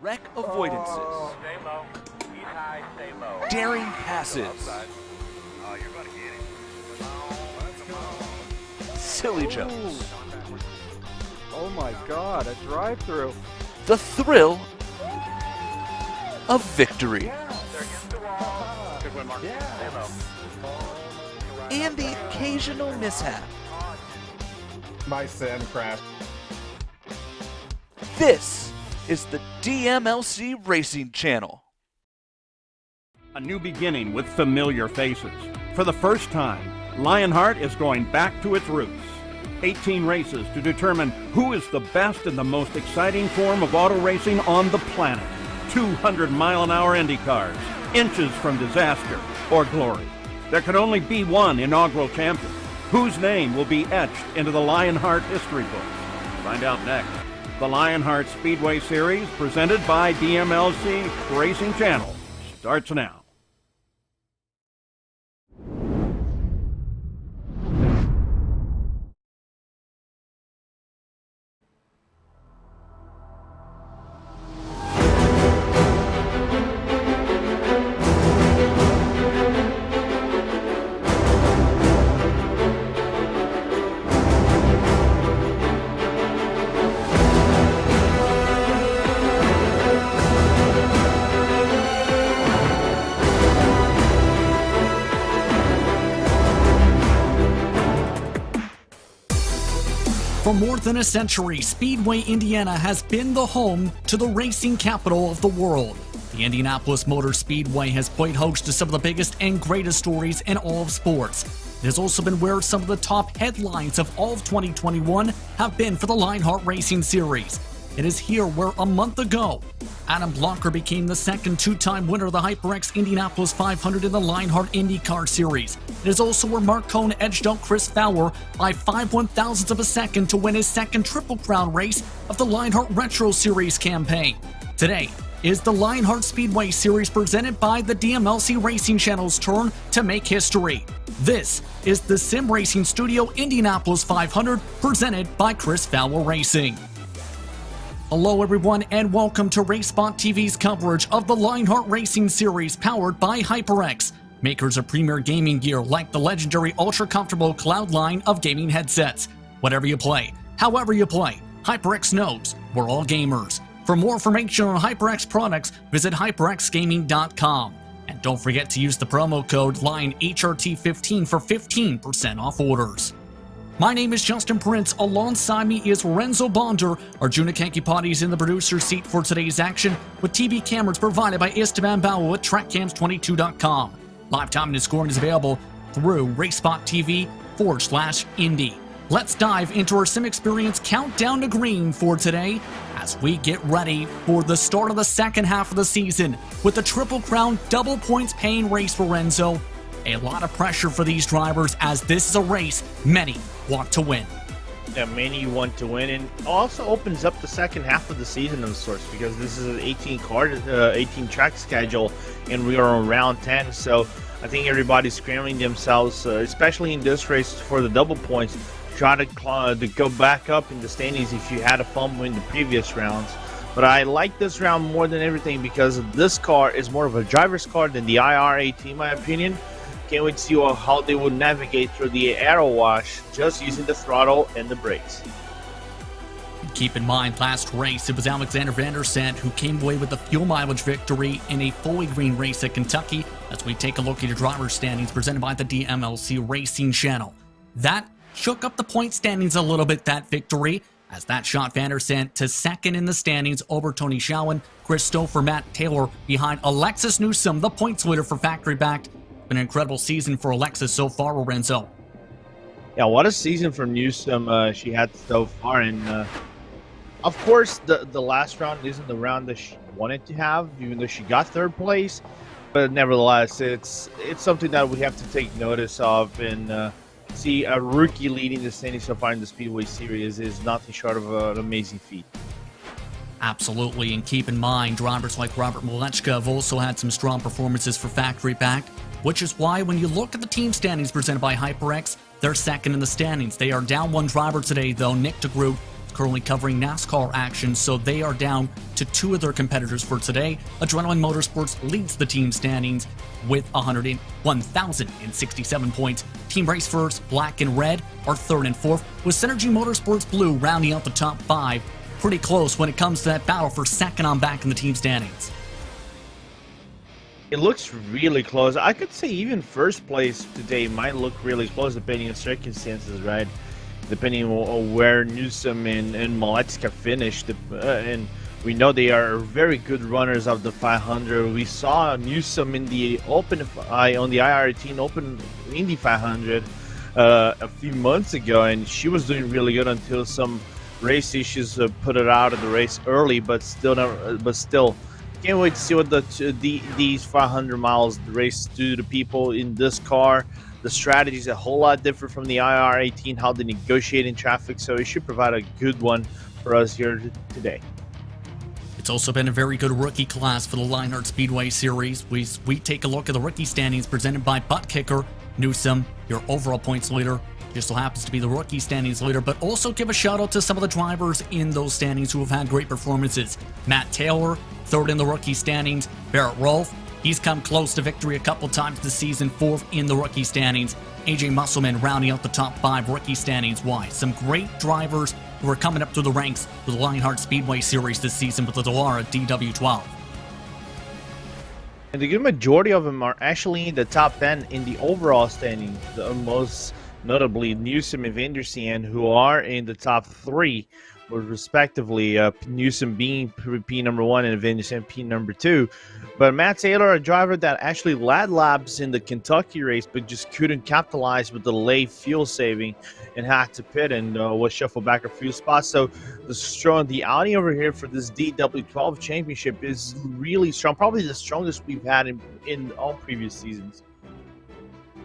wreck avoidances, Stay low. He's high, stay low. daring passes, Oh, you're gonna get it. silly jumps, Oh my god, a drive-through. the thrill of victory, They're against the wall. Good win, Mark. Stay low. and the occasional mishap. My sim crashed. This is the DMLC Racing Channel. A new beginning with familiar faces. For the first time, Lionheart is going back to its roots. 18 races to determine who is the best and the most exciting form of auto racing on the planet. 200-mile-an-hour Indy cars, inches from disaster or glory. There can only be one inaugural champion, whose name will be etched into the Lionheart history books. Find out next. The Lionheart Speedway Series, presented by DMLC Racing Channel, starts now. For more than a century, Speedway, Indiana has been the home to the racing capital of the world. The Indianapolis Motor Speedway has played host to some of the biggest and greatest stories in all of sports. It has also been where some of the top headlines of all of 2021 have been for the Lionheart Racing Series. It is here where a month ago, Adam Blocker became the second two-time winner of the HyperX Indianapolis 500 in the Lionheart IndyCar Series. It is also where Mark Cohn edged out Chris Fowler by 5/1000ths of a second to win his second Triple Crown race of the Lionheart Retro Series campaign. Today is the Lionheart Speedway Series presented by the DMLC Racing Channel's turn to make history. This is the Sim Racing Studio Indianapolis 500 presented by Chris Fowler Racing. Hello everyone and welcome to RaceSpotTV's coverage of the Lionheart Racing Series powered by HyperX, makers of premier gaming gear like the legendary ultra-comfortable Cloud line of gaming headsets. Whatever you play, however you play, HyperX knows we're all gamers. For more information on HyperX products, visit hyperxgaming.com. And don't forget to use the promo code LionHRT15 for 15% off orders. My name is Justin Prince. Alongside me is Renzo Bonder. Arjuna Kankipati in the producer's seat for today's action, with TV cameras provided by Esteban Bao at TrackCams22.com. Live time and scoring is available through RaceSpotTV/Indy. Let's dive into our sim experience countdown to green for today as we get ready for the start of the second half of the season with the Triple Crown double points paying race for Renzo. A lot of pressure for these drivers as this is a race many want to win. Yeah, many want to win, and also opens up the second half of the season of sorts because this is an 18 track schedule, and we are on round 10. So I think everybody's scrambling themselves, especially in this race for the double points, try to go back up in the standings if you had a fumble in the previous rounds. But I like this round more than everything because this car is more of a driver's car than the IR18, in my opinion. Can't wait to see how they would navigate through the aero wash just using the throttle and the brakes. Keep in mind, last race it was Alexander Vandersand who came away with the fuel mileage victory in a fully green race at Kentucky. As we take a look at your driver standings presented by the DMLC Racing Channel. That shook up the point standings a little bit, that victory, as that shot Vandersand to second in the standings over Tony Schowen, Christopher Matt Taylor behind Alexis Newsom, the points leader for factory backed. Been an incredible season for Alexis so far, Lorenzo. Yeah, what a season for Newsom she had so far, and of course the last round isn't the round that she wanted to have, even though she got third place. But nevertheless, it's something that we have to take notice of, and see a rookie leading the standings so far in the Speedway Series is nothing short of an amazing feat. Absolutely, and keep in mind, drivers like Robert Malechka have also had some strong performances for factory backed, which is why when you look at the team standings presented by HyperX, they're second in the standings. They are down one driver today, though. Nick DeGroot currently covering NASCAR action, so they are down to 2 of their competitors for today. Adrenaline Motorsports leads the team standings with 1,067 points. Team Race First, Black and Red, are 3rd and 4th, with Synergy Motorsports Blue rounding out the top 5. Pretty close when it comes to that battle for second on back in the team standings. It looks really close. I could say even first place today might look really close depending on circumstances, right? Depending on where Newsom and Malecka finished. And we know they are very good runners of the 500. We saw Newsom in the open on the IR18 Open Indy 500 a few months ago, and she was doing really good until some race issues put her out of the race early, but still can't wait to see what these 500 miles race do to people in this car. The strategy is a whole lot different from the IR18, how they negotiate in traffic, so it should provide a good one for us here today. It's also been a very good rookie class for the Lionheart Speedway Series. We take a look at the rookie standings presented by Butt Kicker. Newsom, your overall points leader, just so happens to be the rookie standings leader, but also give a shout out to some of the drivers in those standings who have had great performances. Matt Taylor, 3rd in the rookie standings. Barrett Rolfe, he's come close to victory a couple times this season, 4th in the rookie standings. AJ Musselman rounding out the top 5 rookie standings. Why? Some great drivers who are coming up through the ranks for the Lionheart Speedway Series this season with the Dallara DW12. And the good majority of them are actually in the top 10 in the overall standing. The most notably Newsom and Vandersand, who are in the top 3, respectively. Newsom being P number 1 and Vandersand P number 2. But Matt Taylor, a driver that actually led laps in the Kentucky race, but just couldn't capitalize with the late fuel saving and had to pit and was shuffled back a few spots. So the outing over here for this DW12 championship is really strong, probably the strongest we've had in all previous seasons.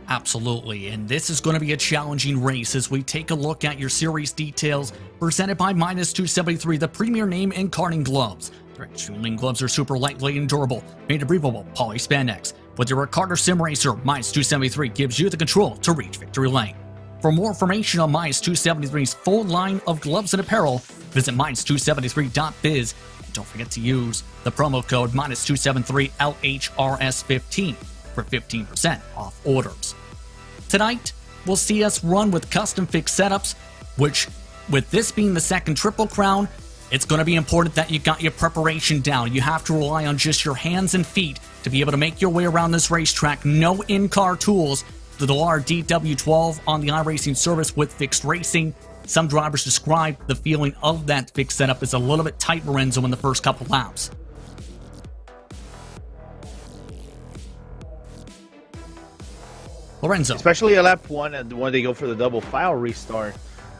Absolutely, and this is going to be a challenging race as we take a look at your series details presented by Minus 273, the premier name in karting gloves. Their shooting gloves are super lightweight and durable, made of breathable poly spandex. With your Carter Sim Racer, Minus 273 gives you the control to reach victory lane. For more information on Minus 273's full line of gloves and apparel, visit minus273.biz. And don't forget to use the promo code Minus 273 LHRS15 for 15% off orders. Tonight, we'll see us run with custom fixed setups, which, with this being the second Triple Crown, it's going to be important that you got your preparation down. You have to rely on just your hands and feet to be able to make your way around this racetrack. No in-car tools. The Dallara DW12 on the iRacing service with fixed racing. Some drivers describe the feeling of that fixed setup as a little bit tight, Lorenzo, in the first couple laps. Lorenzo. Especially a lap 1 and when they go for the double file restart,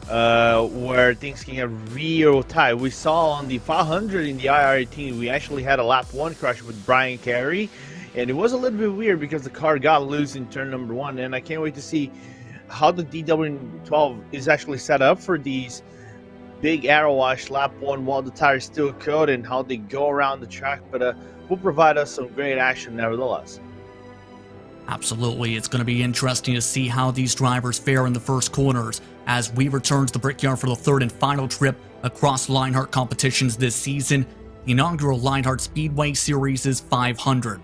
where things can get real tight. We saw on the 500 in the IR18, we actually had a lap 1 crash with Brian Carey, and it was a little bit weird because the car got loose in turn number 1, and I can't wait to see how the DW12 is actually set up for these big arrow wash lap 1 while the tires still coat and how they go around the track, but will provide us some great action nevertheless. Absolutely, it's going to be interesting to see how these drivers fare in the first corners as we return to the Brickyard for the 3rd and final trip across Lionheart competitions this season. The inaugural Lionheart Speedway Series is 500.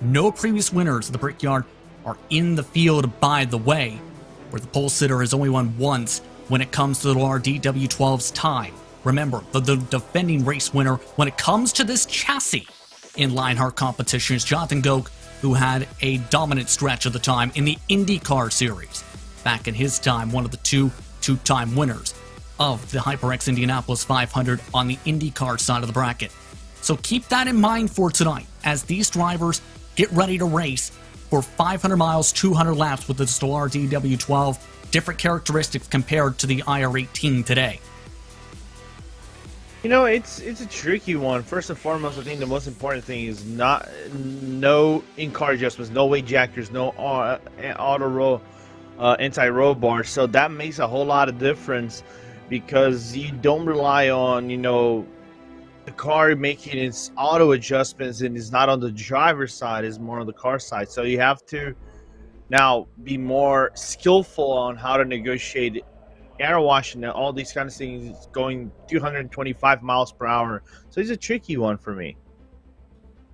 No previous winners of the Brickyard are in the field, by the way, where the pole sitter has only won once when it comes to the Dallara DW12's time. Remember, the defending race winner when it comes to this chassis in Lionheart competitions, Jonathan Goke, who had a dominant stretch of the time in the IndyCar series. Back in his time, one of the two-time winners of the HyperX Indianapolis 500 on the IndyCar side of the bracket. So keep that in mind for tonight as these drivers get ready to race for 500 miles, 200 laps with the Dallara DW12. Different characteristics compared to the IR18 today. You know, it's a tricky one. First and foremost, I think the most important thing is no in-car adjustments, no weight jackers, no anti-roll bars. So that makes a whole lot of difference because you don't rely on, you know, the car making its auto adjustments, and it's not on the driver's side, it's more on the car side. So you have to now be more skillful on how to negotiate air wash and all these kind of things going 225 miles per hour. So it's a tricky one for me.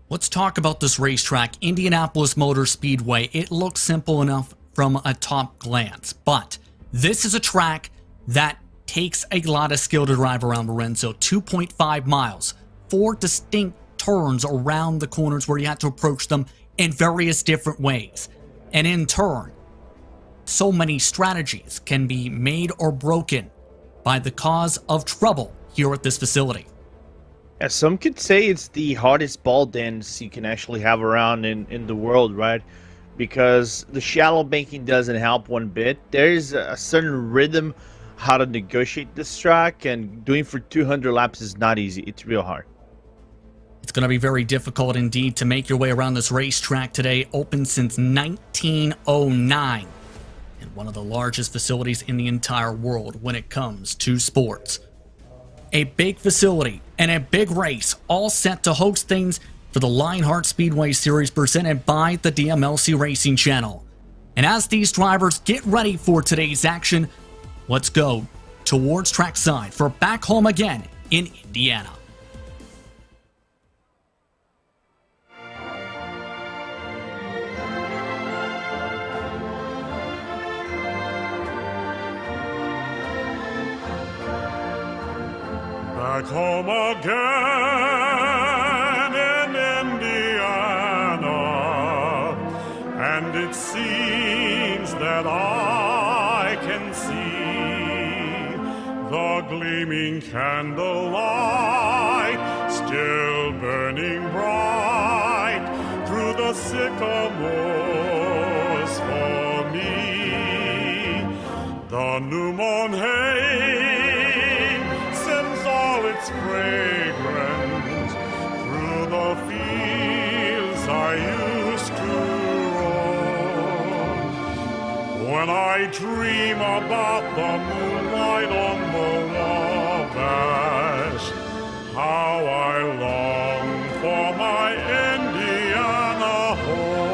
Let's talk about this racetrack, Indianapolis Motor Speedway. It looks simple enough from a top glance, but this is a track that takes a lot of skill to drive around, Lorenzo. 2.5 miles, 4 distinct turns around the corners where you have to approach them in various different ways. And in turn, so many strategies can be made or broken by the cause of trouble here at this facility. Yeah, some could say it's the hardest ball dance you can actually have around in the world, right? Because the shallow banking doesn't help one bit. There's a certain rhythm how to negotiate this track, and doing for 200 laps is not easy. It's real hard. It's going to be very difficult indeed to make your way around this racetrack today. Open since 1909. And one of the largest facilities in the entire world when it comes to sports. A big facility and a big race, all set to host things for the Lionheart Speedway Series presented by the DMLC Racing Channel. And as these drivers get ready for today's action, let's go towards trackside for back home again in Indiana. Back home again in Indiana, and it seems that I can see the gleaming candlelight still burning bright through the sycamores for me. The new moon hay its fragrance through the fields I used to roam. When I dream about the moonlight on the Wabash, how I long for my Indiana home.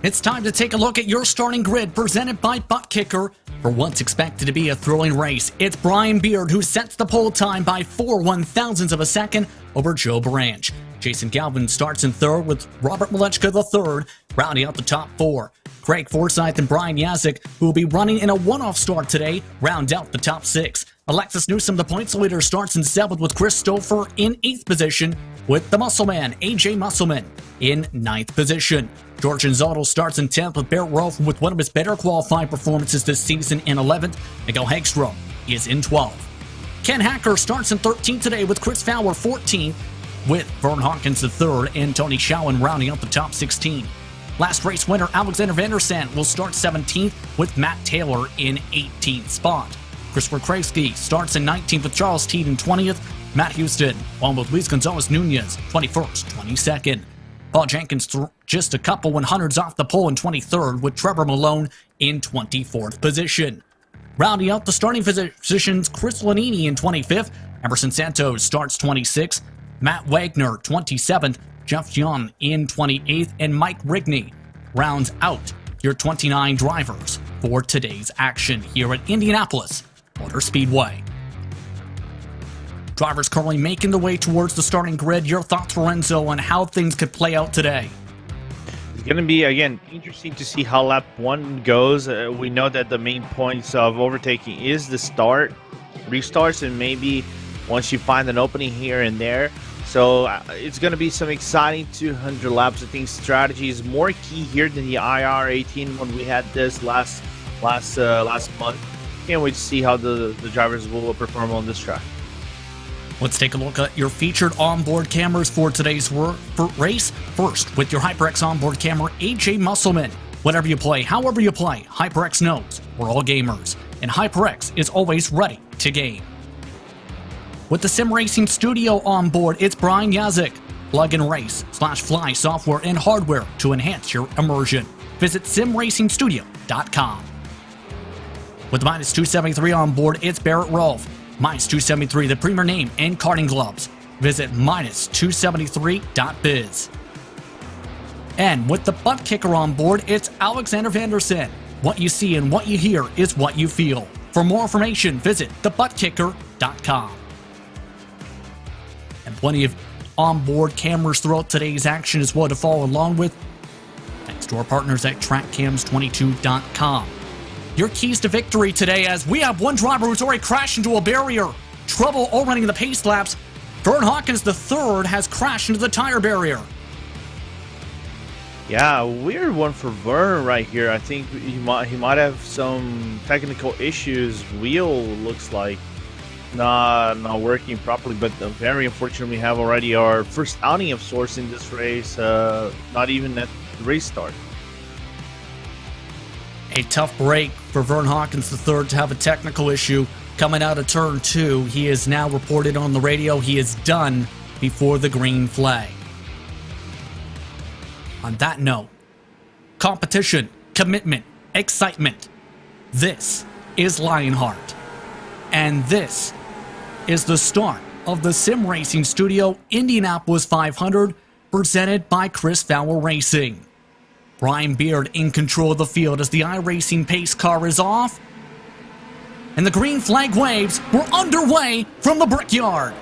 It's time to take a look at your starting grid presented by Butt Kicker for what's expected to be a thrilling race. It's Brian Beard who sets the pole time by 4/1000ths of a second over Joe Branch. Jason Galvin starts in third with Robert Malechka III rounding out the top 4. Craig Forsyth and Brian Yazik, who will be running in a one-off start today, round out the top 6. Alexis Newsom, the points leader, starts in 7th with Chris Stouffer in 8th position, with the Muscleman, AJ Musselman, in 9th position. George Zotto starts in 10th with Barrett Rolfe with one of his better qualifying performances this season in 11th. Miguel Hagstrom is in 12th. Ken Hacker starts in 13th today with Chris Fowler 14th, with Vern Hawkins III and Tony Schowen rounding out the top 16. Last race winner Alexander Vandersand will start 17th with Matt Taylor in 18th spot. Christopher Kreisky starts in 19th with Charles Teed in 20th. Matt Houston, along with Luis Gonzalez Nunez, 21st, 22nd. Paul Jenkins just a couple 100s off the pole in 23rd, with Trevor Malone in 24th position. Rounding out the starting positions, Chris Lanini in 25th. Emerson Santos starts 26th. Matt Wagner 27th. Jeff Young in 28th. And Mike Rigney rounds out your 29 drivers for today's action here at Indianapolis Motor Speedway. Drivers currently making the way towards the starting grid. Your thoughts, Lorenzo, on how things could play out today? It's going to be, again, interesting to see how lap 1 goes. We know that the main points of overtaking is the start, restarts, and maybe once you find an opening here and there. So it's going to be some exciting 200 laps. I think strategy is more key here than the IR18 when we had this last month. Can't wait to see how the drivers will perform on this track. Let's take a look at your featured onboard cameras for today's race. First, with your HyperX onboard camera, AJ Musselman. Whatever you play, however you play, HyperX knows we're all gamers, and HyperX is always ready to game. With the Sim Racing Studio on board, it's Brian Yazik. Plug and race /fly software and hardware to enhance your immersion. Visit simracingstudio.com. With minus 273 on board, it's Barrett Rolfe. Minus 273, the premier name in karting gloves. Visit minus273.biz. And with the butt kicker on board, it's Alexander Vandersen. What you see and what you hear is what you feel. For more information, visit thebuttkicker.com. And plenty of onboard cameras throughout today's action as well to follow along with, thanks to our partners at trackcams22.com. Your keys to victory today, as we have one driver who's already crashed into a barrier. Trouble already in the pace laps. Vern Hawkins III has crashed into the tire barrier. Yeah, weird one for Vern right here. I think he might have some technical issues. Wheel looks like not working properly, but very unfortunately we have already our first outing of sorts in this race, not even at the race start. A tough break for Vern Hawkins III to have a technical issue coming out of turn 2. He is now reported on the radio. He is done before the green flag. On that note, competition, commitment, excitement. This is Lionheart. And this is the start of the Sim Racing Studio Indianapolis 500, presented by Chris Fowler Racing. Brian Beard in control of the field as the iRacing pace car is off. And the green flag waves. We're underway from the Brickyard.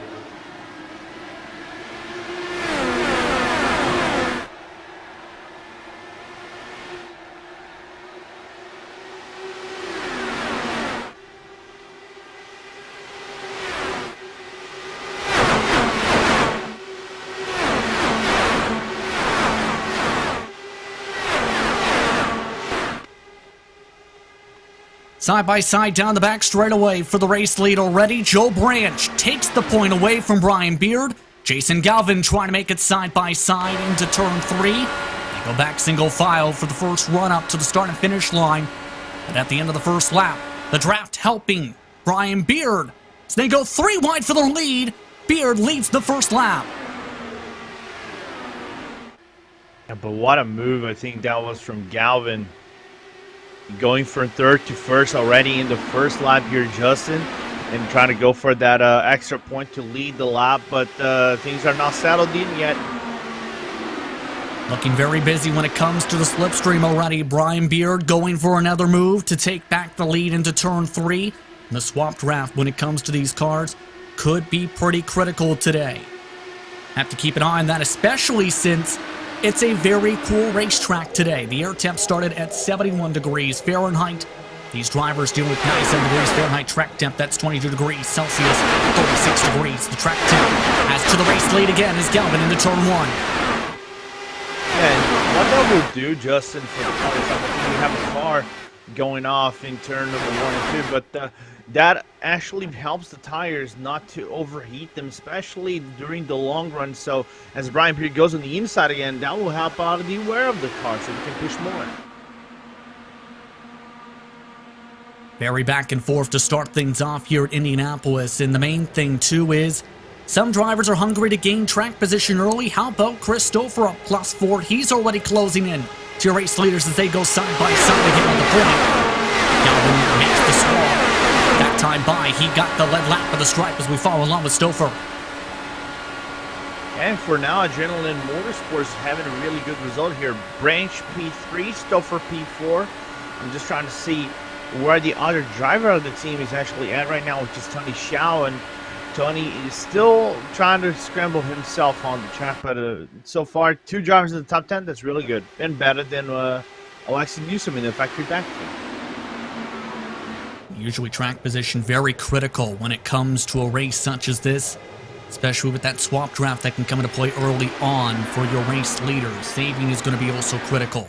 Side by side down the back straightaway for the race lead already. Joe Branch takes the point away from Brian Beard. Jason Galvin trying to make it side by side into turn 3. They go back single file for the first run up to the start and finish line. And at the end of the first lap, the draft helping Brian Beard. So they go 3 wide for the lead. Beard leads the first lap. Yeah, but what a move I think that was from Galvin. Going from third to first already in the first lap here, Justin, and trying to go for that extra point to lead the lap, but things are not settled in yet. Looking very busy when it comes to the slipstream already. Brian Beard going for another move to take back the lead into turn 3. And the swap draft when it comes to these cars could be pretty critical today. Have to keep an eye on that, especially since it's a very cool racetrack today. The air temp started at 71 degrees Fahrenheit. These drivers dealing with 97 degrees Fahrenheit track temp. That's 22 degrees Celsius, 36 degrees. The track temp as to the race lead again is Galvin into turn 1. And what that will do, Justin, for the cars, I think we have a car going off in turn number 1 and 2, but that actually helps the tires not to overheat them, especially during the long run. So as Brian Beard goes on the inside again, that will help out the wear of the car so we can push more. Very back and forth to start things off here at Indianapolis. And the main thing too is some drivers are hungry to gain track position early. How about Chris Stouffer up +4? He's already closing in to your race leaders as they go side by side again on the point. Galvin makes the swap. That time by, he got the lead lap of the stripe as we follow along with Stouffer. And for now, Adrenaline Motorsports having a really good result here. Branch P3, Stouffer P4. I'm just trying to see where the other driver of the team is actually at right now, which is Tony Xiao. And Tony is still trying to scramble himself on the track, but so far, 2 drivers in the top 10, that's really good. And better than Alexi Newsom in the factory back team. Usually track position very critical when it comes to a race such as this, especially with that swap draft that can come into play early on for your race leaders. Saving is going to be also critical.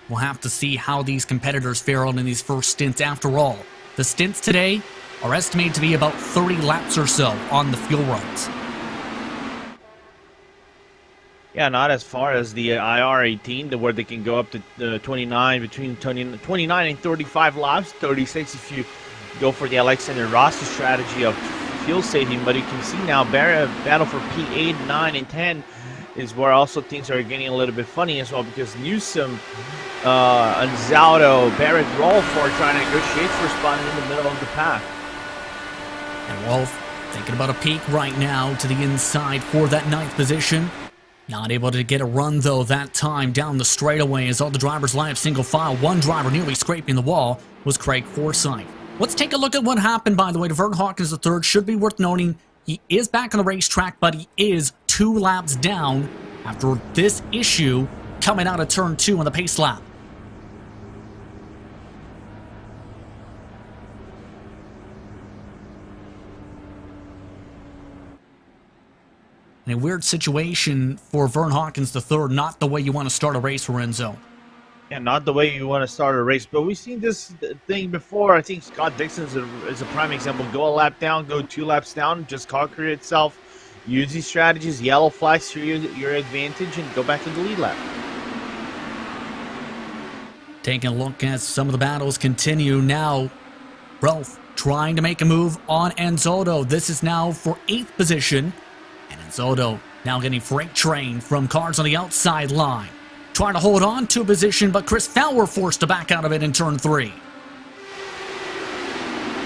We'll have to see how these competitors fare out in these first stints. After all, the stints today are estimated to be about 30 laps or so on the fuel runs. Yeah, not as far as the IR18, where they can go up to 29, between 29 and 35 laps, 36 if you go for the Alexander Rossi strategy of fuel saving. But you can see now, battle for P8, 9, and 10 is where also things are getting a little bit funny as well, because Newsom Anzaldo, Barrett, Rolford trying to negotiate for a spot in the middle of the pack. And Rolf thinking about a peek right now to the inside for that 9th position. Not able to get a run, though, that time down the straightaway as all the drivers line up single file. One driver nearly scraping the wall was Craig Forsyth. Let's take a look at what happened, by the way, to Vern Hawkins III. Should be worth noting, he is back on the racetrack, but he is 2 laps down after this issue coming out of turn 2 on the pace lap. In a weird situation for Vern Hawkins III, not the way you want to start a race, Lorenzo. Yeah, not the way you want to start a race, but we've seen this thing before. I think Scott Dixon is a prime example. Go a lap down, go 2 laps down, just conquer it itself. Use these strategies, yellow flags for your advantage, and go back to the lead lap. Taking a look as some of the battles continue now. Rolf trying to make a move on Anzaldo. This is now for 8th position. And Anzaldo now getting freight train from cars on the outside line. Trying to hold on to a position, but Chris Fowler forced to back out of it in turn 3.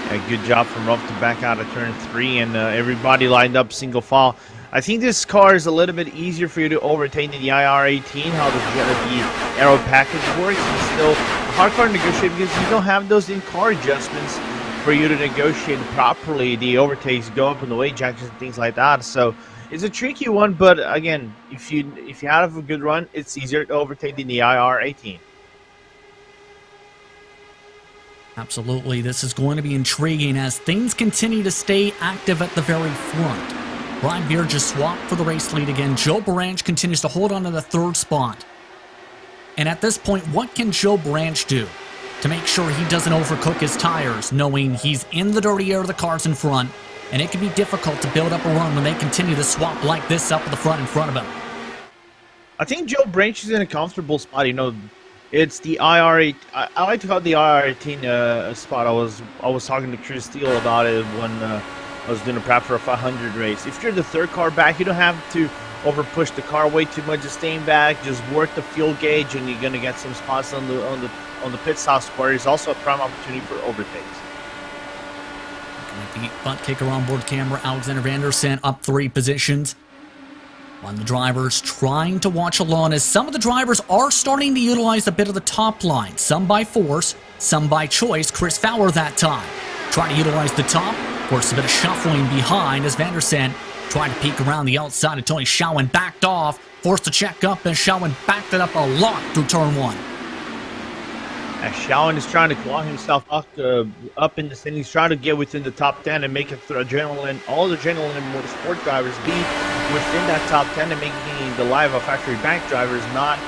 Yeah, good job from Rolf to back out of turn 3, and everybody lined up single file. I think this car is a little bit easier for you to overtake than the IR-18, how the aero package works. It's still a hard car to negotiate because you don't have those in-car adjustments for you to negotiate properly. The overtakes go up in the weight jackets and things like that. So it's a tricky one, but again, if you have a good run, it's easier to overtake than the IR-18. Absolutely, this is going to be intriguing as things continue to stay active at the very front. Brian Beer just swapped for the race lead again. Joe Branch continues to hold on to the 3rd spot. And at this point, what can Joe Branch do to make sure he doesn't overcook his tires, knowing he's in the dirty air of the cars in front, and it can be difficult to build up a run when they continue to swap like this up at the front in front of him? I think Joe Branch is in a comfortable spot. You know, it's the IR-8. I like to call it the IR-18 spot. I was talking to Chris Steele about it when I was doing a prep for a 500 race. If you're the 3rd car back, you don't have to over push the car way too much. Just staying back, just work the fuel gauge, and you're gonna get some spots on the pit stop square. It's also a prime opportunity for overtakes. The butt kicker on board camera, Alexander Vandersen up 3 positions. One of the drivers trying to watch along as some of the drivers are starting to utilize a bit of the top line. Some by force, some by choice. Chris Fowler that time trying to utilize the top. Of course, a bit of shuffling behind as Vandersen tried to peek around the outside of Tony Schauwen, backed off, forced to check up, and Schauwen backed it up a lot through turn 1. As Schauwen is trying to claw himself up in the stand, he's trying to get within the top 10 and make it through adrenaline. All the adrenaline motorsport drivers be within that top 10 and making the life of factory bank drivers not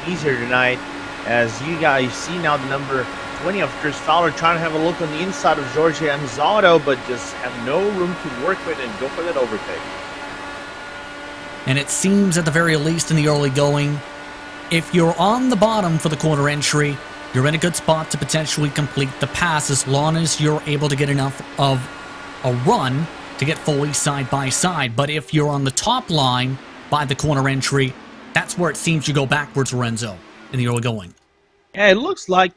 easier tonight. As you guys see now, the number 20 of Chris Fowler trying to have a look on the inside of Jorge Anzaldo, but just have no room to work with and go for that overtake. And it seems at the very least in the early going, if you're on the bottom for the corner entry, you're in a good spot to potentially complete the pass as long as you're able to get enough of a run to get fully side by side. But if you're on the top line by the corner entry, that's where it seems you go backwards, Lorenzo, in the early going. Yeah, it looks like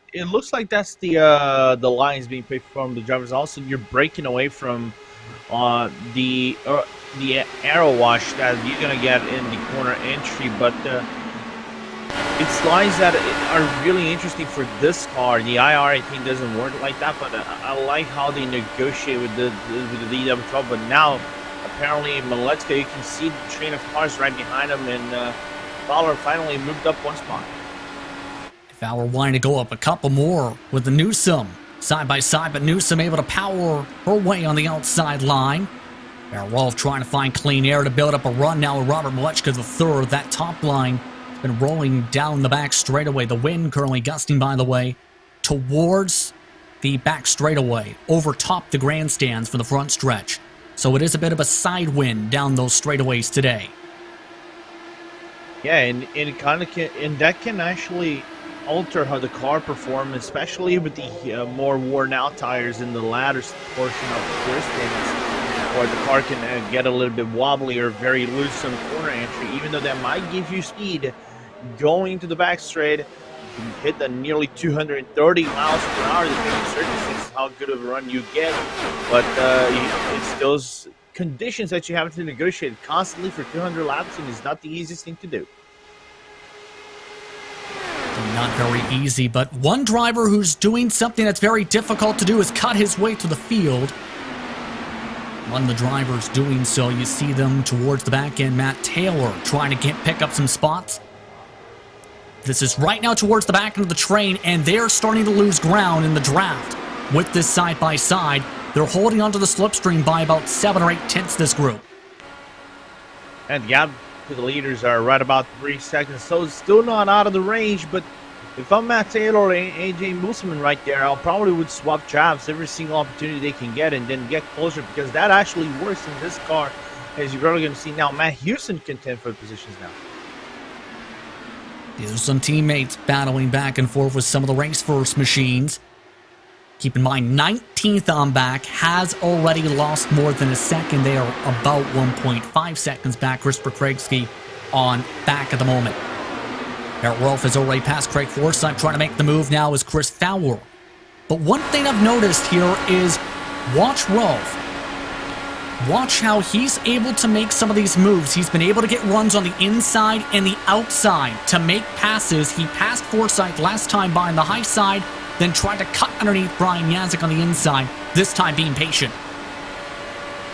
that's the lines being picked from the drivers. Also, you're breaking away from the arrow wash that you're gonna get in the corner entry, but it's lines that are really interesting for this car. The IR-18 doesn't work like that, but I like how they negotiate with the DW12. But now, apparently, Maletka, you can see the train of cars right behind him, and Fowler finally moved up 1 spot. Fowler wanting to go up a couple more with the Newsom side by side, but Newsom able to power her way on the outside line. Rolf trying to find clean air to build up a run now with Robert Malechka the 3rd. That top line has been rolling down the back straightaway. The wind currently gusting, by the way, towards the back straightaway, over top the grandstands for the front stretch. So it is a bit of a side wind down those straightaways today. Yeah, and it kind of can, and that can actually alter how the car performs, especially with the more worn out tires in the latter portion of the grandstands, where the car can get a little bit wobbly or very loose on corner entry. Even though that might give you speed going to the back straight, can hit the nearly 230 miles per hour, depending circumstances how good of a run you get. But it's those conditions that you have to negotiate constantly for 200 laps, and it's not the easiest thing to do. Not very easy, but one driver who's doing something that's very difficult to do is cut his way through the field. One of the drivers doing so, you see them towards the back end, Matt Taylor trying to pick up some spots. This is right now towards the back end of the train, and they're starting to lose ground in the draft. With this side-by-side, they're holding onto the slipstream by about 7 or 8 tenths, this group. And the gap to the leaders are right about 3 seconds, so it's still not out of the range, but if I'm Matt Taylor and AJ Musselman right there, I'll probably would swap drafts every single opportunity they can get and then get closer, because that actually works in this car, as you're probably going to see now. Matt Houston contend for positions now. These are some teammates battling back and forth with some of the race first machines. Keep in mind, 19th on back has already lost more than a second. They are about 1.5 seconds back. Christopher Kraigsky on back at the moment. Eric Rolf has already passed Craig Forsyth. Trying to make the move now is Chris Fowler. But one thing I've noticed here is watch Rolf. Watch how he's able to make some of these moves. He's been able to get runs on the inside and the outside to make passes. He passed Forsyth last time by on the high side, then tried to cut underneath Brian Yazik on the inside, this time being patient.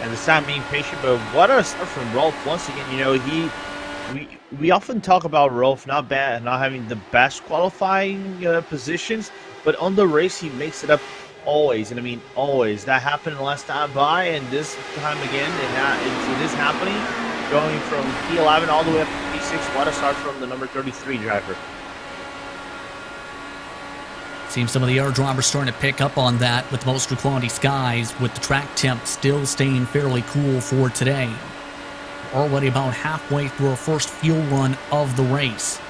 And this time being patient, but what a start from Rolf once again. You know, we often talk about Rolf not having the best qualifying positions, but on the race he makes it up always. And I mean always. That happened last time by, and this time again it is happening, going from P11 all the way up to P6. What a start from the number 33 driver. Seems some of the other drivers starting to pick up on that with most quality skies, with the track temp still staying fairly cool for today. Already about halfway through our first fuel run of the race.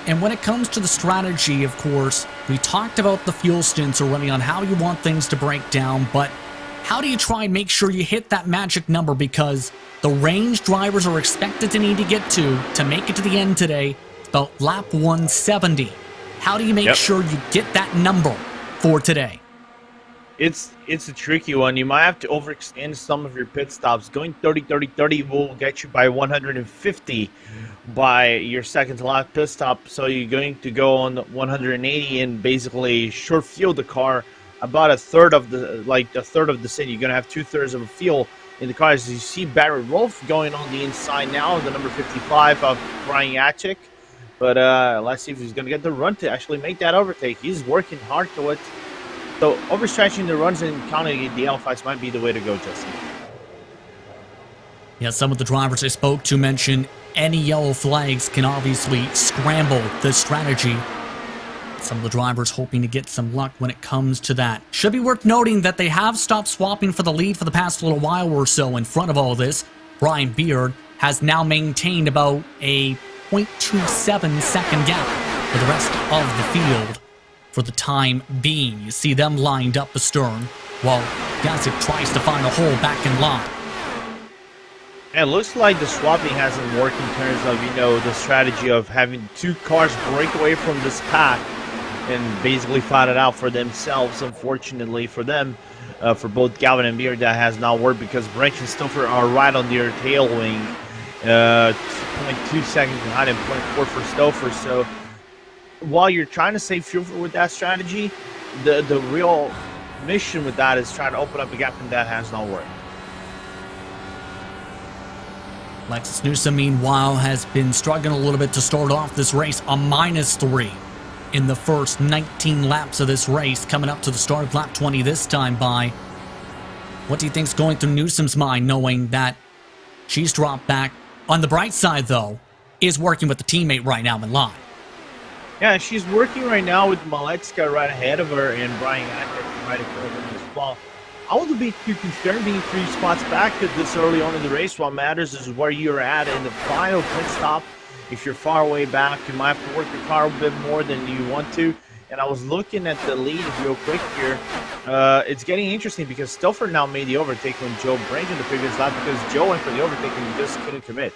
And when it comes to the strategy, of course, we talked about the fuel stints already on how you want things to break down, but how do you try and make sure you hit that magic number? Because the range drivers are expected to need to get to make it to the end today, about lap 170. How do you make sure you get that number for today? It's a tricky one. You might have to overextend some of your pit stops. Going 30-30-30 will get you by 150 by your second to last pit stop. So you're going to go on 180 and basically short fuel the car about a third of the city. You're gonna have 2/3 of a fuel in the car. As you see Barrett Rolf going on the inside now, the number 55 of Brian Yazik. But let's see if he's gonna get the run to actually make that overtake. He's working hard to it. So overstretching the runs and counting the L5s might be the way to go, Jesse. Yeah, some of the drivers I spoke to mentioned any yellow flags can obviously scramble the strategy. Some of the drivers hoping to get some luck when it comes to that. Should be worth noting that they have stopped swapping for the lead for the past little while or so in front of all this. Brian Beard has now maintained about a 0.27 second gap for the rest of the field. For the time being, you see them lined up astern, while Yazik tries to find a hole back in line. And it looks like the swapping hasn't worked in terms of, you know, the strategy of having two cars break away from this pack and basically fight it out for themselves. Unfortunately for them, for both Galvin and Beard, that has not worked because Branch and Stouffer are right on their tail wing. 0.2 seconds behind him, 0.4 for Stouffer. So while you're trying to save fuel with that strategy, the real mission with that is trying to open up a gap, and that has not worked. Lexus Newsom, meanwhile, has been struggling a little bit to start off this race, a -3 in the first 19 laps of this race, coming up to the start of lap 20 this time by. What do you think's going through Newsom's mind, knowing that she's dropped back? On the bright side, though, is working with the teammate right now in line. Yeah, she's working right now with Maletska right ahead of her and Brian Yazik right ahead of her as well. I wouldn't be too concerned being 3 spots back this early on in the race. What matters is where you're at in the final pit stop. If you're far away back, you might have to work your car a bit more than you want to. And I was looking at the lead real quick here. It's getting interesting because Stouffer now made the overtake when Joe Branch in the previous lap, because Joe went for the overtake and just couldn't commit.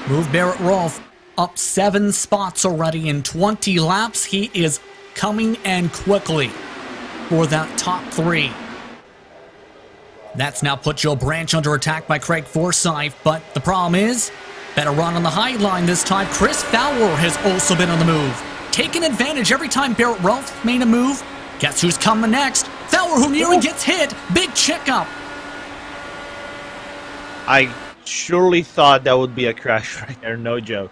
Move Barrett Rolfe up 7 spots already in 20 laps. He is coming and quickly for that top 3. That's now put Joe Branch under attack by Craig Forsyth, but the problem is, better run on the high line this time. Chris Fowler has also been on the move, taking advantage every time Barrett Rolfe made a move. Guess who's coming next? Fowler, who nearly gets hit. Big checkup. I surely thought that would be a crash right there, no joke.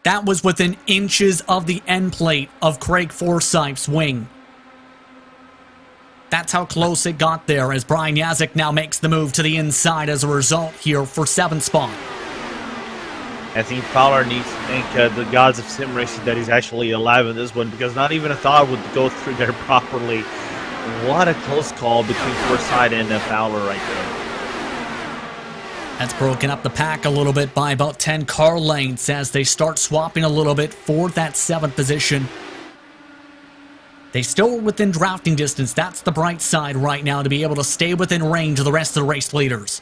That was within inches of the end plate of Craig Forsyth's wing. That's how close it got there, as Brian Yazek now makes the move to the inside as a result here for 7th spot. I think Fowler needs to thank the gods of sim racing that he's actually alive in this one, because not even a thought would go through there properly. What a close call between Forsyth and Fowler right there. That's broken up the pack a little bit by about 10 car lengths as they start swapping a little bit for that 7th position. They still are within drafting distance. That's the bright side right now, to be able to stay within range of the rest of the race leaders.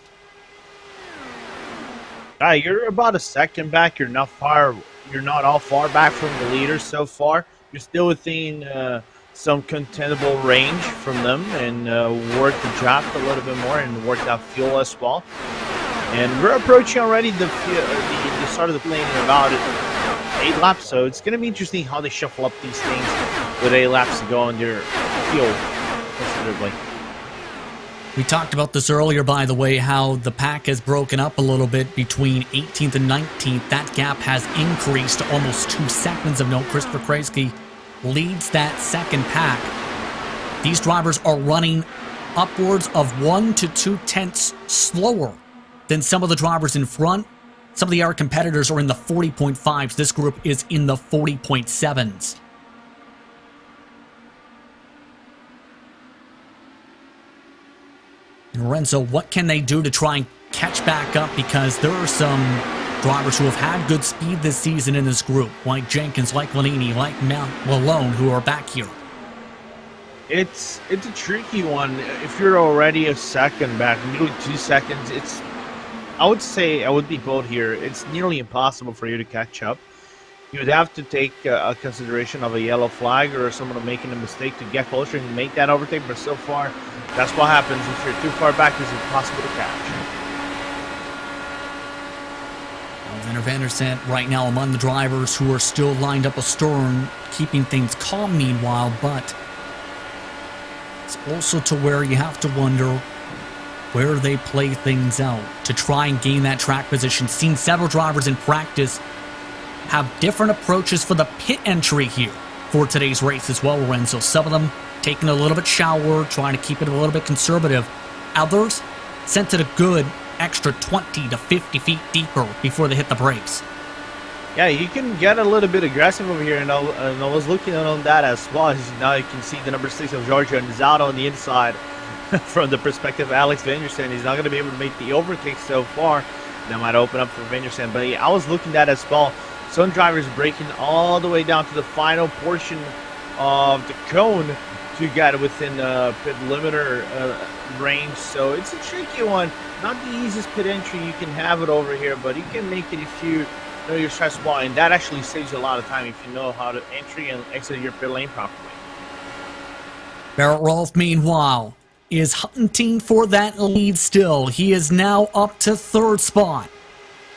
You're about a second back. You're not all far back from the leaders so far. You're still within some contendable range from them, and work the draft a little bit more and work that fuel as well. And we're approaching already the start of the plane in about 8 laps, so it's going to be interesting how they shuffle up these things with 8 laps to go on their fuel considerably. We talked about this earlier, by the way, how the pack has broken up a little bit between 18th and 19th. That gap has increased to almost 2 seconds of note. Christopher Kreisky leads that second pack. These drivers are running upwards of 1 to 2 tenths slower than some of the drivers in front. Some of the other competitors are in the 40.5s. This group is in the 40.7s. And Lorenzo, what can they do to try and catch back up? Because there are some drivers who have had good speed this season in this group, like Jenkins, like Lanini, like Malone, who are back here. It's a tricky one. If you're already a second back, nearly 2 seconds, I would say I would be bold here. It's nearly impossible for you to catch up. You would have to take a consideration of a yellow flag or someone making a mistake to get closer and make that overtake. But so far, that's what happens. If you're too far back, it's impossible to catch. Alexander Van der Sant right now among the drivers who are still lined up astern, keeping things calm meanwhile, but it's also to where you have to wonder where they play things out to try and gain that track position. Seen several drivers in practice have different approaches for the pit entry here for today's race as well, Lorenzo. Some of them taking a little bit shallower, trying to keep it a little bit conservative. Others sent it a good extra 20 to 50 feet deeper before they hit the brakes. Yeah, you can get a little bit aggressive over here, and I was looking on that as well. Now you can see the number 6 of Georgia and is out on the inside. From the perspective of Alex Van der Sant, he's not going to be able to make the overtake so far. That might open up for Van der Sant, but yeah, I was looking at that as well. Some drivers breaking all the way down to the final portion of the cone to get within the pit limiter range. So it's a tricky one. Not the easiest pit entry you can have it over here, but you can make it if you know your stress well, and that actually saves you a lot of time if you know how to entry and exit your pit lane properly. Barrett Rolfe, meanwhile, is hunting for that lead still. He is now up to 3rd spot,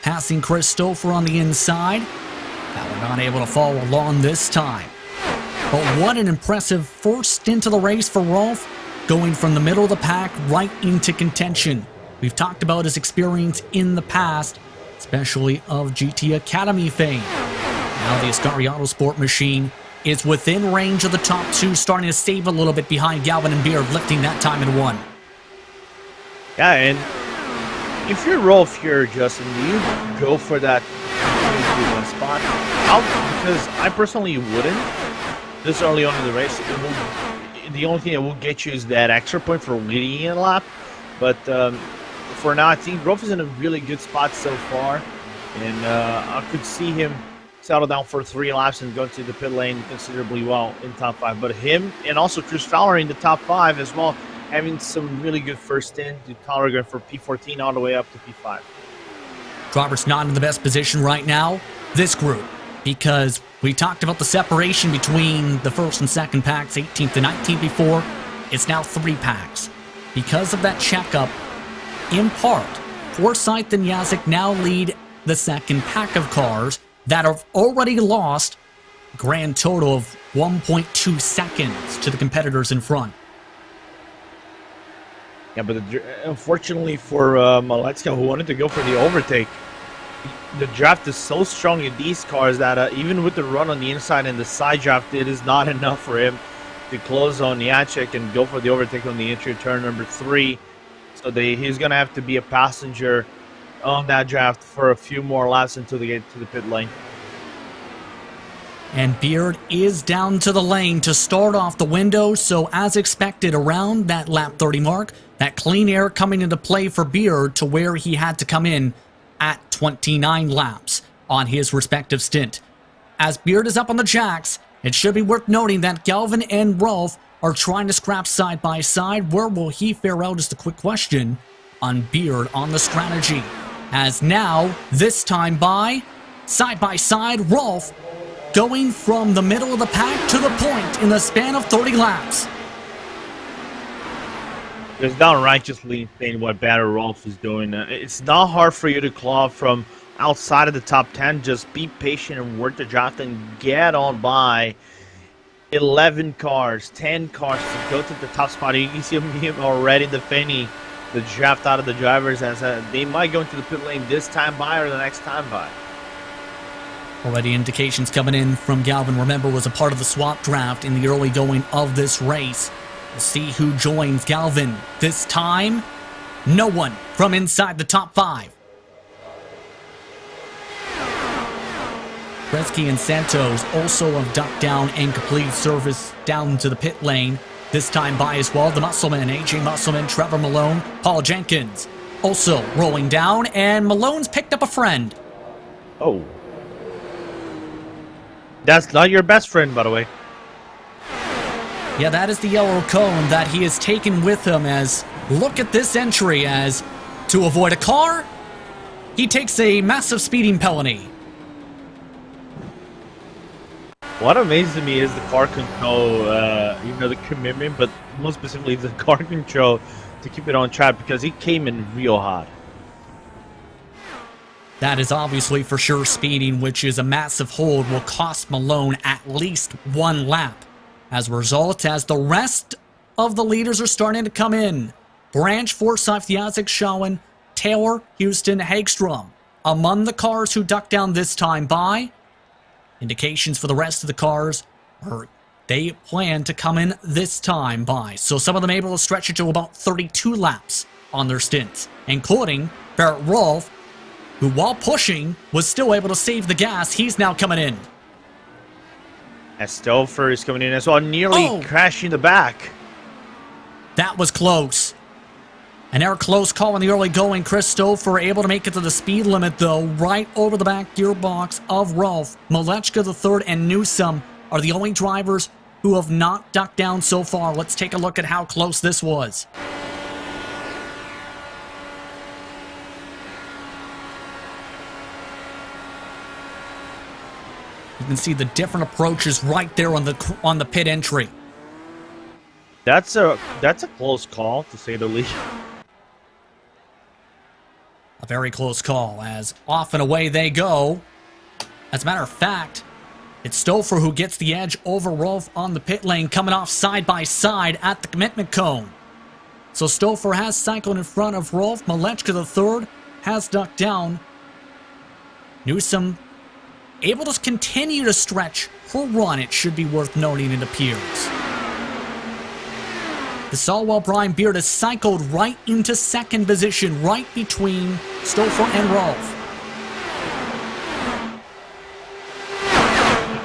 passing Chris Stouffer on the inside. That one not able to follow along this time. But what an impressive first into the race for Rolfe, going from the middle of the pack right into contention. We've talked about his experience in the past, especially of GT Academy fame. Now the Ascari Autosport machine is within range of the top 2, starting to save a little bit behind Galvin and Beard, lifting that time in 1. Yeah, and if you're Rolfe here, Justin, do you go for that 1 spot? Because I personally wouldn't. This early on in the race, the only thing that will get you is that extra point for leading a lap. But for now, I think Rolfe is in a really good spot so far, and I could see him settle down for 3 laps and go to the pit lane considerably well in top 5. But him and also Chris Fowler in the top 5 as well, having some really good first stint. Fowler going for P14 all the way up to P5. Drivers not in the best position right now, this group, because we talked about the separation between the first and second packs, 18th and 19th before. It's now 3 packs. Because of that checkup, in part, Forsyth and Yazik now lead the second pack of cars that have already lost a grand total of 1.2 seconds to the competitors in front. Yeah, but unfortunately for Maletzka, who wanted to go for the overtake, the draft is so strong in these cars that even with the run on the inside and the side draft, it is not enough for him to close on Jacek and go for the overtake on the entry turn number 3. So he's going to have to be a passenger on that draft for a few more laps until they get to the pit lane. And Beard is down to the lane to start off the window, so as expected, around that lap 30 mark, that clean air coming into play for Beard to where he had to come in at 29 laps on his respective stint. As Beard is up on the jacks, it should be worth noting that Galvin and Rolf are trying to scrap side by side. Where will he fare out is the quick question on Beard on the strategy. As now, this time by side, Rolf going from the middle of the pack to the point in the span of 30 laps. It's downrightly insane what Batter Rolf is doing. It's not hard for you to claw from outside of the top 10. Just be patient and work the draft and get on by 11 cars, 10 cars to go to the top spot. You can see him already defending the draft out of the drivers as they might go into the pit lane this time by or the next time by. Already indications coming in from Galvin, remember, was a part of the swap draft in the early going of this race. We'll see who joins Galvin. This time, no one from inside the top 5. Gretzky and Santos also have ducked down and completed service down to the pit lane. This time by as well, the Muscleman, AJ Muscleman, Trevor Malone, Paul Jenkins. Also rolling down, and Malone's picked up a friend. Oh. That's not your best friend, by the way. Yeah, that is the yellow cone that he has taken with him. As look at this entry, as to avoid a car, he takes a massive speeding penalty. What amazes me is the car control, the commitment, but most specifically the car control to keep it on track, because he came in real hot. That is obviously for sure speeding, which is a massive hold, will cost Malone at least 1 lap. As a result, as the rest of the leaders are starting to come in, Branch, Forsyth, Yazik, Shawan, Taylor, Houston, Hagstrom, among the cars who ducked down this time by, indications for the rest of the cars are they plan to come in this time by. So some of them able to stretch it to about 32 laps on their stints, including Barrett Rolf, who while pushing was still able to save the gas. He's now coming in. As Stouffer is coming in as well, nearly crashing the back. That was close. An air close call in the early going. Chris Stouffer able to make it to the speed limit, though, right over the back gearbox of Rolf. Malechka III and Newsom are the only drivers who have not ducked down so far. Let's take a look at how close this was. You can see the different approaches right there on the pit entry. That's a close call, to say the least. A very close call, as off and away they go. As a matter of fact, it's Stouffer who gets the edge over Rolf on the pit lane, coming off side by side at the commitment cone. So Stouffer has cycled in front of Rolf. Malechka III has ducked down. Newsom able to continue to stretch for run, it should be worth noting, it appears. The Solwell Brian Beard has cycled right into second position, right between Stouffer and Rolf.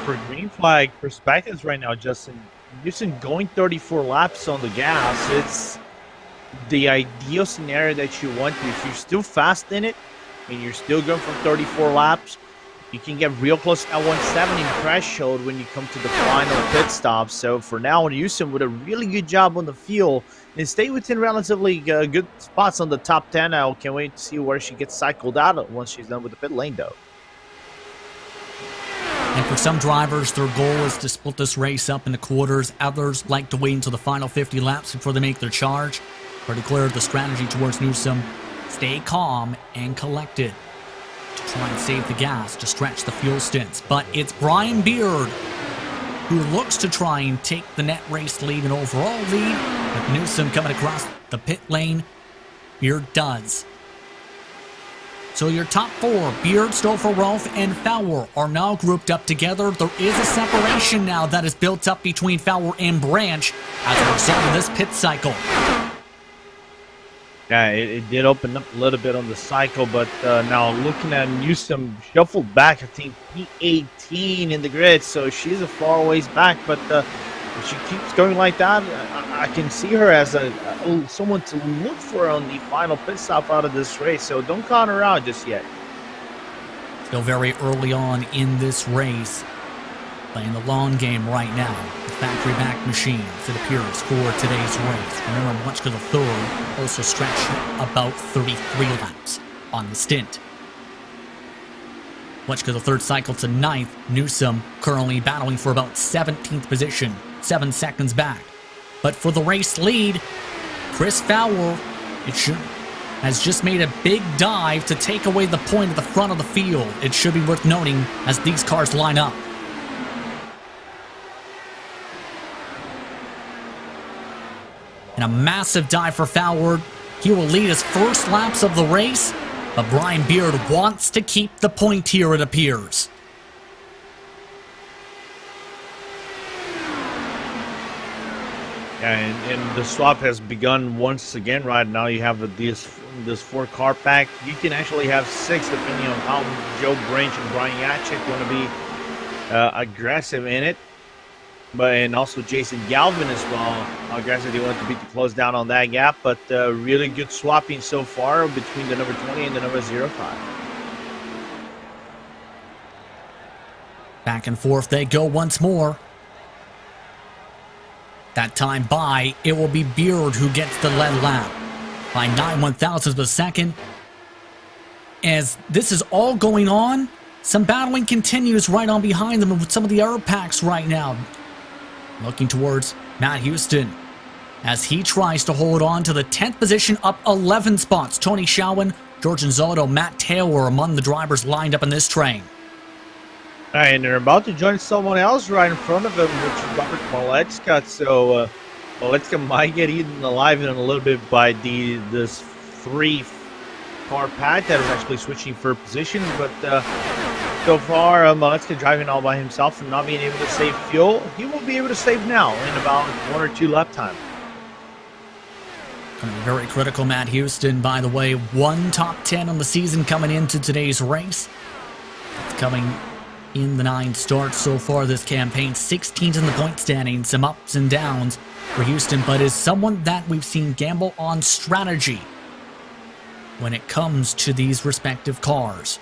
For green flag perspectives right now, Justin going 34 laps on the gas, it's the ideal scenario that you want to. If you're still fast in it, and you're still going for 34 laps, you can get real close to that 170 threshold when you come to the final pit stop. So for now, Newsom with a really good job on the field and stay within relatively good spots on the top 10. I can't wait to see where she gets cycled out once she's done with the pit lane, though. And for some drivers, their goal is to split this race up into quarters. Others like to wait until the final 50 laps before they make their charge. Pretty clear the strategy towards Newsom: stay calm and collected to try and save the gas to stretch the fuel stints. But it's Brian Beard who looks to try and take the net race lead and overall lead. With Newsom coming across the pit lane, Beard does. So your top four, Beard, Stoffel, Rolfe, and Fowler, are now grouped up together. There is a separation now that is built up between Fowler and Branch as a result of this pit cycle. Yeah, it did open up a little bit on the cycle, but now looking at Newsom, shuffled back, I think P18 in the grid, so she's a far ways back, but if she keeps going like that, I can see her as someone to look for on the final pit stop out of this race, so don't count her out just yet. Still very early on in this race. Playing the long game right now. The factory back machines, it appears, for today's race. Remember, much to the third also stretched about 33 laps on the stint. Much to the third cycle to 9th, Newsom currently battling for about 17th position, 7 seconds back. But for the race lead, Chris Fowler, has just made a big dive to take away the point at the front of the field. It should be worth noting as these cars line up. And a massive dive for Fowler. He will lead his first laps of the race, but Brian Beard wants to keep the point here, it appears. Yeah, and the swap has begun once again right now. You have this 4-car pack. You can actually have 6 depending on how Joe Branch and Brian Yachik want to be aggressive in it. And also Jason Galvin as well, how aggressive they want to be to close down on that gap. But really good swapping so far between the number 20 and the number 05. Back and forth they go once more. That time by, it will be Beard who gets the lead lap by 9/1000ths of a second. As this is all going on, some battling continues right on behind them with some of the other packs right now. Looking towards Matt Houston as he tries to hold on to the 10th position, up 11 spots. Tony Schowen, George Zotto, Matt Taylor among the drivers lined up in this train. And they're about to join someone else right in front of them, which is Robert Maleczka. So Maleczka might get eaten alive in a little bit by this 3-car pack that is actually switching for positions. But so far, Maleczka driving all by himself and not being able to save fuel. He will be able to save now in about 1 or 2 lap time. Going to be very critical, Matt Houston, by the way. 1 top 10 on the season coming into today's race. It's coming in the 9 starts so far this campaign. 16th in the point standing. Some ups and downs for Houston, but is someone that we've seen gamble on strategy when it comes to these respective cars.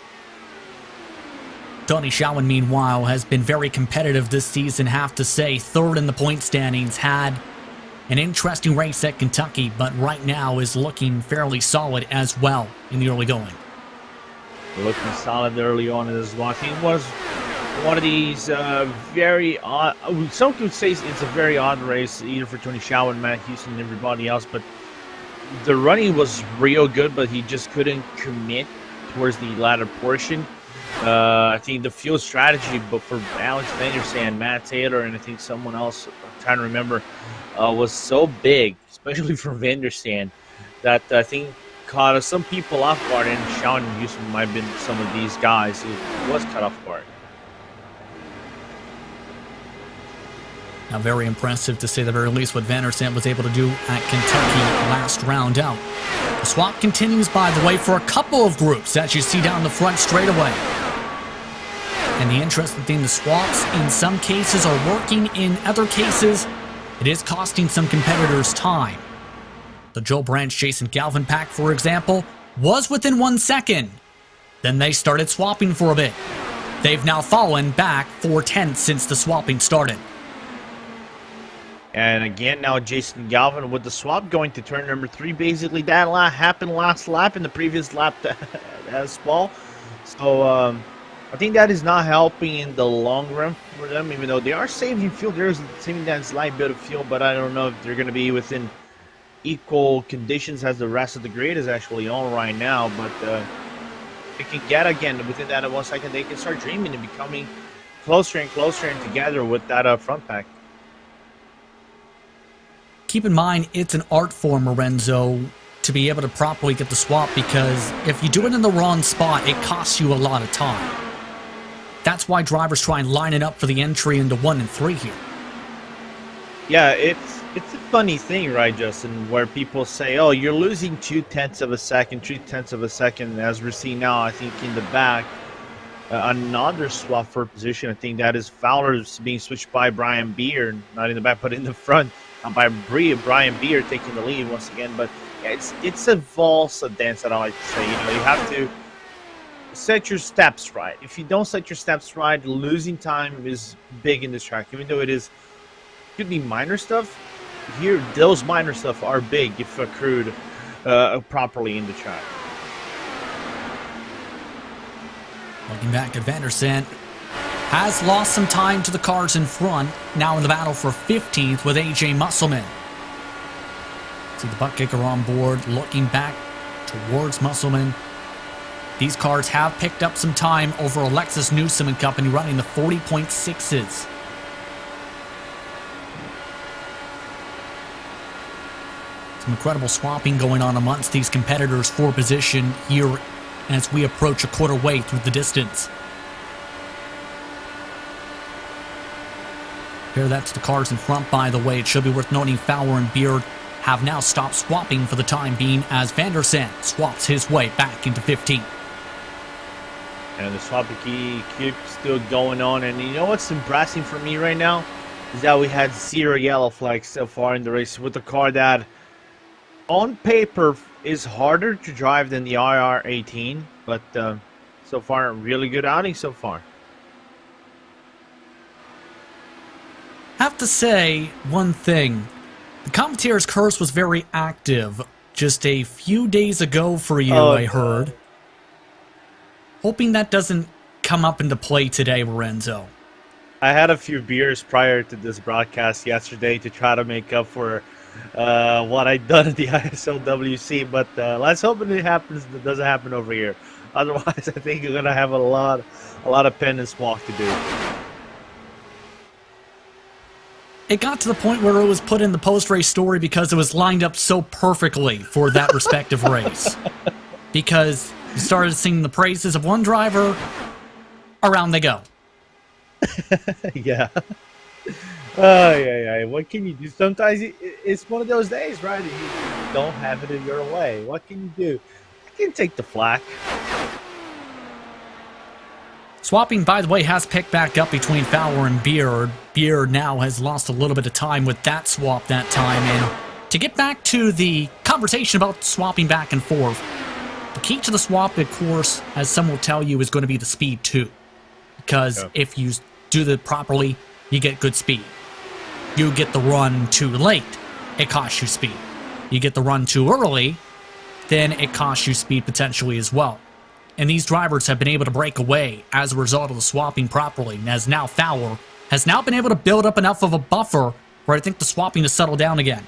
Tony Schowen, meanwhile, has been very competitive this season, have to say. 3rd in the point standings, had an interesting race at Kentucky, but right now is looking fairly solid as well in the early going. Looking solid early on as well. I think it was one of these very odd, some could say it's a very odd race, either for Tony Schowen, Matt Houston, and everybody else, but the running was real good, but he just couldn't commit towards the latter portion. I think the fuel strategy, but for Alex Vandersand, Matt Taylor, and I think someone else, I'm trying to remember, was so big, especially for Vandersand, that I think caught some people off guard, and Schowen and Houston might have been some of these guys who was caught off guard. Now, very impressive to say the very least what Vandersand was able to do at Kentucky last round out. The swap continues, by the way, for a couple of groups, as you see down the front straightaway. And the interesting thing, the swaps in some cases are working, in other cases it is costing some competitors time. The Joe Branch Jason Galvin pack, for example, was within 1 second. Then they started swapping for a bit. They've now fallen back 4/10 since the swapping started. And again, now Jason Galvin with the swap going to turn number 3. Basically, that happened last lap in the previous lap as well. So I think that is not helping in the long run for them, even though they are saving fuel. There's saving that slight bit of fuel, but I don't know if they're going to be within equal conditions as the rest of the grid is actually on right now. But they can get, again, within that 1 second, they can start dreaming and becoming closer and closer and together with that front pack. Keep in mind, it's an art form, Lorenzo, to be able to properly get the swap, because if you do it in the wrong spot, it costs you a lot of time. That's why drivers try and line it up for the entry into 1 and 3 here. Yeah, it's a funny thing, right, Justin, where people say, oh, you're losing 0.2 of a second, 0.3 of a second, as we're seeing now, I think, in the back. Another swap for position, I think that is Fowler's being switched by Brian Beer, not in the back, but in the front, by Brian Beer taking the lead once again. But yeah, it's a false dance that I like to say. You know, you have to set your steps right. If you don't set your steps right, losing time is big in this track, even though could be minor stuff. Here, those minor stuff are big if accrued properly in the track. Looking back at Vandersen, has lost some time to the cars in front, now in the battle for 15th with AJ Musselman. See the butt kicker on board, looking back towards Musselman. These cars have picked up some time over Alexis Newsom and company, running the 40.6s. Some incredible swapping going on amongst these competitors for position here as we approach a quarter way through the distance. Compare that to the cars in front, by the way. It should be worth noting Fowler and Beard have now stopped swapping for the time being as Vandersen swaps his way back into 15. And the swapping keeps still going on. And you know what's impressive for me right now is that we had 0 yellow flags so far in the race with a car that on paper is harder to drive than the IR18, but so far, really good outing so far. Have to say one thing. The commentator's curse was very active just a few days ago for you, I heard. Hoping that doesn't come up into play today, Lorenzo. I had a few beers prior to this broadcast yesterday to try to make up for what I'd done at the ISLWC, but let's hope it doesn't happen over here. Otherwise, I think you're gonna have a lot of pen and smoke to do. It got to the point where it was put in the post-race story because it was lined up so perfectly for that respective race. Because you started singing the praises of one driver, around they go. Yeah. Oh, yeah. What can you do? Sometimes it's one of those days, right? You don't have it in your way. What can you do? I can take the flack. Swapping, by the way, has picked back up between Fowler and Beard. Beard now has lost a little bit of time with that swap that time. And to get back to the conversation about swapping back and forth, the key to the swap, of course, as some will tell you, is going to be the speed too. Because if you do it properly, you get good speed. You get the run too late, it costs you speed. You get the run too early, then it costs you speed potentially as well. And these drivers have been able to break away as a result of the swapping properly, as now Fowler has now been able to build up enough of a buffer where I think the swapping has settled down again.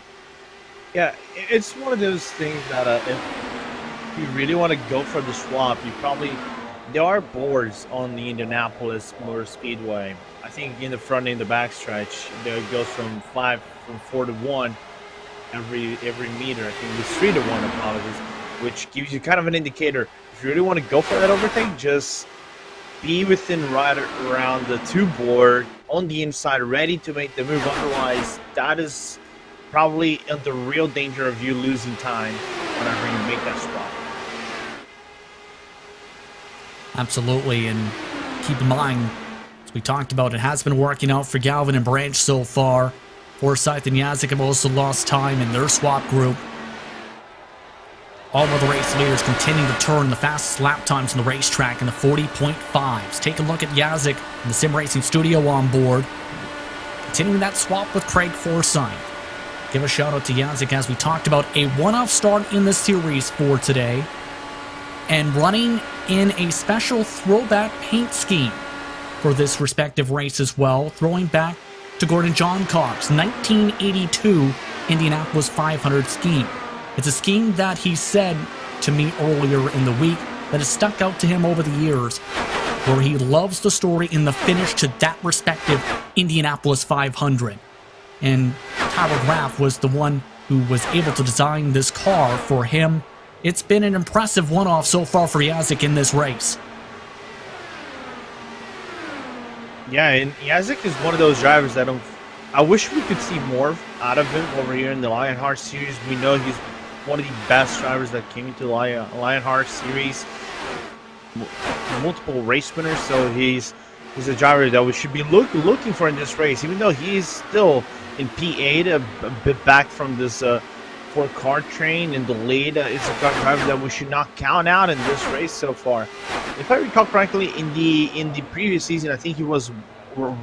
Yeah, it's one of those things that if you really want to go for the swap, there are boards on the Indianapolis Motor Speedway. I think in the front and the back stretch, it goes from 4 to 1 every meter. I think it's 3 to 1, apologies, which gives you kind of an indicator. If you really want to go for that overtake, just be within right around the 2 board on the inside, ready to make the move. Otherwise, that is probably in the real danger of you losing time whenever you make that swap. Absolutely, and keep in mind, as we talked about, it has been working out for Galvin and Branch so far. Forsyth and Yazik have also lost time in their swap group. All of the race leaders continue to turn the fastest lap times on the racetrack in the 40.5s. Take a look at Yazik in the Sim Racing Studio on board. Continuing that swap with Craig Forsyth. Give a shout out to Yazik as we talked about a one-off start in the series for today. And running in a special throwback paint scheme for this respective race as well. Throwing back to Gordon Johncock's 1982 Indianapolis 500 scheme. It's a scheme that he said to me earlier in the week that has stuck out to him over the years, where he loves the story in the finish to that respective Indianapolis 500. And Tyler Graff was the one who was able to design this car for him. It's been an impressive one-off so far for Yazik in this race. Yeah, and Yazik is one of those drivers that I wish we could see more out of him over here in the Lionheart series. We know he's one of the best drivers that came into the Lionheart series. Multiple race winners, so he's a driver that we should be looking for in this race, even though he's still in P8, a bit back from this four-car train and delayed. It's a driver that we should not count out in this race so far. If I recall correctly, in the previous season, I think he was a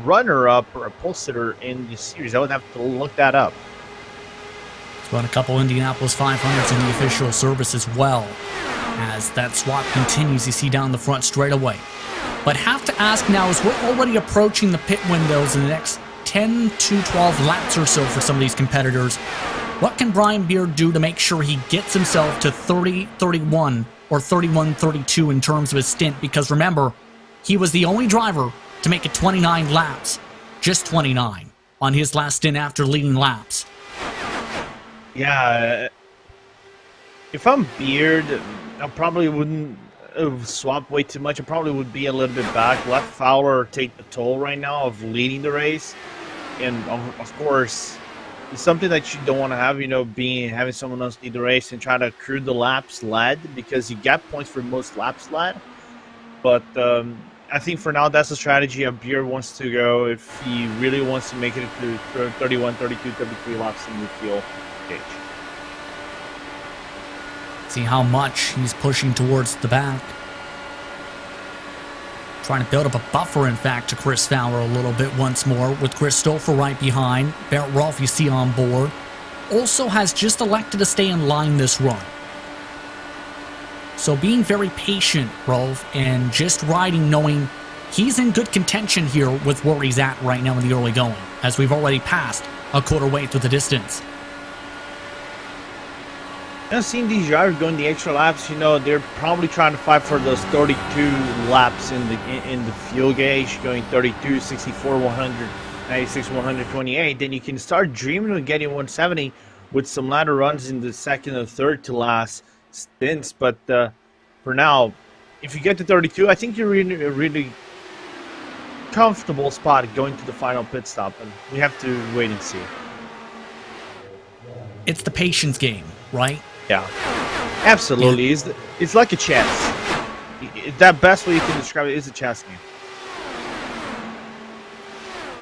runner-up or a pole sitter in the series. I would have to look that up. He's run a couple Indianapolis 500s in the official service as well. As that swap continues, you see down the front straightaway. But have to ask now, as we're already approaching the pit windows in the next 10 to 12 laps or so for some of these competitors, what can Brian Beard do to make sure he gets himself to 30-31 or 31-32 in terms of his stint? Because remember, he was the only driver to make it 29 laps, just 29, on his last stint after leading laps. Yeah, if I'm Beard, I probably wouldn't swap way too much. I probably would be a little bit back. Let Fowler take the toll right now of leading the race. And of course, it's something that you don't want to have, having someone else lead the race and try to accrue the laps led, because you get points for most laps led. But I think for now, that's the strategy Beard wants to go if he really wants to make it through 31, 32, 33 laps in the field stage. See how much he's pushing towards the back. Trying to build up a buffer, in fact, to Chris Fowler a little bit once more, with Chris Stouffer right behind. Barrett Rolfe, you see on board, also has just elected to stay in line this run. So being very patient, Rolfe, and just riding, knowing he's in good contention here with where he's at right now in the early going, as we've already passed a quarter way through the distance. I've seen these drivers going the extra laps. They're probably trying to fight for those 32 laps in the fuel gauge, going 32, 64, 100, 96, 128. Then you can start dreaming of getting 170 with some ladder runs in the second or third to last stints. But for now, if you get to 32, I think you're in a really comfortable spot going to the final pit stop, and we have to wait and see. It's the patience game, right? Yeah, absolutely. Yeah. It's like a chess. That best way you can describe it is a chess game.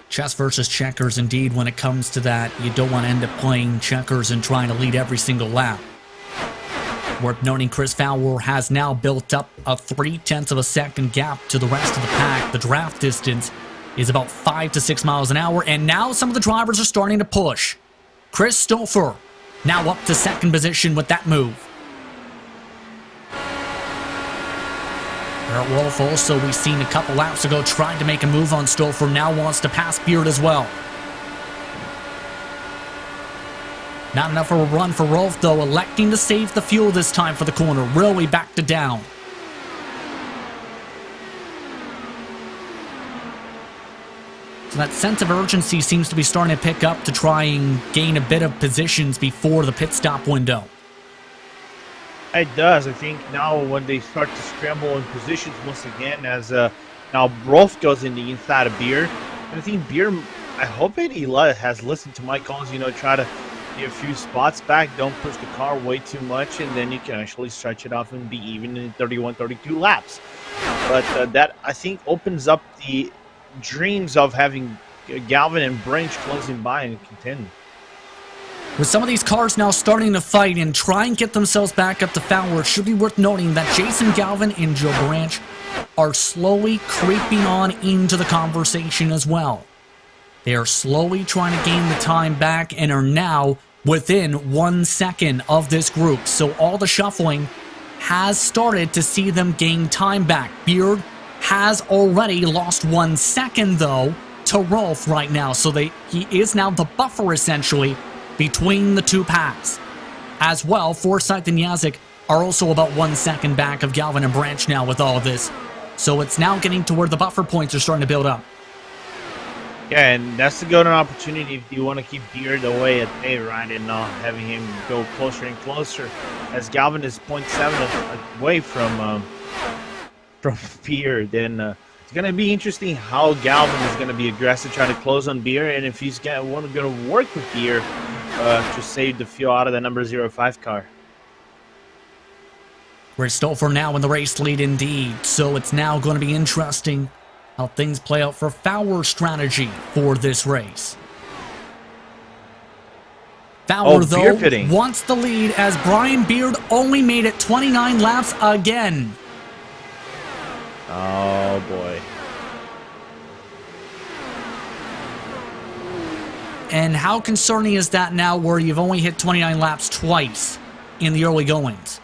Chess versus checkers, indeed, when it comes to that. You don't want to end up playing checkers and trying to lead every single lap. Worth noting, Chris Fowler has now built up a 0.3 of a second gap to the rest of the pack. The draft distance is about 5 to 6 miles an hour, and now some of the drivers are starting to push. Chris Stouffer now up to second position with that move. Barrett Rolfe also, we've seen a couple laps ago, tried to make a move on Stouffer, now wants to pass Beard as well. Not enough of a run for Rolfe, though, electing to save the fuel this time for the corner. Really backed it down. So that sense of urgency seems to be starting to pick up to try and gain a bit of positions before the pit stop window. It does. I think now when they start to scramble in positions once again, as now Rolfe goes in the inside of Beard. And I think Beard, I hope he has listened to my calls, try to get a few spots back, don't push the car way too much, and then you can actually stretch it off and be even in 31, 32 laps. But that, I think, opens up the dreams of having Galvin and Branch closing by and contend. With some of these cars now starting to fight and try and get themselves back up to Fowler, it should be worth noting that Jason Galvin and Joe Branch are slowly creeping on into the conversation as well. They are slowly trying to gain the time back and are now within 1 second of this group. So all the shuffling has started to see them gain time back. Beard has already lost 1 second, though, to Rolf right now. So he is now the buffer, essentially, between the two packs. As well, Forsyth and Yazik are also about 1 second back of Galvin and Branch now with all of this. So it's now getting to where the buffer points are starting to build up. Yeah, and that's a good opportunity if you want to keep Beard away at bay, right, and not having him go closer and closer, as Galvin is 0.7 away from Beard. Then it's going to be interesting how Galvin is going to be aggressive, trying to close on Beard, and if he's going to work with Beard to save the fuel out of the number 05 car. We're still for now in the race lead indeed, so it's now going to be interesting how things play out for Fowler's strategy for this race. Fowler, though, wants the lead as Brian Beard only made it 29 laps again. Oh, boy. And how concerning is that now where you've only hit 29 laps twice in the early goings?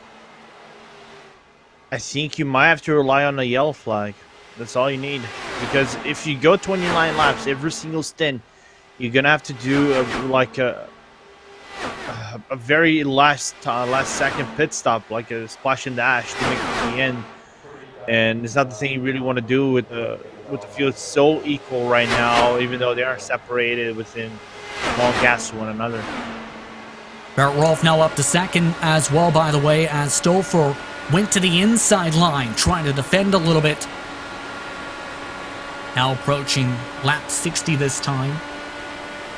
I think you might have to rely on a yellow flag. That's all you need. Because if you go 29 laps every single stint, you're going to have to do a very last second pit stop, like a splash and dash to make it to the end. And it's not the thing you really want to do with the field so equal right now, even though they are separated within small gaps to one another. Barrett Rolf now up to second as well, by the way, as Stouffer went to the inside line, trying to defend a little bit. Now approaching lap 60 this time.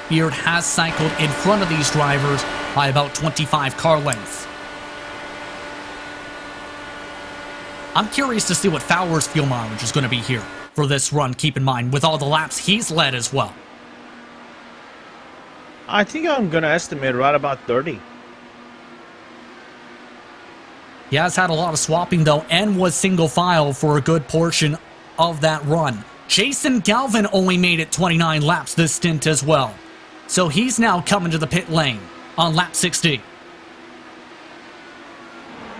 Beard has cycled in front of these drivers by about 25 car lengths. I'm curious to see what Fowler's fuel mileage is going to be here for this run, keep in mind, with all the laps he's led as well. I think I'm going to estimate right about 30. He has had a lot of swapping, though, and was single file for a good portion of that run. Jason Galvin only made it 29 laps this stint as well. So he's now coming to the pit lane on lap 60.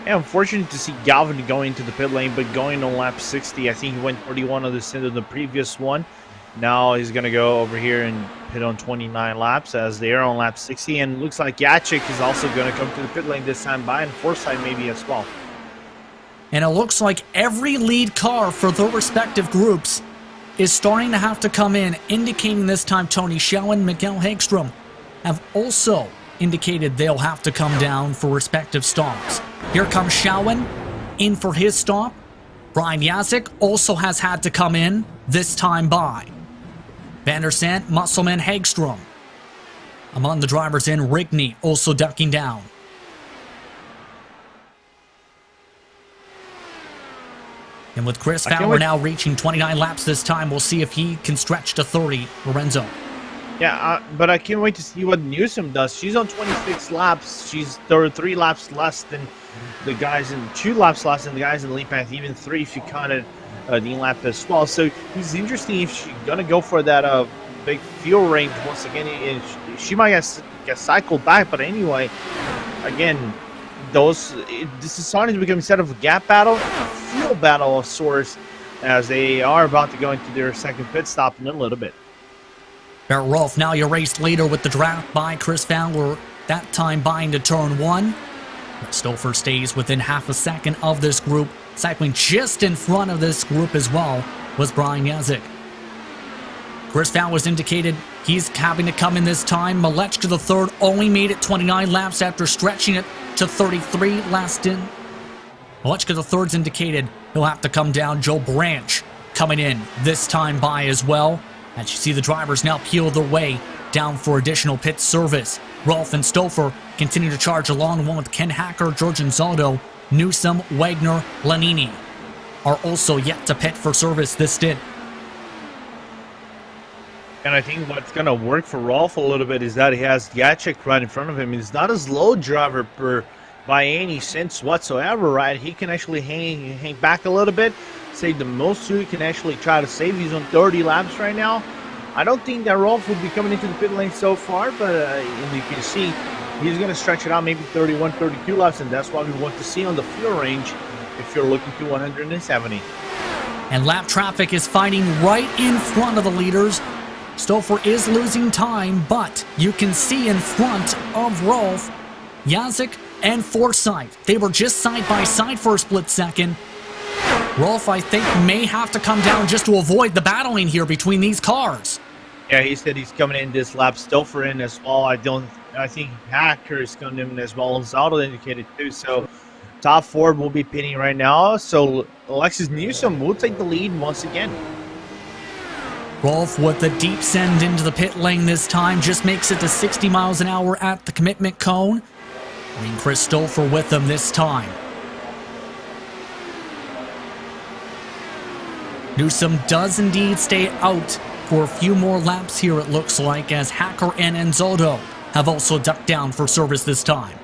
Yeah, unfortunate to see Galvin going to the pit lane, but going on lap 60. I think he went 31 on the stint of the previous one. Now he's going to go over here and pit on 29 laps as they are on lap 60. And looks like Yachik is also going to come to the pit lane this time by, and Forsyth maybe as well. And it looks like every lead car for their respective groups is starting to have to come in, indicating this time Tony Schauer and Miguel Hagstrom have also indicated they'll have to come down for respective stops. Here comes Schauer in for his stop. Brian Yazik also has had to come in, this time by. Van der Sant, Musselman, Hagstrom. Among the drivers in, Rigney also ducking down. And with Chris Fowler now reaching 29 laps this time, we'll see if he can stretch to 30, Lorenzo. Yeah, but I can't wait to see what Newsom does. She's on 26 laps. She's 3 laps less than the guys in 2 laps less than the guys in the lead path, even 3 if you counted the lap as well. So it's interesting if she's gonna go for that big fuel range once again. She might get cycled back, but anyway, again, this is starting to become instead of a gap battle, a fuel battle of sorts, as they are about to go into their second pit stop in a little bit. Barrett Rolf, now your race leader with the draft by Chris Fowler, that time by into turn 1. Stouffer stays within half a second of this group. Cycling just in front of this group as well was Brian Yazik. Chris Fowler's indicated he's having to come in this time. Malechka the third only made it 29 laps after stretching it to 33 last in. Malechka the third's indicated he'll have to come down. Joe Branch coming in this time by as well. As you see the drivers now peel their way down for additional pit service. Rolf and Stouffer continue to charge along, one with Ken Hacker, George Anzaldo, Newsom, Wagner, Lanini are also yet to pit for service this stint. And I think what's going to work for Rolf a little bit is that he has Jacek right in front of him. He's not a slow driver by any sense whatsoever, right? He can actually hang back a little bit, save the most, so he can actually try to save. He's on 30 laps right now. I don't think that Rolf will be coming into the pit lane so far, but you can see he's going to stretch it out maybe 31, 32 laps, and that's what we want to see on the fuel range if you're looking to 170. And lap traffic is fighting right in front of the leaders. Stouffer is losing time, but you can see in front of Rolf, Jacek and Forsyth. They were just side by side for a split second. Rolf, I think, may have to come down just to avoid the battling here between these cars. Yeah, he said he's coming in this lap. Stouffer in as well. I think Hacker is coming in as well. It's auto indicated too. So top four will be pitting right now. So Alexis Newsom will take the lead once again. Rolf with the deep send into the pit lane this time just makes it to 60 miles an hour at the commitment cone. And Chris Stouffer with them this time. Newsom does indeed stay out for a few more laps here, it looks like, as Hacker and Enzotto have also ducked down for service this time.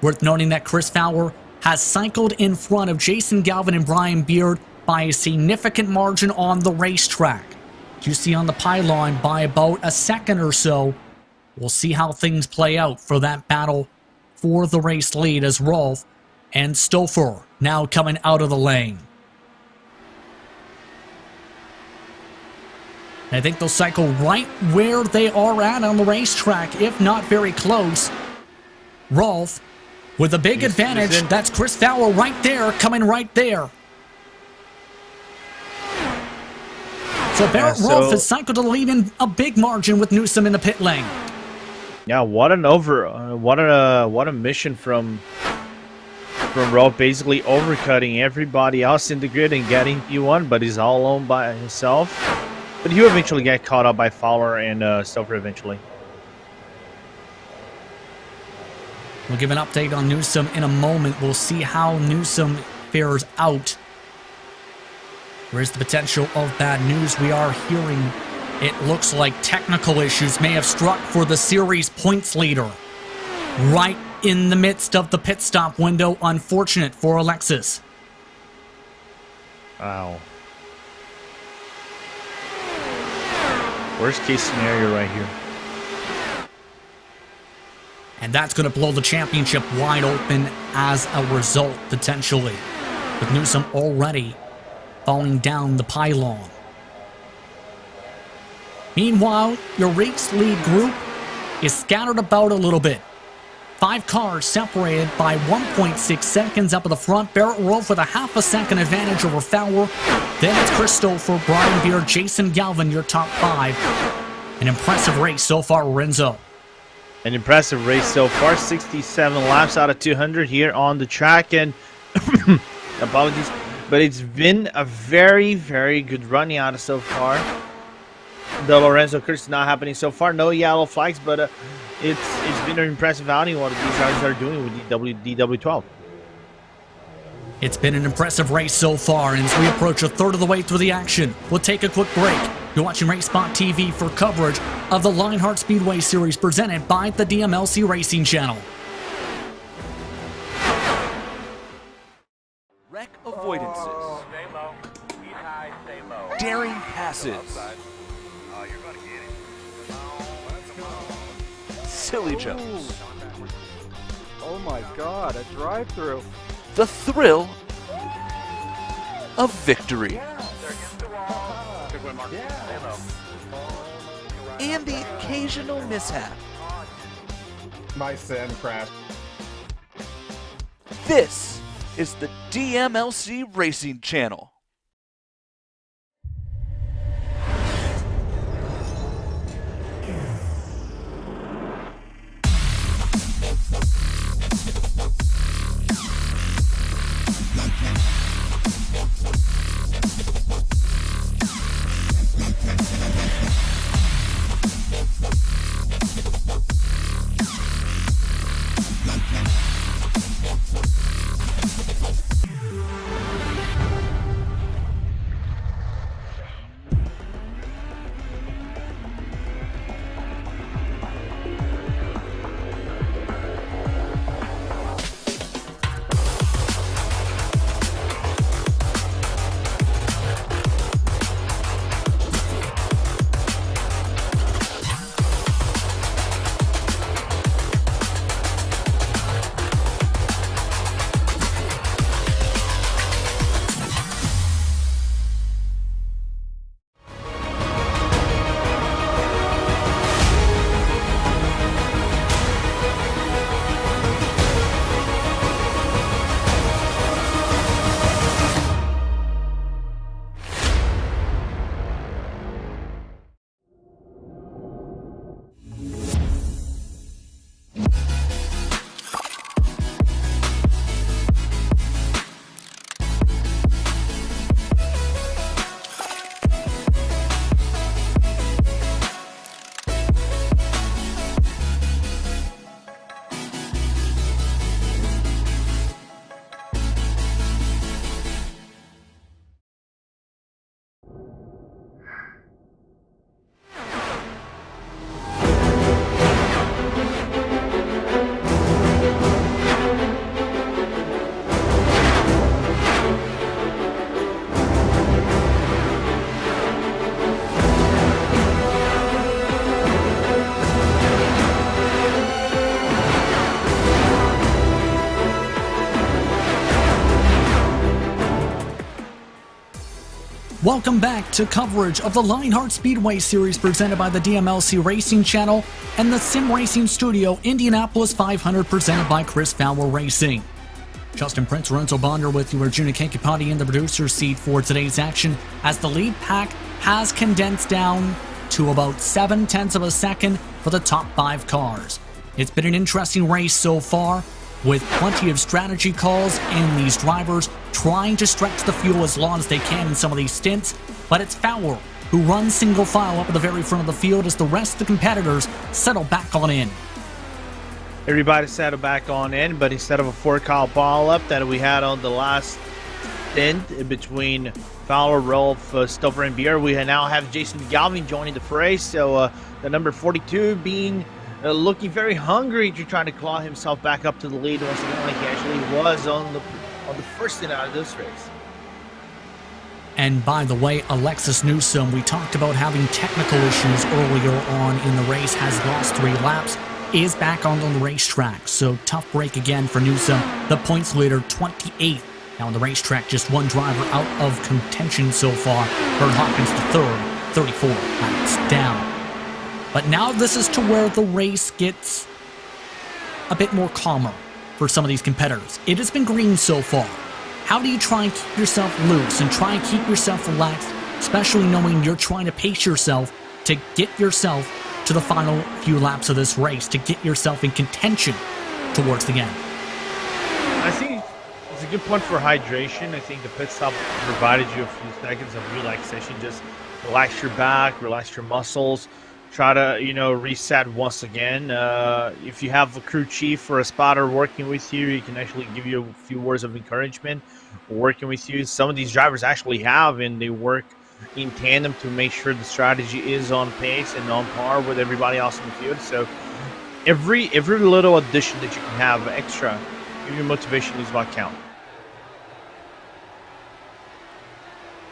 Worth noting that Chris Fowler has cycled in front of Jason Galvin and Brian Beard by a significant margin on the racetrack. You see on the pylon by about a second or so. We'll see how things play out for that battle for the race lead as Rolf and Stouffer now coming out of the lane. I think they'll cycle right where they are at on the racetrack, if not very close. Rolf with a big advantage. That's Chris Fowler right there, coming right there. So Barrett Rolf has cycled to the lead in a big margin with Newsom in the pit lane. Yeah, what a mission from Rolf, basically overcutting everybody else in the grid and getting P1, but he's all alone by himself. But he'll eventually get caught up by Fowler and Stouffer eventually. We'll give an update on Newsom in a moment. We'll see how Newsom fares out. Where's the potential of bad news? We are hearing it looks like technical issues may have struck for the series points leader. Right in the midst of the pit stop window. Unfortunate for Alexis. Wow. Worst case scenario right here. And that's going to blow the championship wide open as a result, potentially. With Newsom already falling down the pylon. Meanwhile, your race lead group is scattered about a little bit. 5 cars separated by 1.6 seconds up at the front. Barrett Rolf with a half a second advantage over Fowler. Then it's Chris Stouffer, Brian Beard, Jason Galvin, your top 5. An impressive race so far, Renzo. An impressive race so far. 67 laps out of 200 here on the track. And apologies, but it's been a very, very good run out of so far. The Lorenzo curse is not happening so far. No yellow flags, but it's been an impressive outing what these guys are doing with DW12. It's been an impressive race so far, and as we approach a third of the way through the action, we'll take a quick break. You're watching RaceSpotTV for coverage of the Lionheart Speedway Series presented by the DMLC Racing Channel. Wreck avoidances. Stay low. He's high, stay low. Daring passes. Oh, you're gonna get it. Silly jumps. Oh my god, a drive-through. The thrill of victory. They're against the wall. Good win, Mark. Stay low. And the occasional mishap. My Sen crashed. This is the DMLC Racing Channel. Welcome back to coverage of the Lionheart Speedway Series presented by the DMLC Racing Channel and the Sim Racing Studio Indianapolis 500 presented by Chris Fowler Racing. Justin Prince, Lorenzo Bonder with you, Arjuna Kankipati in the producer's seat for today's action as the lead pack has condensed down to about 0.7 of a second for the top 5 cars. It's been an interesting race so far, with plenty of strategy calls and these drivers trying to stretch the fuel as long as they can in some of these stints, but it's Fowler who runs single file up at the very front of the field as the rest of the competitors settle back on in. Everybody settled back on in, but instead of a 4-car ball-up that we had on the last stint between Fowler, Rolf, Stover, and Beer, we now have Jason Galvin joining the fray, so the number 42 being looking very hungry to try to claw himself back up to the lead once again, like he actually was on the first stint out of this race. And by the way, Alexis Newsom, we talked about having technical issues earlier on in the race, has lost 3 laps, is back on the racetrack. So tough break again for Newsom, the points leader, 28th. Now on the racetrack, just one driver out of contention so far. Bert Hawkins the 3rd, 34 laps down. But now this is to where the race gets a bit more calmer for some of these competitors. It has been green so far. How do you try and keep yourself loose and try and keep yourself relaxed, especially knowing you're trying to pace yourself to get yourself to the final few laps of this race, to get yourself in contention towards the end? I think it's a good point for hydration. I think the pit stop provided you a few seconds of relaxation. Just relax your back, relax your muscles. Try to, reset once again. If you have a crew chief or a spotter working with you, he can actually give you a few words of encouragement working with you. Some of these drivers actually have, and they work in tandem to make sure the strategy is on pace and on par with everybody else in the field. So every little addition that you can have extra, give you motivation is what counts.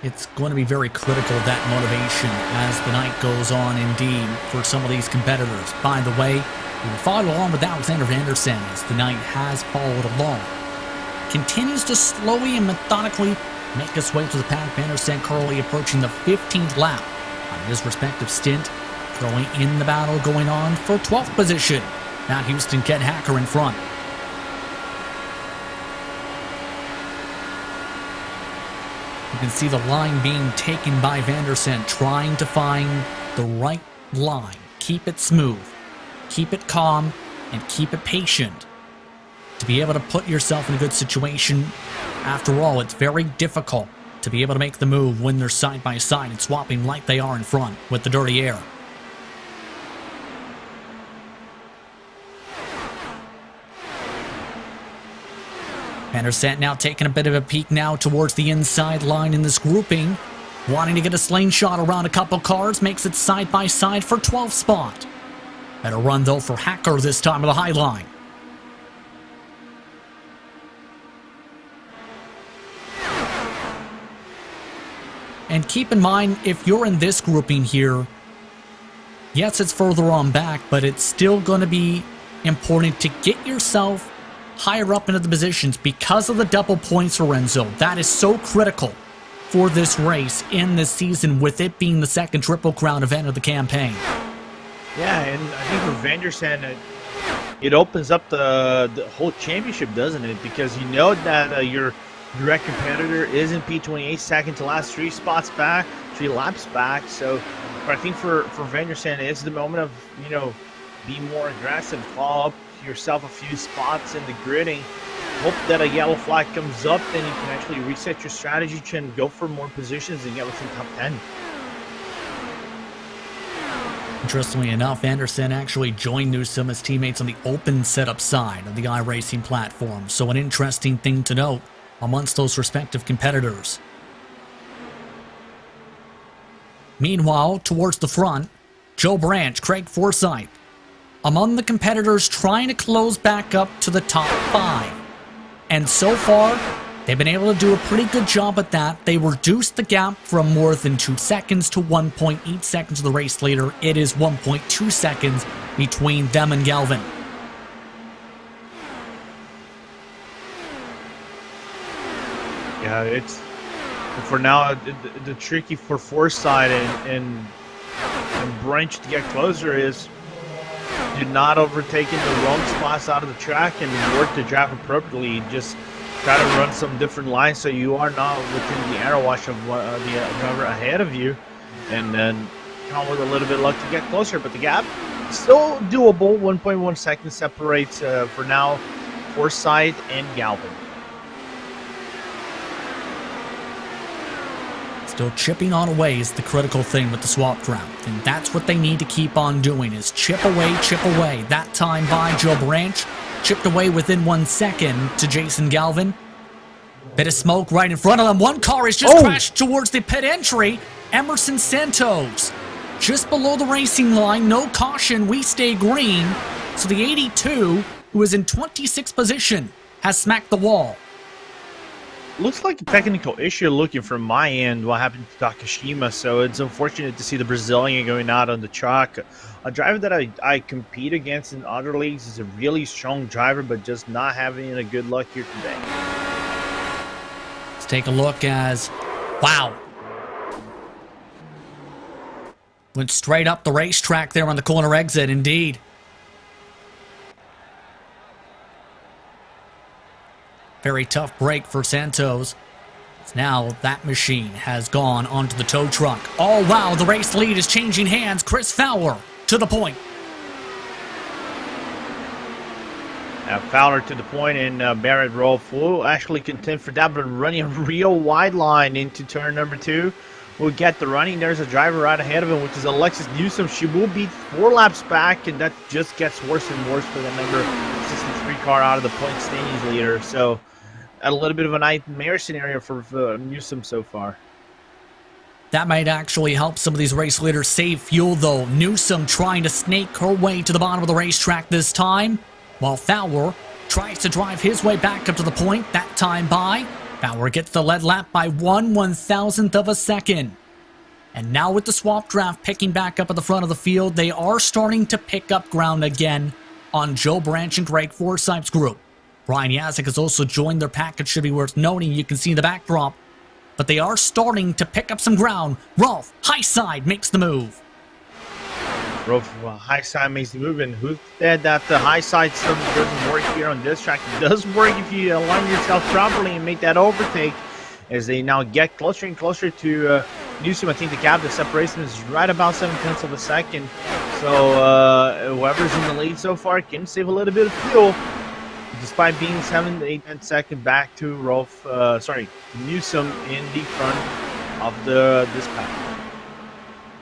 It's going to be very critical, that motivation, as the night goes on indeed for some of these competitors. By the way, we followed along with Alexander Vandersen as the night has followed along. Continues to slowly and methodically make his way to the pack. Vandersen currently approaching the 15th lap on his respective stint, throwing in the battle going on for 12th position. Matt Houston, Ken Hacker in front. You can see the line being taken by Vandersen, trying to find the right line. Keep it smooth, keep it calm, and keep it patient. To be able to put yourself in a good situation, after all, it's very difficult to be able to make the move when they're side by side and swapping like they are in front with the dirty air. Vandersen now taking a bit of a peek now towards the inside line in this grouping. Wanting to get a slingshot around a couple cars, makes it side by side for 12th spot. Better run though for Hacker this time of the high line. And keep in mind, if you're in this grouping here, yes, it's further on back, but it's still going to be important to get yourself higher up into the positions because of the double points, Lorenzo. That is so critical for this race in this season, with it being the second Triple Crown event of the campaign. Yeah, and I think for Vandersen, it opens up the whole championship, doesn't it? Because you know that your direct competitor is in P28, second to last, 3 laps back. So but I think for Vandersen, it's the moment of, be more aggressive, claw up yourself a few spots in the gridding, hope that a yellow flag comes up, then you can actually reset your strategy and go for more positions and get within top 10. Interestingly enough, Vandersen actually joined Newsom as teammates on the open setup side of the iRacing platform, so an interesting thing to note amongst those respective competitors. Meanwhile, towards the front, Joe Branch, Craig Forsyth, among the competitors trying to close back up to the top 5. And so far, they've been able to do a pretty good job at that. They reduced the gap from more than 2 seconds to 1.8 seconds of the race leader. It is 1.2 seconds between them and Galvin. Yeah, For now, the tricky for Forsythe and Branch to get closer is do not overtake in the wrong spots out of the track and work the drive appropriately. Just try to run some different lines so you are not within the arrow wash of the driver ahead of you, and then count with a little bit of luck to get closer. But the gap still doable. 1.1 seconds separates for now Forsythe and Galvin. Still chipping on away is the critical thing with the swap draft, and that's what they need to keep on doing, is chip away, chip away. That time by Joe Branch, chipped away within 1 second to Jason Galvin. Bit of smoke right in front of them. One car has just crashed towards the pit entry. Emerson Santos, just below the racing line, no caution, we stay green. So the 82, who is in 26th position, has smacked the wall. Looks like a technical issue looking from my end what happened to Takashima, so it's unfortunate to see the Brazilian going out on the track. A driver that I compete against in other leagues is a really strong driver, but just not having a good luck here today. Let's take a look as, wow. Went straight up the racetrack there on the corner exit, indeed. Very tough break for Santos. Now that machine has gone onto the tow truck. Oh, wow, the race lead is changing hands. Chris Fowler to the point. Fowler to the point, and Barrett Rolfe will actually contend for that, but running a real wide line into turn number 2. Will get the running. There's a driver right ahead of him, which is Alexis Newsom. She will be 4 laps back, and that just gets worse and worse for the number 63 car out of the point standings leader. So a little bit of a nightmare scenario for Newsom so far. That might actually help some of these race leaders save fuel, though. Newsom trying to snake her way to the bottom of the racetrack this time, while Fowler tries to drive his way back up to the point. That time by Fowler gets the lead lap by 1/1000th of a second. And now with the swap draft picking back up at the front of the field, they are starting to pick up ground again on Joe Branch and Greg Forsythe's group. Brian Yazek has also joined their pack. It should be worth noting. You can see the backdrop. But they are starting to pick up some ground. Rolfe, high side, makes the move. Rolfe, high side makes the move, and who said that the high side still doesn't work here on this track? It does work if you align yourself properly and make that overtake. As they now get closer and closer to Newsom. I think the gap, the separation is right about 7/10 of a second. So whoever's in the lead so far can save a little bit of fuel, despite being 7 to 8 seconds back to Newsom in the front of this pack.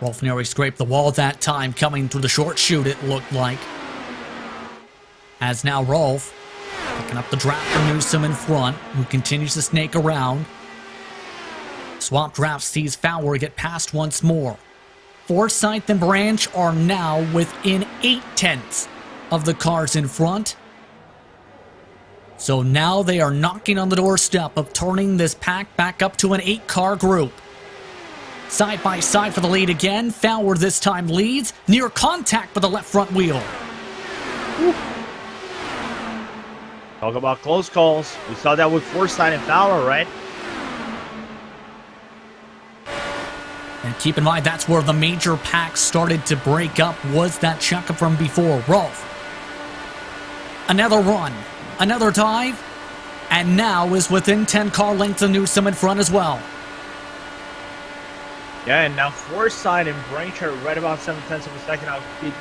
Rolfe nearly scraped the wall that time, coming through the short chute, it looked like. As now Rolfe picking up the draft for Newsom in front, who continues to snake around. Swap draft sees Fowler get past once more. Forsythe and Branch are now within 0.8 of the cars in front. So now they are knocking on the doorstep of turning this pack back up to an 8-car group. Side by side for the lead again. Fowler this time leads, near contact with the left front wheel. Woo. Talk about close calls. We saw that with Forsythe and Fowler, right? And keep in mind, that's where the major pack started to break up, was that checkup from before. Rolfe. Another run, another dive, and now is within 10 car lengths of Newsom in front as well. Yeah, and now Forsythe and Branch are right about 7/10 of a second.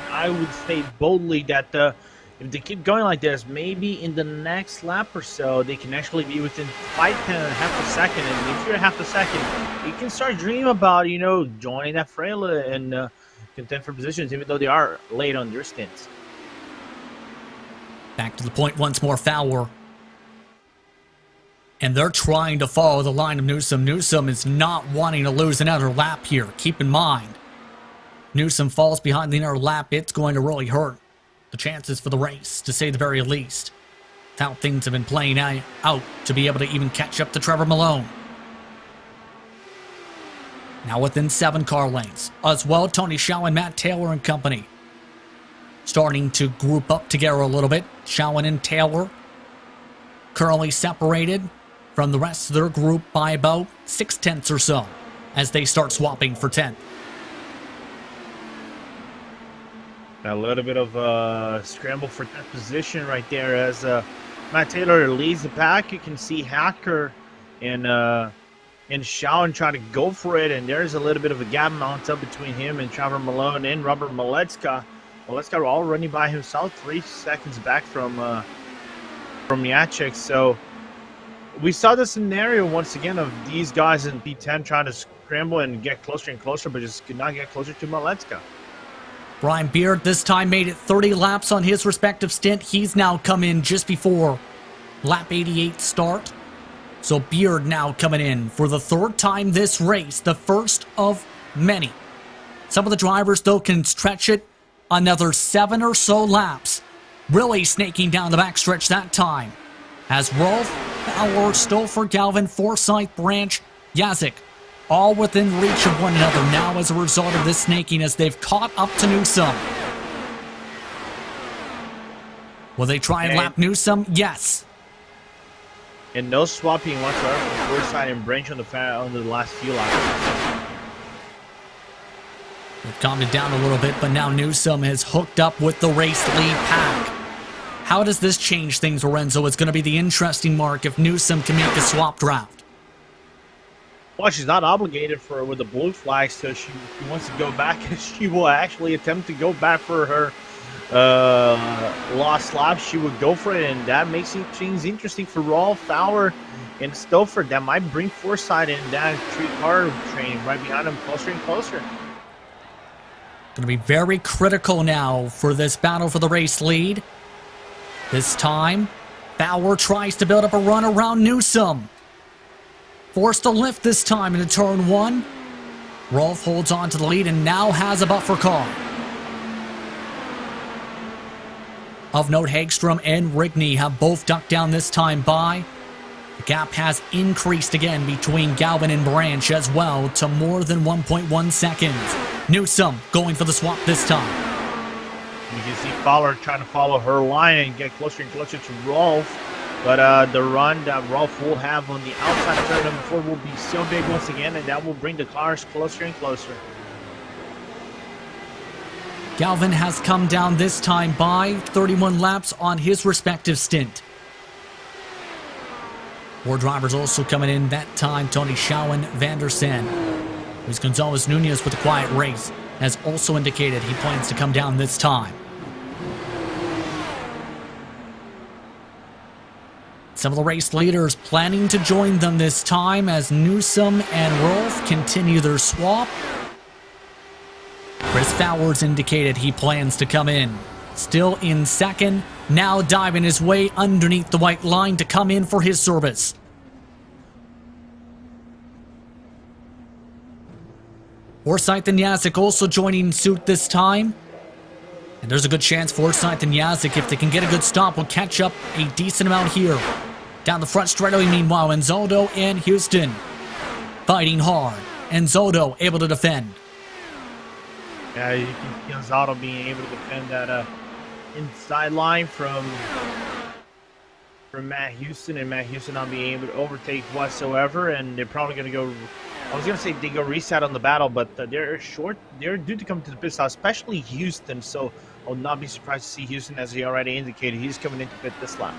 I would say boldly that if they keep going like this, maybe in the next lap or so, they can actually be within 5/10 and half a second. And if you're half a second, you can start dreaming about, joining that fray and contend for positions, even though they are late on their stints. Back to the point once more, Fowler. And they're trying to follow the line of Newsom. Newsom is not wanting to lose another lap here. Keep in mind, Newsom falls behind the inner lap. It's going to really hurt the chances for the race, to say the very least. That's how things have been playing out to be able to even catch up to Trevor Malone. Now within 7 car lanes. As well, Tony Shaw and Matt Taylor and company starting to group up together a little bit. Shaw and Taylor currently separated. from the rest of their group by about 0.6 or so as they start swapping for 10th. A little bit of a scramble for 10th position right there as Matt Taylor leads the pack. You can see Hacker and Shawn trying to go for it, and there's a little bit of a gap mounted up between him and Trevor Malone and Robert Malecka. Malecka all running by himself, 3 seconds back from Jacek. So we saw the scenario once again of these guys in P10 trying to scramble and get closer and closer, but just could not get closer to Malecka. Brian Beard this time made it 30 laps on his respective stint. He's now come in just before lap 88 start. So Beard now coming in for the 3rd time this race, the first of many. Some of the drivers, though, can stretch it another 7 or so laps. Really snaking down the backstretch that time. As Rolf, Fowler, Stouffer, Galvin, Forsyth, Branch, Jacek, all within reach of one another now as a result of this snaking as they've caught up to Newsome. Will they try and lap Newsome? Yes. And no swapping whatsoever from Forsyth and Branch on the last few laps. They've calmed it down a little bit, but now Newsome has hooked up with the race lead pack. How does this change things, Lorenzo? It's going to be the interesting mark if Newsome can make a swap draft. Well, she's not obligated with the blue flag, so she wants to go back, and she will actually attempt to go back for her lost lap. She would go for it, and that makes things interesting for Rolf, Fowler, and Stouffer. That might bring Forsyth in that three-car train right behind them closer and closer. Going to be very critical now for this battle for the race lead. This time, Fowler tries to build up a run around Newsome. Forced to lift this time into turn 1. Rolf holds on to the lead and now has a buffer car. Of note, Hagstrom and Rigney have both ducked down this time by. The gap has increased again between Galvin and Branch as well to more than 1.1 seconds. Newsome going for the swap this time. You can see Fowler trying to follow her line and get closer and closer to Rolf. But the run that Rolf will have on the outside of turn number 4 will be so big once again, and that will bring the cars closer and closer. Galvin has come down this time by 31 laps on his respective stint. 4 drivers also coming in that time. Tony Schauen, Vandersen. Luis Gonzalez Nunez with a quiet race has also indicated he plans to come down this time. Some of the race leaders planning to join them this time as Newsome and Rolf continue their swap. Chris Fowler's indicated he plans to come in. Still in second, now diving his way underneath the white line to come in for his service. Forsyth and Jacek also joining suit this time. And there's a good chance Forsyth and Jacek, if they can get a good stop, will catch up a decent amount here. Down the front straightaway, meanwhile, Enzotto and Houston fighting hard. Enzotto able to defend. Yeah, you can see Enzotto being able to defend that inside line from Matt Houston, and Matt Houston not being able to overtake whatsoever. And they're probably going to go, I was going to say they go reset on the battle, but they're short. They're due to come to the pit stop, especially Houston. So I'll not be surprised to see Houston, as he already indicated, he's coming into pit this lap.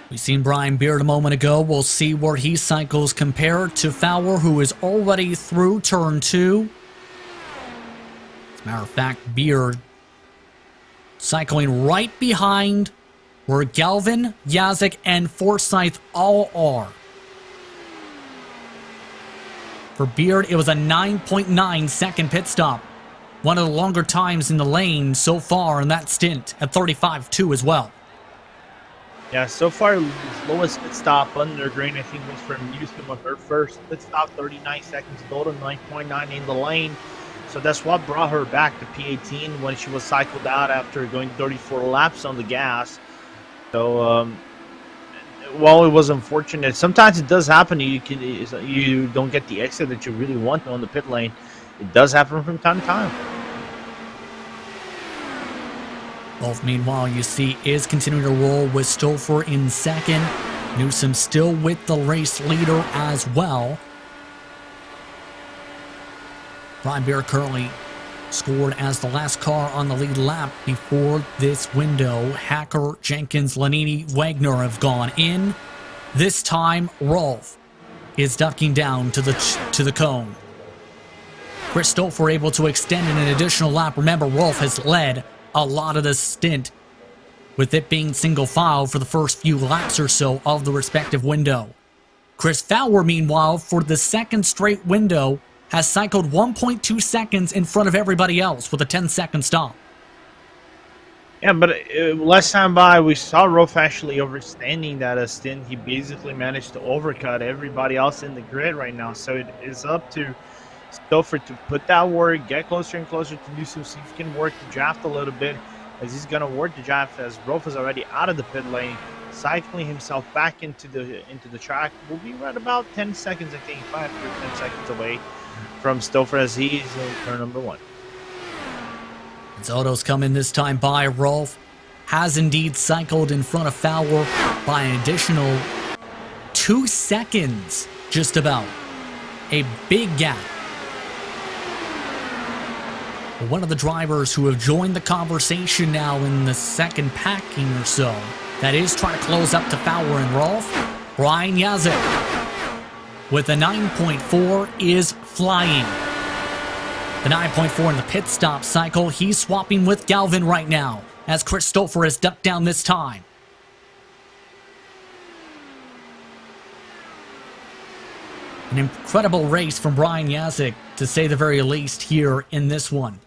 We've seen Brian Beard a moment ago. We'll see where he cycles compared to Fowler, who is already through turn 2. As a matter of fact, Beard cycling right behind where Galvin, Jacek, and Forsyth all are. For Beard, it was a 9.9 second pit stop. One of the longer times in the lane so far in that stint at 35.2 as well. Yeah, so far, his lowest pit stop under green, I think, was from Houston with her first pit stop, 39 seconds total, 9.9 in the lane. So that's what brought her back to P18 when she was cycled out after going 34 laps on the gas. So, while it was unfortunate, sometimes it does happen. You don't get the exit that you really want on the pit lane. It does happen from time to time. Wolf, meanwhile, you see, is continuing to roll with Stouffer in second. Newsom still with the race leader as well. Brian Bear currently scored as the last car on the lead lap before this window. Hacker, Jenkins, Lanini, Wagner have gone in. This time, Rolf is ducking down to the cone. Chris Stouffer able to extend in an additional lap. Remember, Rolf has led a lot of this stint, with it being single file for the first few laps or so of the respective window. Chris Fowler, meanwhile, for the second straight window, has cycled 1.2 seconds in front of everybody else with a 10-second stop. Yeah, but last time by, we saw Rolf actually overstanding that stint. He basically managed to overcut everybody else in the grid right now. So it is up to Stouffer to put that work, get closer and closer to Newsom, see if he can work the draft a little bit, as he's going to work the draft as Rolf is already out of the pit lane, cycling himself back into the track. Will be right about 10 seconds, I think, 5 or 10 seconds away from Stouffer as he's in turn number 1. Zotto's come in this time by. Rolf has indeed cycled in front of Fowler by an additional 2 seconds, just about. A big gap. One of the drivers who have joined the conversation now in the second packing or so, that is trying to close up to Fowler and Rolf, Brian Yazek with a 9.4 is flying. The 9.4 in the pit stop cycle, he's swapping with Galvin right now, as Chris Stouffer has ducked down this time. An incredible race from Brian Yazek, to say the very least, here in this one.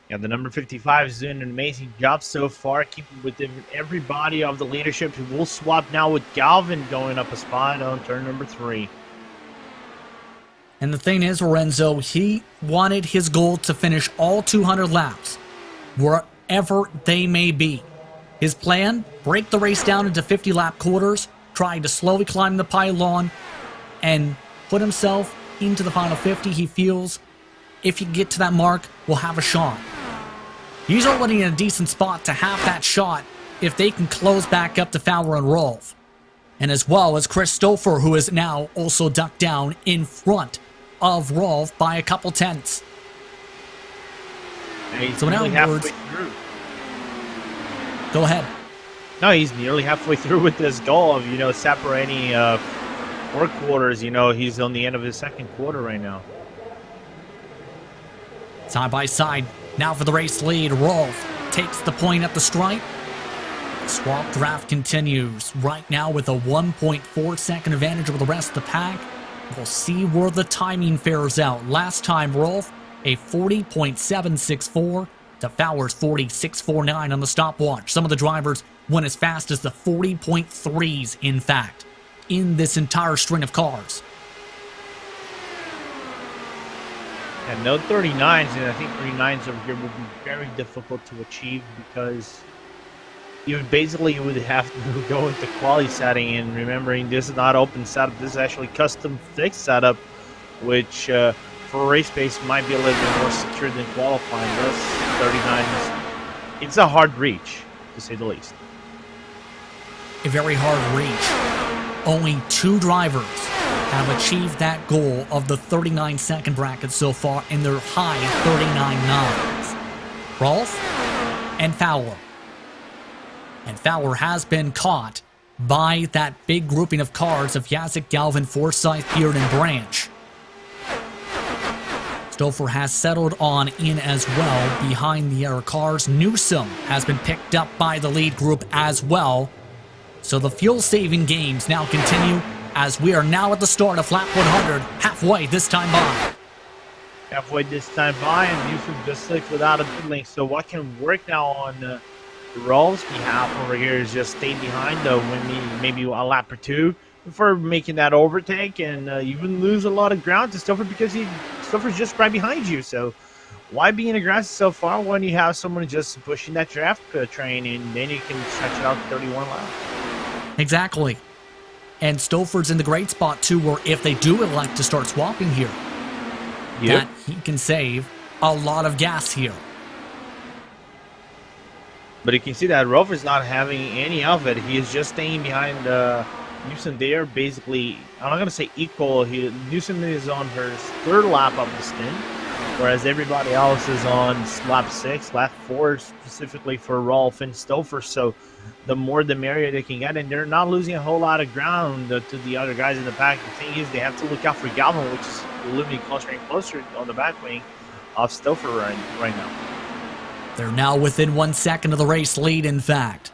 Yeah, the number 55 is doing an amazing job so far, keeping with everybody of the leadership. Who will swap now with Galvin going up a spot on turn number 3. And the thing is, Lorenzo, he wanted his goal to finish all 200 laps, wherever they may be. His plan, break the race down into 50-lap quarters, trying to slowly climb the pylon, and put himself into the final 50. He feels if he can get to that mark, we'll have a shot. He's already in a decent spot to have that shot if they can close back up to Fowler and Rolf. And as well as Chris Stouffer, who is now also ducked down in front of Rolf by a couple tenths. So now halfway through. Go ahead. No, he's nearly halfway through with this goal of, separating 4 quarters. He's on the end of his second quarter right now. Side by side. Now for the race lead. Rolf takes the point at the stripe. Swap draft continues right now with a 1.4 second advantage over the rest of the pack. We'll see where the timing fares out. Last time, Rolf, a 40.764 to Fowler's 40.649 on the stopwatch. Some of the drivers went as fast as the 40.3s, in fact, in this entire string of cars. And no 39s, and I think 39s over here will be very difficult to achieve because you would have to go into quali setting, and remembering this is not open setup, this is actually custom fixed setup, which for race pace might be a little bit more secure than qualifying. This 39s, it's a hard reach, to say the least. A very hard reach. Only 2 drivers have achieved that goal of the 39-second bracket so far in their high 39.9s. Rolf and Fowler. And Fowler has been caught by that big grouping of cars of Yazek, Galvin, Forsyth, Beard, and Branch. Stouffer has settled on in as well behind the other cars. Newsom has been picked up by the lead group as well. So the fuel-saving games now continue as we are now at the start of lap 100, halfway this time by. Halfway this time by, and Newsom just slipped without a pit lane. So what can work now on Rolf's behalf over here is just stay behind, maybe a lap or 2 before making that overtake, and you wouldn't lose a lot of ground to Stouffer because Stouffer's just right behind you. So why be in aggressive so far when you have someone just pushing that draft train, and then you can stretch it out to 31 laps? Exactly. And Stouffer's in the great spot too, where if they do elect to start swapping here, that he can save a lot of gas here. But you can see that Rolf is not having any of it. He is just staying behind Newsom there. Basically, I'm not going to say equal. Newsom is on her third lap of the stint, whereas everybody else is on lap 6, lap 4 specifically for Rolf and Stouffer. So the more the merrier they can get, and they're not losing a whole lot of ground to the other guys in the pack. The thing is, they have to look out for Galvin, which is looming closer and closer on the back wing of Stouffer right now. They're now within 1 second of the race lead, in fact.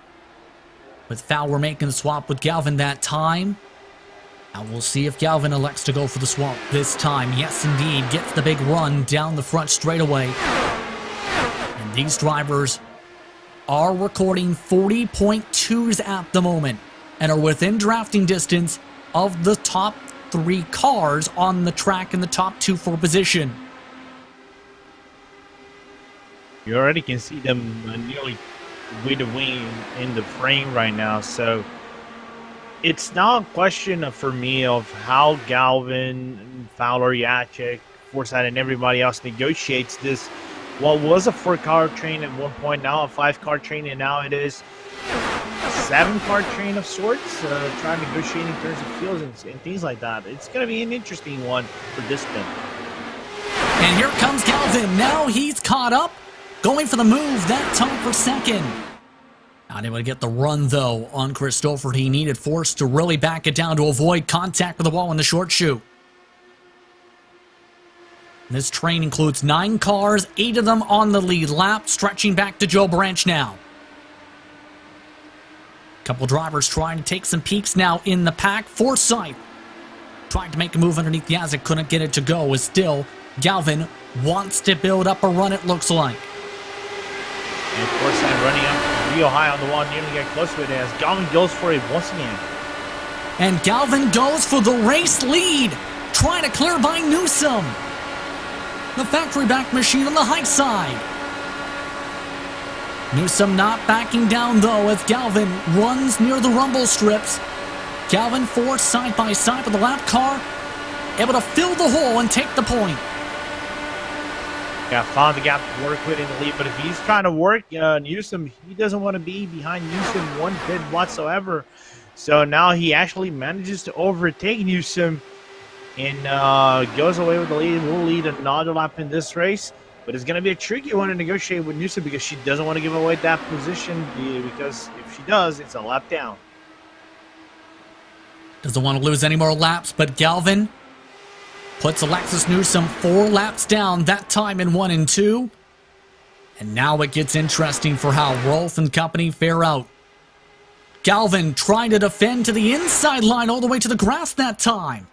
With Fowler making the swap with Galvin that time. And we'll see if Galvin elects to go for the swap this time. Yes, indeed, gets the big run down the front straightaway. And these drivers are recording 40.2s at the moment and are within drafting distance of the top 3 cars on the track in the top 2 for position. You already can see them nearly with the wing in the frame right now. So it's now a question for me of how Galvin, Fowler, Jacek, Forsyth, and everybody else negotiates this. What was a 4-car train at one point, now a 5-car train, and now it is a 7-car train of sorts, trying to negotiate in terms of fields and things like that. It's going to be an interesting one for this stint. And here comes Galvin. Now he's caught up. Going for the move that time for second. Not able to get the run, though, on Christopher. He needed force to really back it down to avoid contact with the wall in the short chute. This train includes 9 cars, 8 of them on the lead lap, stretching back to Joe Branch now. Couple drivers trying to take some peeks now in the pack. Forsyth trying to make a move underneath Yazek, couldn't get it to go. As still, Galvin wants to build up a run, it looks like. And Forsyth running up real high on the wall, nearly get close to it as Galvin goes for it once again. And Galvin goes for the race lead, trying to clear by Newsom. The factory back machine on the high side. Newsom not backing down though as Galvin runs near the rumble strips. Galvin forced side by side with the lap car, able to fill the hole and take the point. Yeah, found the gap to work with in the lead, but if he's trying to work Newsom, he doesn't want to be behind Newsom one bit whatsoever. So now he actually manages to overtake Newsom and goes away with the lead. Will lead another lap in this race, but it's going to be a tricky one to negotiate with Newsom because she doesn't want to give away that position, because if she does, it's a lap down. Doesn't want to lose any more laps, but Galvin puts Alexis Newsom 4 laps down, that time in 1 and 2. And now it gets interesting for how Rolf and company fare out. Galvin trying to defend to the inside line all the way to the grass that time.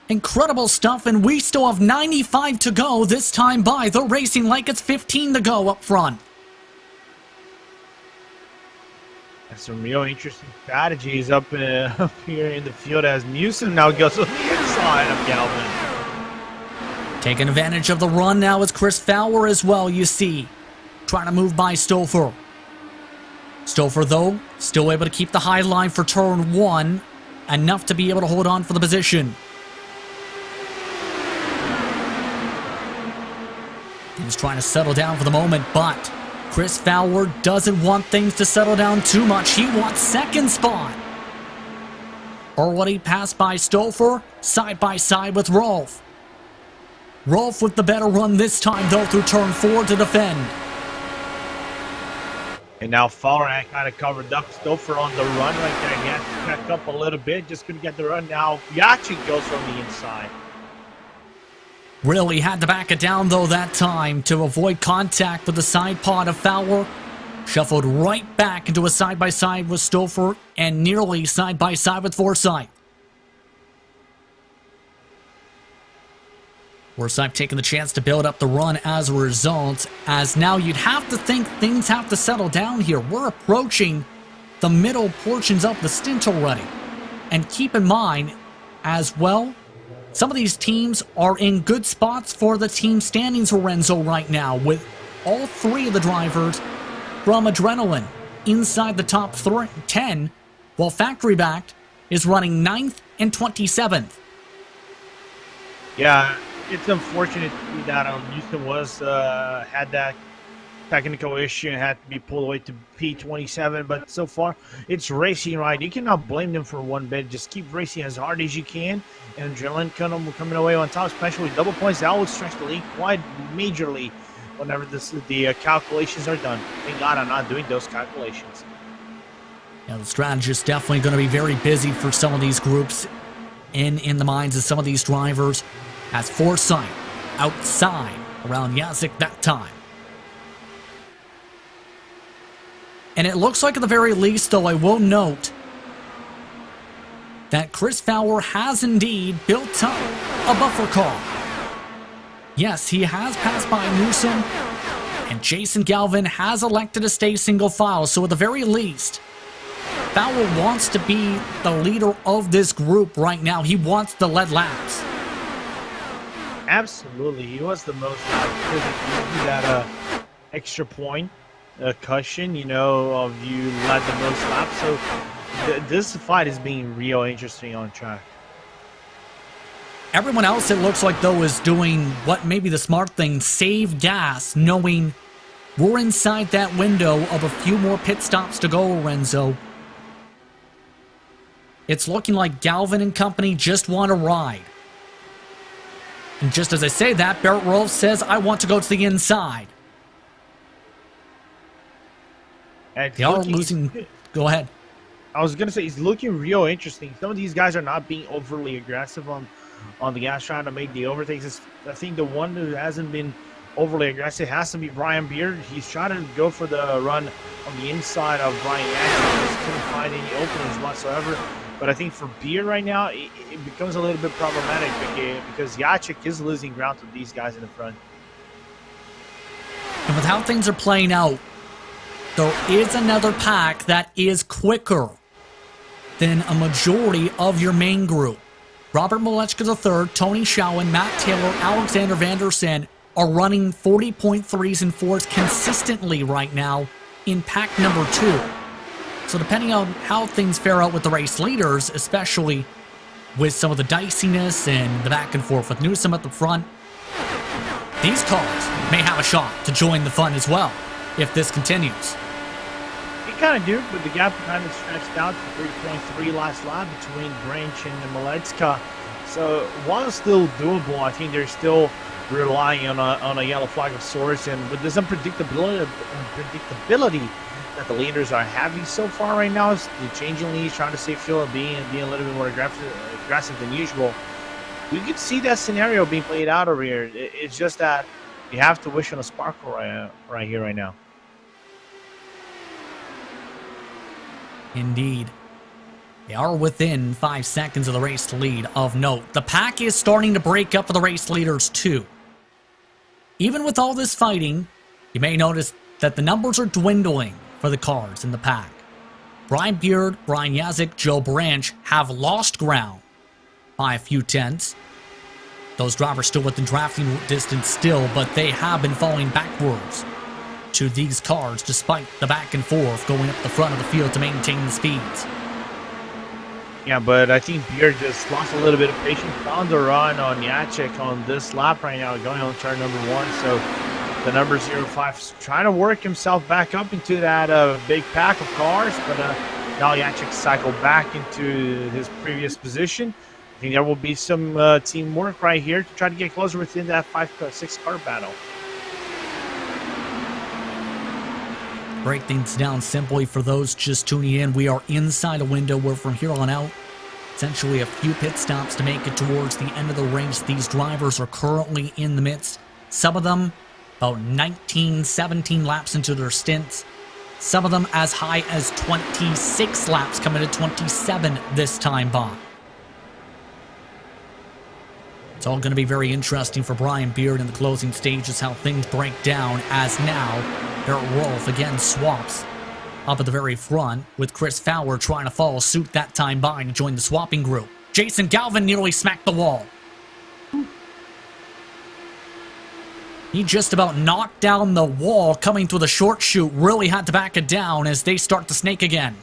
Incredible stuff, and we still have 95 to go this time by. They're racing like it's 15 to go up front. Some real interesting strategies up here in the field as Newsom now goes to the inside of Galvin. Taking advantage of the run now is Chris Fowler as well, you see. Trying to move by Stouffer. Stouffer, though, still able to keep the high line for turn 1. Enough to be able to hold on for the position. He's trying to settle down for the moment, but Chris Fowler doesn't want things to settle down too much. He wants second spot. Already passed by Stouffer, side by side with Rolf. Rolf with the better run this time, though, through turn 4 to defend. And now Fowler kind of covered up Stouffer on the run right there. He had to back up a little bit, just couldn't get the run. Now Jacek goes from the inside. Really had to back it down, though, that time to avoid contact with the side pod of Fowler. Shuffled right back into a side-by-side with Stouffer and nearly side-by-side with Forsyth. Forsyth taking the chance to build up the run as a result, as now you'd have to think things have to settle down here. We're approaching the middle portions of the stint already. And keep in mind, as well, some of these teams are in good spots for the team standings, Lorenzo, right now, with all 3 of the drivers from Adrenaline inside the top 10, while Factory Backed is running 9th and 27th. Yeah, it's unfortunate to see that Newsom had that technical issue and had to be pulled away to P27, but so far it's racing right. You cannot blame them for one bit. Just keep racing as hard as you can, and adrenaline coming away on top, especially with double points. That would stretch the lead quite majorly whenever the calculations are done. Thank God I'm not doing those calculations. Yeah, the strategy is definitely going to be very busy for some of these groups in the minds of some of these drivers, as Forsyth outside around Yazik that time. And it looks like at the very least, though, I will note that Chris Fowler has indeed built up a buffer car. Yes, he has passed by Newsom, and Jason Galvin has elected to stay single file. So at the very least, Fowler wants to be the leader of this group right now. He wants the lead laps. Absolutely. He was the most that extra point. Cushion, you know, of you led the most laps. So this fight is being real interesting on track. Everyone else, it looks like, though, is doing what may be the smart thing: save gas, knowing we're inside that window of a few more pit stops to go, Lorenzo. It's looking like Galvin and company just want to ride. And just as I say that, Barrett Rolfe says, I want to go to the inside. They are losing. Go ahead. I was going to say, he's looking real interesting. Some of these guys are not being overly aggressive on the gas, trying to make the overtakes. I think the one who hasn't been overly aggressive has to be Brian Beard. He's trying to go for the run on the inside of Brian Yancey. Just couldn't find any openings whatsoever. But I think for Beard right now, it becomes a little bit problematic because Jacek is losing ground to these guys in the front. And with how things are playing out, there is another pack that is quicker than a majority of your main group. Robert Malechka III, Tony Schowen, Matt Taylor, Alexander Vandersen are running 40.3s and 4s consistently right now in pack number 2. So depending on how things fare out with the race leaders, especially with some of the diciness and the back and forth with Newsom at the front, these cars may have a shot to join the fun as well if this continues. Kind of do, but the gap kind of stretched out to 3.3 last lap between Branch and Malechka. So while still doable, I think they're still relying on a yellow flag of sorts, and with this unpredictability that the leaders are having so far right now, is the changing leads, trying to save fuel, and being a little bit more aggressive than usual. We could see that scenario being played out over here. It's just that you have to wish on a sparkle right here, right now. Indeed. They are within 5 seconds of the race lead. Of note, the pack is starting to break up for the race leaders too. Even with all this fighting, you may notice that the numbers are dwindling for the cars in the pack. Brian Beard, Brian Yazik, Joe Branch have lost ground by a few tenths. Those drivers still within drafting distance still, but they have been falling backwards to these cars despite the back and forth going up the front of the field to maintain the speeds. Yeah, but I think Beard just lost a little bit of patience, found a run on Jacek on this lap right now, going on turn number 1. So the number 05 is trying to work himself back up into that big pack of cars, but now Jacek cycled back into his previous position. I think there will be some teamwork right here to try to get closer within that 5-6 car battle. Break things down simply for those just tuning in. We are inside a window where from here on out, essentially a few pit stops to make it towards the end of the race. These drivers are currently in the midst. Some of them about 19, 17 laps into their stints. Some of them as high as 26 laps, coming to 27 this time by. It's all going to be very interesting for Brian Beard in the closing stages, how things break down, as now Barrett Rolfe again swaps up at the very front with Chris Fowler trying to follow suit that time by to join the swapping group. Jason Galvin nearly smacked the wall. He just about knocked down the wall coming through the short chute, really had to back it down as they start to snake again.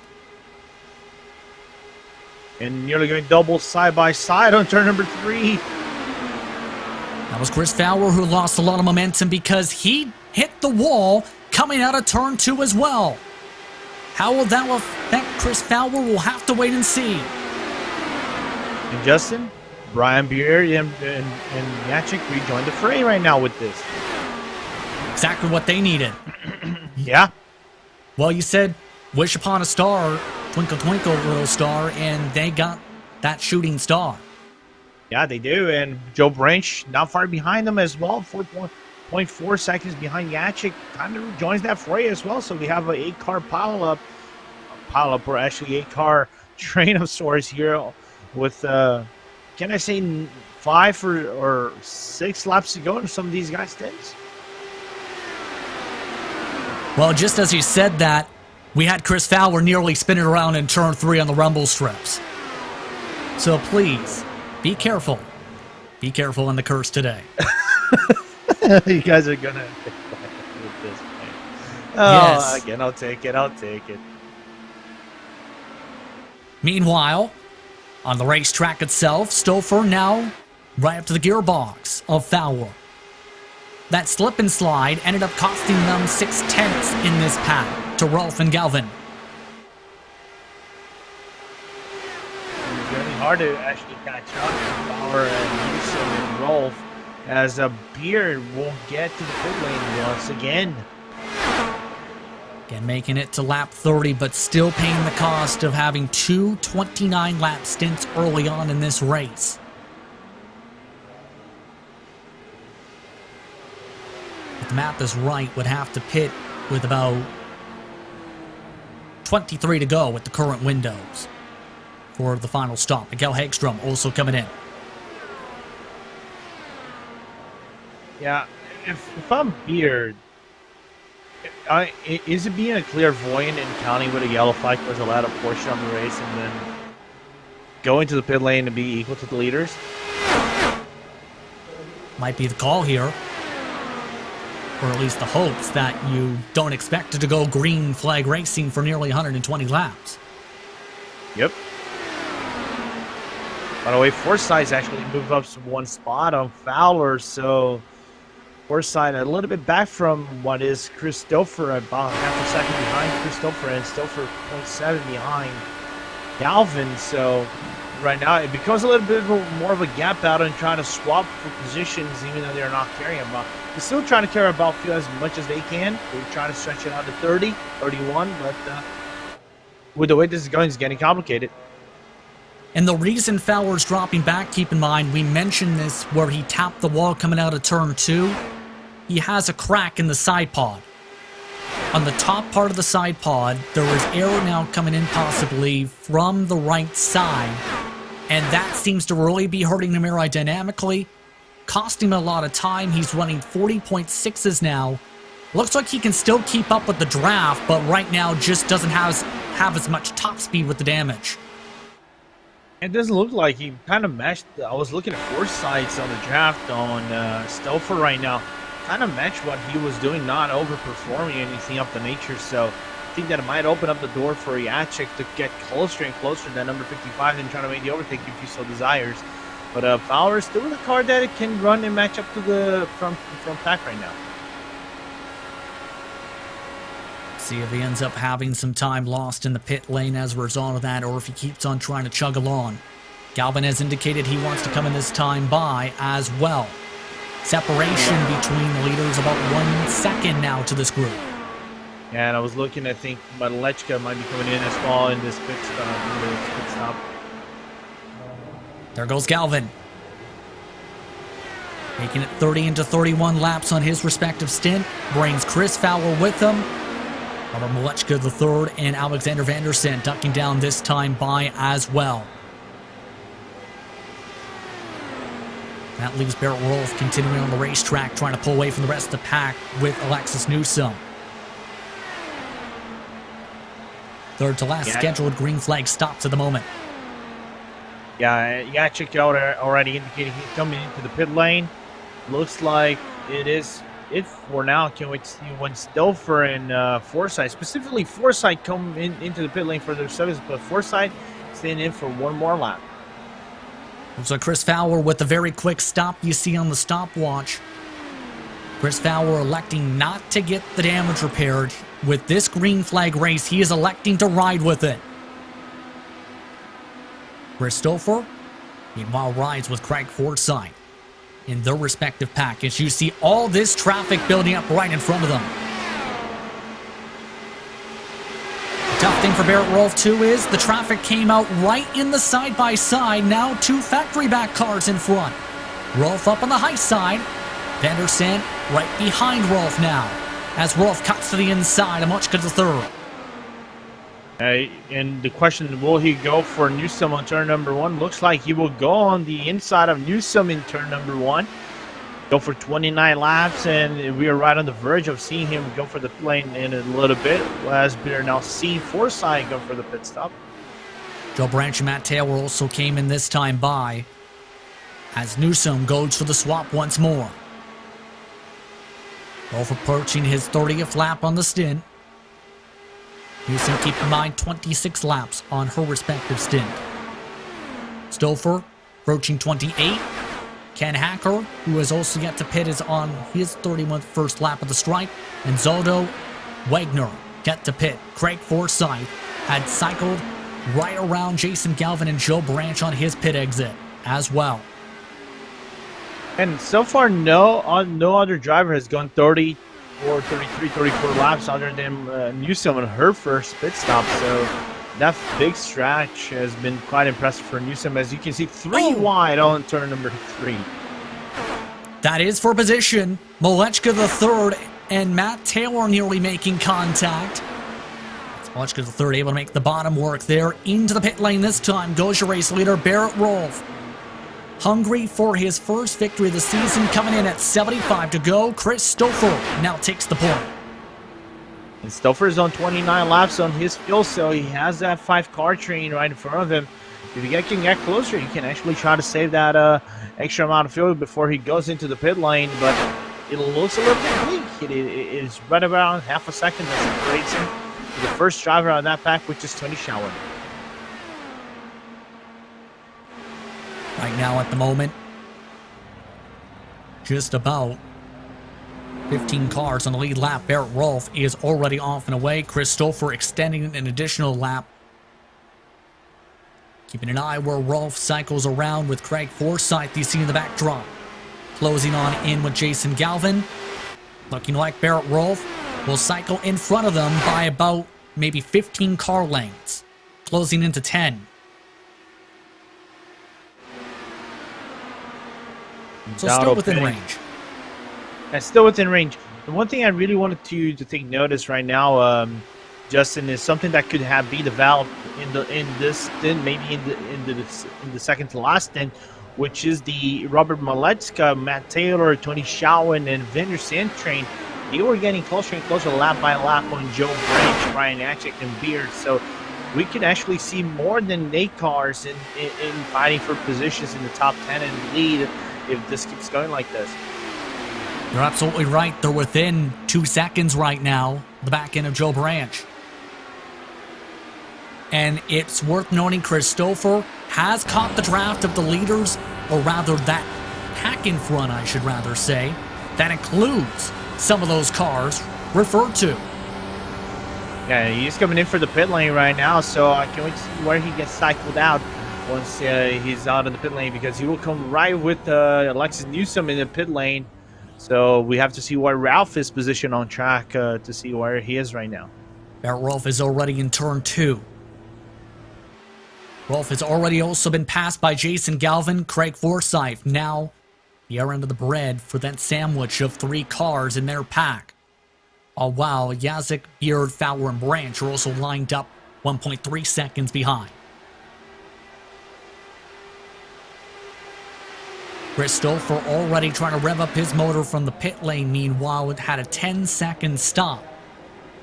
And nearly going double side by side on turn number 3. That was Chris Fowler who lost a lot of momentum because he hit the wall coming out of turn 2 as well. How will that affect Chris Fowler? We'll have to wait and see. And Justin, Brian Beard and Yachik rejoined the fray right now with this. Exactly what they needed. Yeah. Well, you said wish upon a star, twinkle twinkle little star, and they got that shooting star. Yeah, they do. And Joe Branch not far behind them as well. 4.4 seconds behind Yachik. Kind of joins that fray as well. So we have an 8-car pile-up, or actually 8-car train of sorts here with, can I say 5 or 6 laps to go in some of these guys' stints? Well, just as you said that, we had Chris Fowler nearly spinning around in turn 3 on the rumble strips. So please, be careful. Be careful in the curse today. You guys are gonna with this. Oh, yes. Again, I'll take it. Meanwhile, on the racetrack itself, Stouffer now right up to the gearbox of Fowler. That slip and slide ended up costing them 6/10 in this pack to Rolf and Galvin. It's really hard to actually catch up with Fowler and Newsom and Rolf, as a Beard won't get to the pit lane once again. Again, making it to lap 30, but still paying the cost of having 2 29-lap stints early on in this race. If the math is right, would have to pit with about 23 to go with the current windows for the final stop. Miguel Hagstrom also coming in. Yeah, if I'm Beard, is it being a clairvoyant and counting with a yellow flag was allowed a portion of the race and then going to the pit lane to be equal to the leaders? Might be the call here. Or at least the hopes that you don't expect it to go green flag racing for nearly 120 laps. Yep. By the way, Forsythe's actually moved up one spot on Fowler, so Forsythe a little bit back from what is Chris Stouffer, about half a second behind Chris Stouffer, and Stouffer 0.7 behind Galvin. So right now it becomes a little bit more of a gap battle and trying to swap for positions, even though they're not carrying about. They're still trying to carry about field as much as they can. They're trying to stretch it out to 30, 31, but with the way this is going, it's getting complicated. And the reason Fowler's dropping back, keep in mind, we mentioned this where he tapped the wall coming out of turn 2. He has a crack in the side pod. On the top part of the side pod, there is air now coming in possibly from the right side. And that seems to really be hurting him aerodynamically, costing him a lot of time. He's running 40.6s now. Looks like he can still keep up with the draft, but right now just doesn't have as much top speed with the damage. It doesn't look like he kind of matched. I was looking at Forsythe's on the draft on Stouffer right now. Kind of matched what he was doing, not overperforming anything up the nature. So I think that it might open up the door for Yachik to get closer and closer to that number 55 and try to make the overtake if he so desires. But Fowler is still in a car that it can run and match up to the front pack right now. See if he ends up having some time lost in the pit lane as a result of that, or if he keeps on trying to chug along. Galvin has indicated he wants to come in this time by as well. Separation between the leaders about 1 second now to this group. Yeah, and I was looking, I think Malechka might be coming in as well in this pit stop. There goes Galvin. Making it 30 into 31 laps on his respective stint. Brings Chris Fowler with him. Robert Malechka the third, and Alexander Vandersen ducking down this time by as well. That leaves Barrett Rolf continuing on the racetrack, trying to pull away from the rest of the pack with Alexis Newsom. Third to last scheduled green flag stops at the moment. Yeah, Yachik already indicated he's coming into the pit lane. Looks like it for now. Can we see when Stouffer and Forsythe, specifically Forsythe, come into the pit lane for their service, but Forsythe staying in for one more lap. So Chris Fowler with a very quick stop you see on the stopwatch. Chris Fowler electing not to get the damage repaired. With this green flag race, he is electing to ride with it. Christopher, meanwhile, rides with Craig Forsyth in their respective package. You see all this traffic building up right in front of them. The tough thing for Barrett Rolfe, too, is the traffic came out right in the side-by-side. Now 2 factory-back cars in front. Rolfe up on the high side. Vandersen right behind Rolfe now, as Rolfe cuts to the inside, a much good to third. And the question, will he go for Newsom on turn number 1? Looks like he will go on the inside of Newsom in turn number 1. Go for 29 laps, and we are right on the verge of seeing him go for the pit lane in a little bit, as we are now seeing Forsyth go for the pit stop. Joe Branch and Matt Taylor also came in this time by, as Newsom goes for the swap once more. Rolfe approaching his 30th lap on the stint. Newsom, keep in mind, 26 laps on her respective stint. Stouffer approaching 28. Ken Hacker, who has also yet to pit, is on his 31st lap of the stripe. And Zoldo Wagner yet to pit. Craig Forsyth had cycled right around Jason Galvin and Joe Branch on his pit exit as well. And so far, no other driver has gone 30 or 33, 34 laps other than Newsom on her first pit stop. So that big stretch has been quite impressive for Newsom. As you can see, 3 wide on turn number 3. That is for position. Malechka the third and Matt Taylor nearly making contact. Malechka the third able to make the bottom work there. Into the pit lane this time goes your race leader, Barrett Rolfe. Hungry for his first victory of the season, coming in at 75 to go. Chris Stouffer now takes the point. And Stouffer is on 29 laps on his field, so he has that 5-car train right in front of him. If you can get closer, you can actually try to save that extra amount of fuel before he goes into the pit lane, but it looks a little bit weak. It is right around half a second that separates him to the first driver on that pack, which is Tony Schauer. Right now at the moment, just about 15 cars on the lead lap. Barrett Rolfe is already off and away. Chris Stouffer extending an additional lap. Keeping an eye where Rolfe cycles around with Craig Forsyth, you see in the backdrop. Closing on in with Jason Galvin. Looking like Barrett Rolfe will cycle in front of them by about maybe 15 car lengths. Closing into 10. So still within range. Yeah, still within range. The one thing I really wanted to take notice right now, Justin, is something that could be developed in this stint, maybe in the second to last stint, which is the Robert Malechka, Matt Taylor, Tony Schauer, and Vandersen train. They were getting closer and closer lap by lap on Joe Branch, Ryan Atchik, and Beard. So we could actually see more than 8 cars in fighting for positions in the top 10 and lead if this keeps going like this. You're absolutely right. They're within 2 seconds right now, the back end of Joe Branch. And it's worth noting Chris Stouffer has caught the draft of the leaders, or rather that pack in front, I should rather say. That includes some of those cars referred to. Yeah, he's coming in for the pit lane right now, so I can't wait to see where he gets cycled out once he's out of the pit lane, because he will come right with Alexis Newsom in the pit lane. So we have to see where Ralph is positioned on track to see where he is right now. Barrett Rolfe is already in turn 2. Rolfe has already also been passed by Jason Galvin, Craig Forsyth. Now, the other end of the bread for that sandwich of 3 cars in their pack. Oh wow, Yazik, Beard, Fowler, and Branch are also lined up 1.3 seconds behind. Chris Stouffer already trying to rev up his motor from the pit lane. Meanwhile, it had a 10-second stop.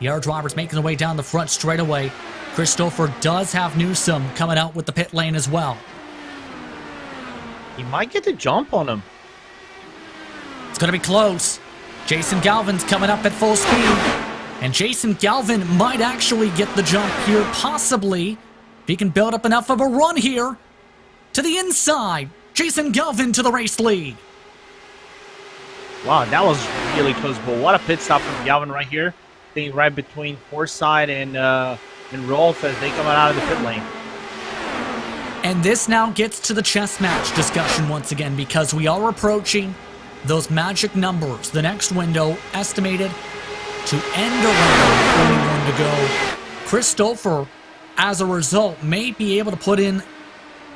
The air driver's making their way down the front straightaway. Chris Stouffer does have Newsom coming out with the pit lane as well. He might get the jump on him. It's going to be close. Jason Galvin's coming up at full speed. And Jason Galvin might actually get the jump here, possibly. If he can build up enough of a run here. To the inside. Jason Galvin to the race lead. Wow, that was really close. But what a pit stop from Galvin right here. I think right between Forsythe and Rolf as they come out of the pit lane. And this now gets to the chess match discussion once again, because we are approaching those magic numbers. The next window estimated to end around 41 to go. Chris Stouffer, as a result, may be able to put in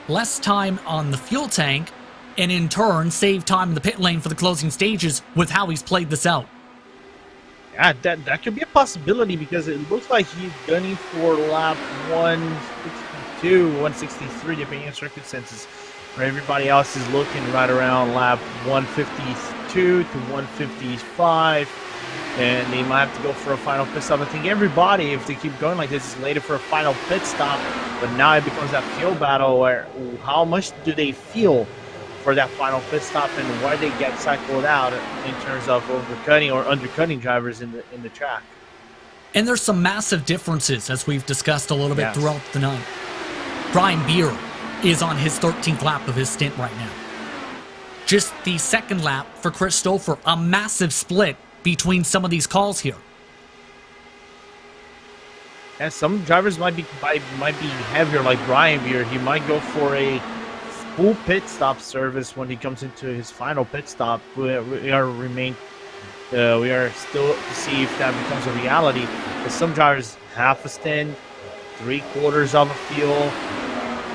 less time on the fuel tank and in turn save time in the pit lane for the closing stages with how he's played this out. Yeah, that could be a possibility, because it looks like he's gunning for lap 162, 163, depending on circumstances, where everybody else is looking right around lap 152 to 155, and they might have to go for a final pit stop. I think everybody, if they keep going like this, is later for a final pit stop, but now it becomes that fuel battle where how much do they feel for that final pit stop, and why they get cycled out in terms of overcutting or undercutting drivers in the track. And there's some massive differences, as we've discussed a little bit throughout the night. Brian Beer is on his 13th lap of his stint right now. Just the second lap for Chris Stouffer, a massive split between some of these calls here. And some drivers might be heavier, like Brian Beer. He might go for a full pit stop service when he comes into his final pit stop. We are still to see if that becomes a reality. But some drivers half a stint, 3/4 of a fuel,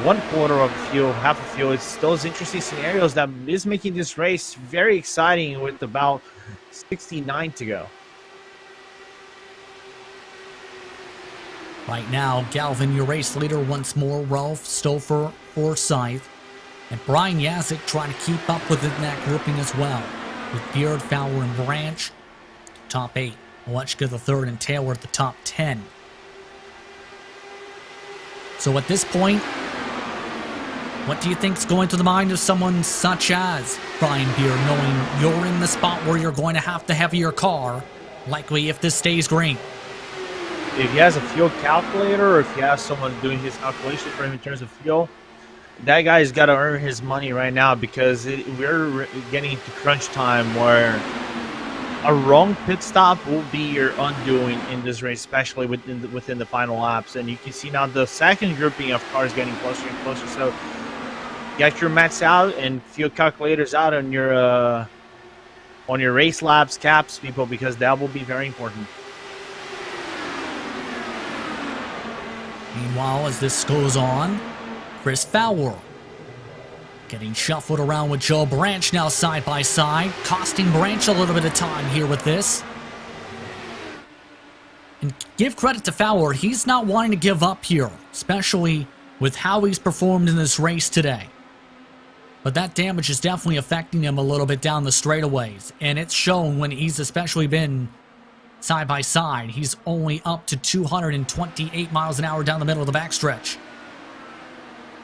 1/4 of a fuel, half a fuel. It's those interesting scenarios that is making this race very exciting with about 69 to go. Right now, Galvin, your race leader once more, Rolf Stouffer, Forsythe, and Brian Yazik trying to keep up within that grouping as well, with Beard, Fowler, and Branch top 8. Welchka the third, and Taylor at the top 10. So at this point, what do you think's going through the mind of someone such as Brian Beard, knowing you're in the spot where you're going to have your car, likely if this stays green? If he has a fuel calculator, or if he has someone doing his calculation for him in terms of fuel, that guy's got to earn his money right now, because we're getting to crunch time where a wrong pit stop will be your undoing in this race, especially within the final laps. And you can see now the second grouping of cars getting closer and closer. So get your mats out and fuel calculators out on your race laps caps, people, because that will be very important. Meanwhile, as this goes on, Chris Fowler getting shuffled around with Joe Branch now side by side, costing Branch a little bit of time here with this. And give credit to Fowler, he's not wanting to give up here, especially with how he's performed in this race today. But that damage is definitely affecting him a little bit down the straightaways, and it's shown when he's especially been side by side. He's only up to 228 miles an hour down the middle of the backstretch.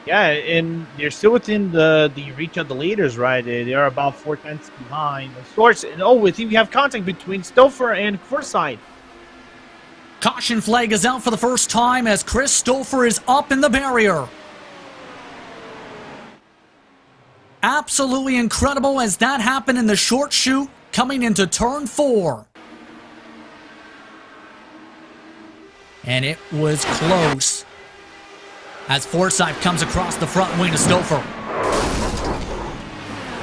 Yeah, and they're still within the reach of the leaders, right? They are about 4 tenths behind. Of course, and I think we have contact between Stouffer and Forsythe. Caution flag is out for the first time as Chris Stouffer is up in the barrier. Absolutely incredible as that happened in the short chute coming into turn 4. And it was close as Forsythe comes across the front wing of Stouffer.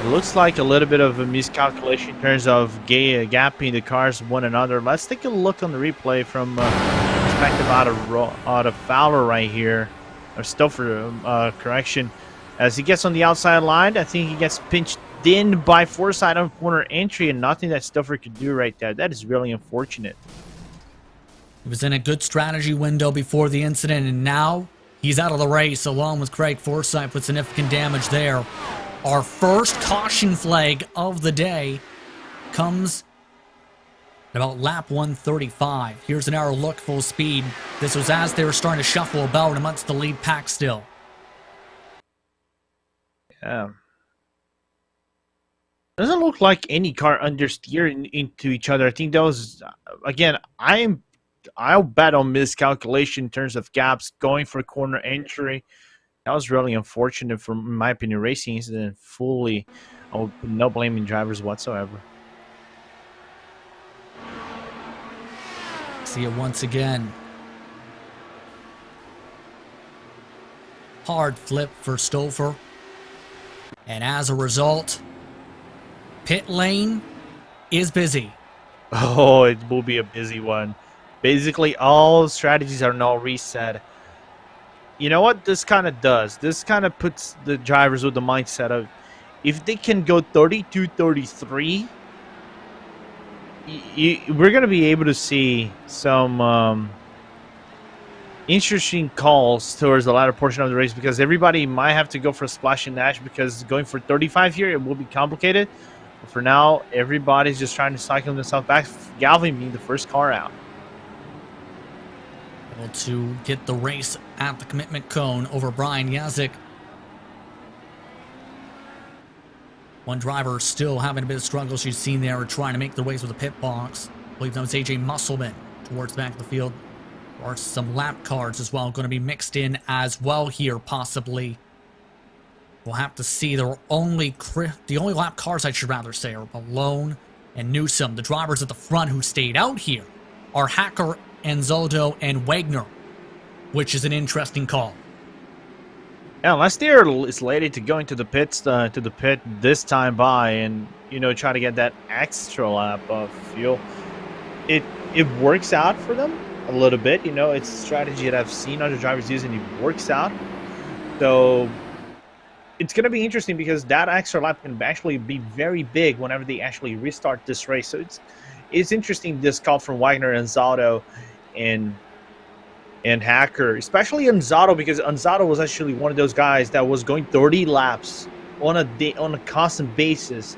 It looks like a little bit of a miscalculation in terms of gapping the cars one another. Let's take a look on the replay from perspective out of Fowler right here, or Stouffer, correction. As he gets on the outside line, I think he gets pinched in by Forsythe on corner entry, and nothing that Stouffer could do right there. That is really unfortunate. He was in a good strategy window before the incident, and now he's out of the race along with Craig Forsythe with significant damage there. Our first caution flag of the day comes at about lap 135. Here's an arrow look full speed. This was as they were starting to shuffle about amongst the lead pack still. Yeah. Doesn't look like any car understeered into each other. I think that was, again, I'll bet on miscalculation in terms of gaps going for corner entry. That was really unfortunate for, in my opinion, racing incident. Fully, no blaming drivers whatsoever. see it once again. Hard flip for Stouffer. And as a result, pit lane is busy. Oh, it will be a busy one. Basically, all strategies are now reset. You know what this kind of does? This kind of puts the drivers with the mindset of, if they can go 32-33, we're going to be able to see some interesting calls towards the latter portion of the race, because everybody might have to go for a splash and dash, because going for 35 here, it will be complicated. But for now, everybody's just trying to cycle themselves back, Galvin being the first car out. Able to get the race at the commitment cone over Brian Yazik. One driver still having a bit of struggles you've seen there, trying to make their way through the pit box. I believe that was AJ Musselman towards the back of the field. There are some lap cards as well going to be mixed in as well here, possibly. We'll have to see. The only lap cars, I should rather say, are Malone and Newsom. The drivers at the front who stayed out here are Hacker, Anzaldo, and Wagner, which is an interesting call. Yeah, unless they're slated to go into the pits to the pit this time by, and try to get that extra lap of fuel, it works out for them a little bit. It's a strategy that I've seen other drivers use, and it works out. So it's going to be interesting, because that extra lap can actually be very big whenever they actually restart this race. So it's interesting, this call from Wagner and Anzaldo and Hacker, especially Anzaldo, because Anzaldo was actually one of those guys that was going 30 laps on a constant basis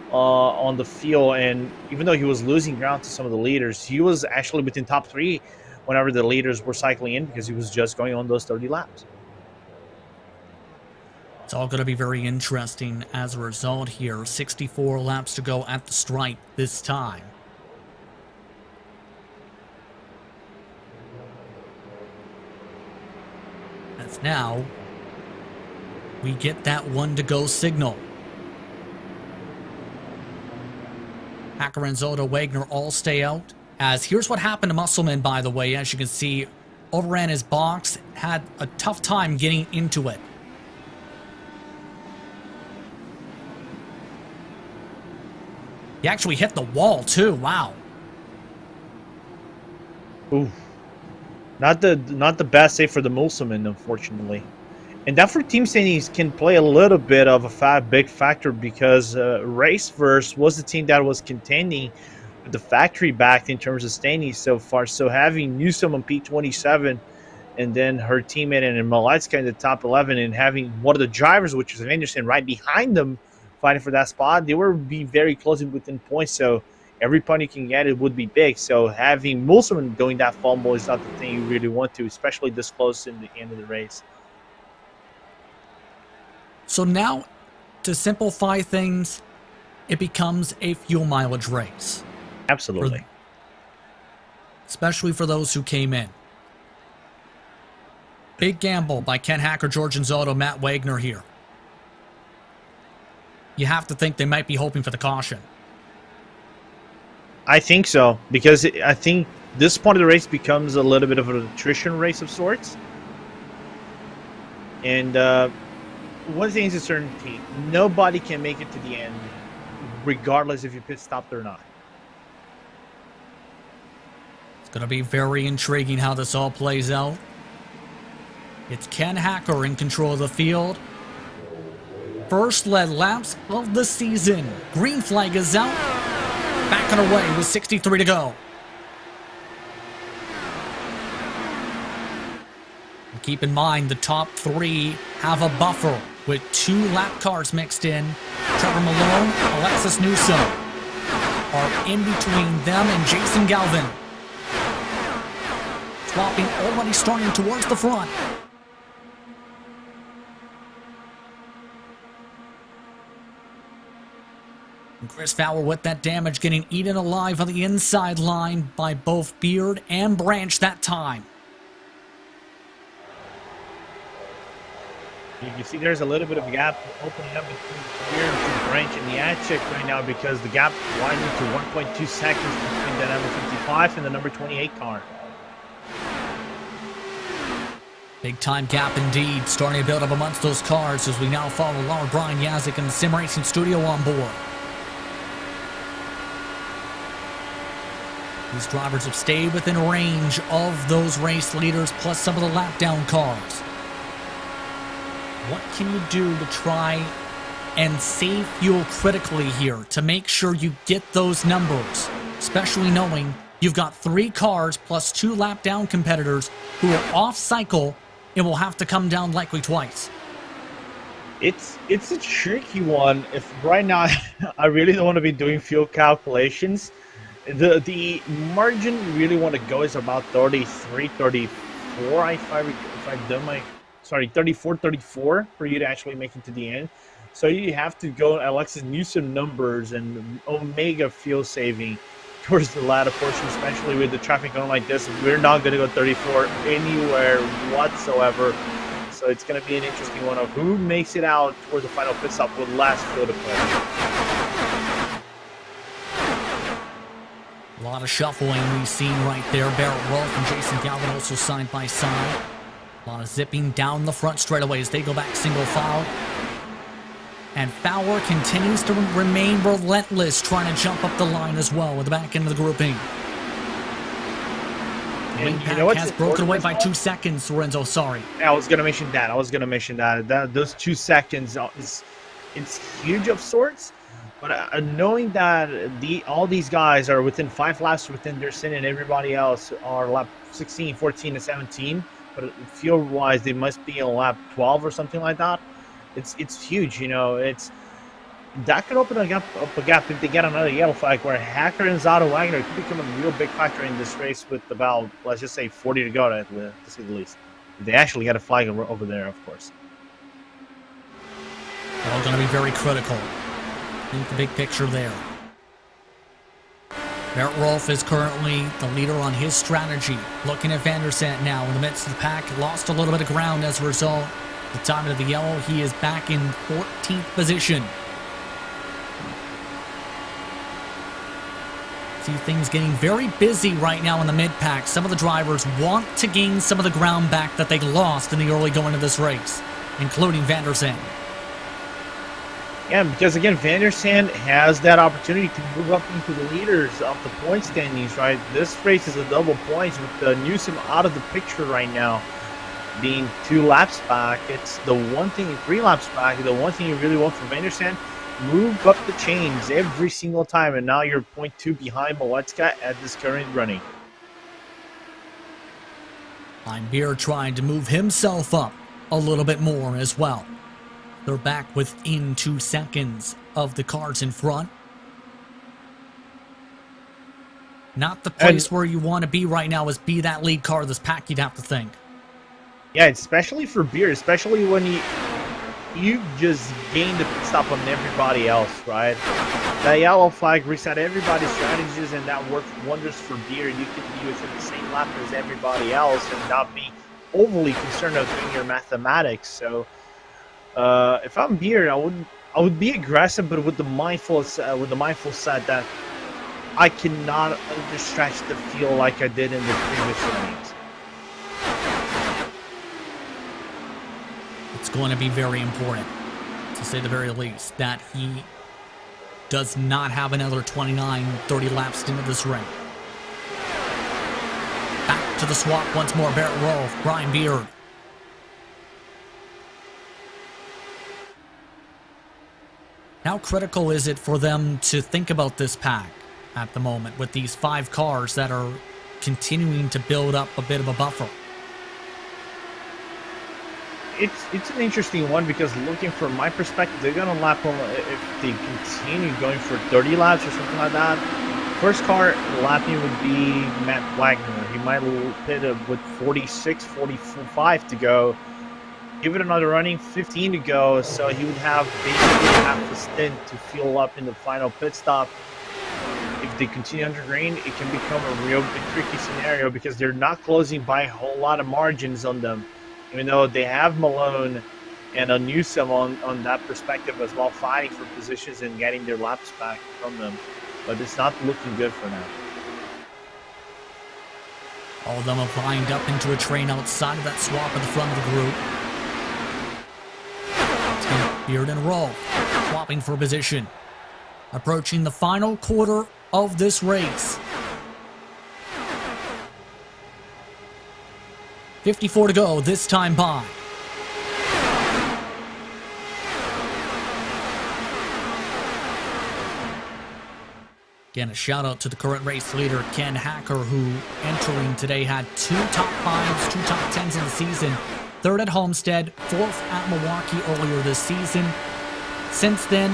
on the field, and even though he was losing ground to some of the leaders, he was actually within top 3 whenever the leaders were cycling in, because he was just going on those 30 laps. It's all going to be very interesting as a result here. 64 laps to go at the stripe this time. As now, we get that 1 to go signal. Hacker, Anzaldo, Wagner all stay out. As here's what happened to Musselman, by the way. As you can see, overran his box, had a tough time getting into it. He actually hit the wall too. Wow. Ooh. Not the best save for the Musselman, unfortunately. And that for team standings can play a little bit of a big factor, because Raceverse was the team that was contending with the factory back in terms of standings so far. So having Newsom on P27, and then her teammate and Maletska in the top 11, and having one of the drivers, which is Anderson, right behind them, fighting for that spot, they would be very close within points. So every point you can get, it would be big. So having Musselman going that fumble is not the thing you really want to, especially this close in the end of the race. So now, to simplify things, it becomes a fuel mileage race. Absolutely. Especially for those who came in. Big gamble by Ken Hacker, George Anzaldo, Matt Wagner here. You have to think they might be hoping for the caution. I think so, because I think this point of the race becomes a little bit of an attrition race of sorts. And one thing is a certainty: nobody can make it to the end, regardless if you pit stopped or not. It's going to be very intriguing how this all plays out. It's Ken Hacker in control of the field. First led laps of the season. Green flag is out. Back on our way with 63 to go. And keep in mind, the top 3 have a buffer with 2 lap cars mixed in. Trevor Malone, Alexis Newsom are in between them and Jason Galvin. Swapping already starting towards the front. And Chris Fowler with that damage, getting eaten alive on the inside line by both Beard and Branch that time. You can see there's a little bit of a gap opening up between here and Branch and Yachik right now because the gap widened to 1.2 seconds between the number 55 and the number 28 car. Big time gap indeed, starting to build up amongst those cars as we now follow Lord Brian Yazik and the Sim Racing Studio on board. These drivers have stayed within range of those race leaders plus some of the lap down cars. What can you do to try and save fuel critically here to make sure you get those numbers, especially knowing you've got 3 cars plus 2 lap down competitors who are off cycle and will have to come down likely twice? It's a tricky one. If right now I really don't want to be doing fuel calculations. The margin you really want to go is about 33, 34 if I've done my 34, 34 for you to actually make it to the end. So you have to go Alexis Newsom numbers and Omega fuel saving towards the latter portion, especially with the traffic going like this. We're not going to go 34 anywhere whatsoever. So it's going to be an interesting one of who makes it out towards the final pit stop with last fuel to play. A lot of shuffling we've seen right there. Barrett Wolf and Jason Galvin also side by side. A lot of zipping down the front straightaway as they go back single file. And Fowler continues to remain relentless, trying to jump up the line as well with the back end of the grouping. And you know what has broken away by 2 seconds, Lorenzo, sorry. I was going to mention that. Those 2 seconds, it's huge of sorts. But knowing that all these guys are within 5 laps within their sin and everybody else are lap 16, 14, and 17, but fuel-wise they must be in lap 12 or something like that. It's huge, you know. That could open up a gap if they get another yellow flag where Hacker and Zato Wagner could become a real big factor in this race with about, let's just say, 40 to go to say the least. If they actually get a flag over there, of course. All going to be very critical. Think the big picture there. Barrett Rolf is currently the leader on his strategy. Looking at Van der Sant now in the midst of the pack. Lost a little bit of ground as a result. The time of the yellow, he is back in 14th position. See things getting very busy right now in the mid-pack. Some of the drivers want to gain some of the ground back that they lost in the early going of this race, including Van der Sant. Yeah, because again, Van der Sant has that opportunity to move up into the leaders of the point standings, right? This race is a double points with Newsom out of the picture right now, being 2 laps back. It's the one thing, 3 laps back, the one thing you really want from Van der Sant, move up the chains every single time, and now you're 0.2 behind Maletzka at this current running. Beer trying to move himself up a little bit more as well. They're back within 2 seconds of the cars in front. Not the place where you want to be right now is be that lead car of this pack, you'd have to think. Yeah, especially for Beer, especially when you just gained the pit stop on everybody else, right? That yellow flag reset everybody's strategies, and that worked wonders for Beer. You could be within the same lap as everybody else and not be overly concerned of doing your mathematics. So if I'm Beer, I would be aggressive, but with the mindful set that I cannot overstretch the field like I did in the previous runnings. It's going to be very important, to say the very least, that he does not have another 29-30 laps into this race. Back to the swap once more. Barrett Rolfe, Brian Beard. How critical is it for them to think about this pack at the moment with these 5 cars that are continuing to build up a bit of a buffer? It's an interesting one because looking from my perspective, they're going to lap on if they continue going for 30 laps or something like that. First car lapping would be Matt Wagner. He might pit with 46, 45 to go. Give it another running, 15 to go, so he would have basically half the stint to fuel up in the final pit stop. If they continue under green, it can become a real big tricky scenario because they're not closing by a whole lot of margins on them. Even though they have Malone and on Newsom on that perspective as well, fighting for positions and getting their laps back from them. But it's not looking good for now. All of them have lined up into a train outside of that swap at the front of the group. Beard and Rolf swapping for position. Approaching the final quarter of this race. 54 to go this time by. Again, a shout out to the current race leader, Ken Hacker, who entering today had 2 top 5s, 2 top 10s in the season. 3rd at Homestead, 4th at Milwaukee earlier this season. Since then,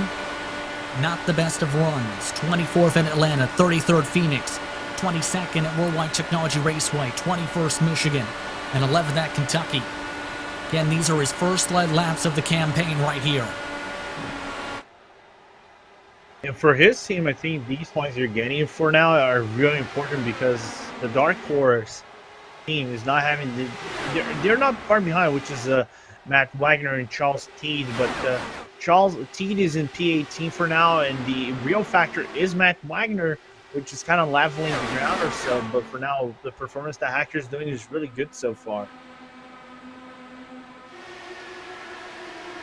not the best of runs. 24th in Atlanta, 33rd Phoenix, 22nd at Worldwide Technology Raceway, 21st Michigan, and 11th at Kentucky. Again, these are his first lead laps of the campaign right here. And for his team, I think these points you're getting for now are really important because the Dark Horse team is not having they're not far behind, which is Matt Wagner and Charles Teed, but Charles Teed is in P18 for now, and the real factor is Matt Wagner, which is kind of leveling the ground or so. But for now, the performance that Hacker's doing is really good so far.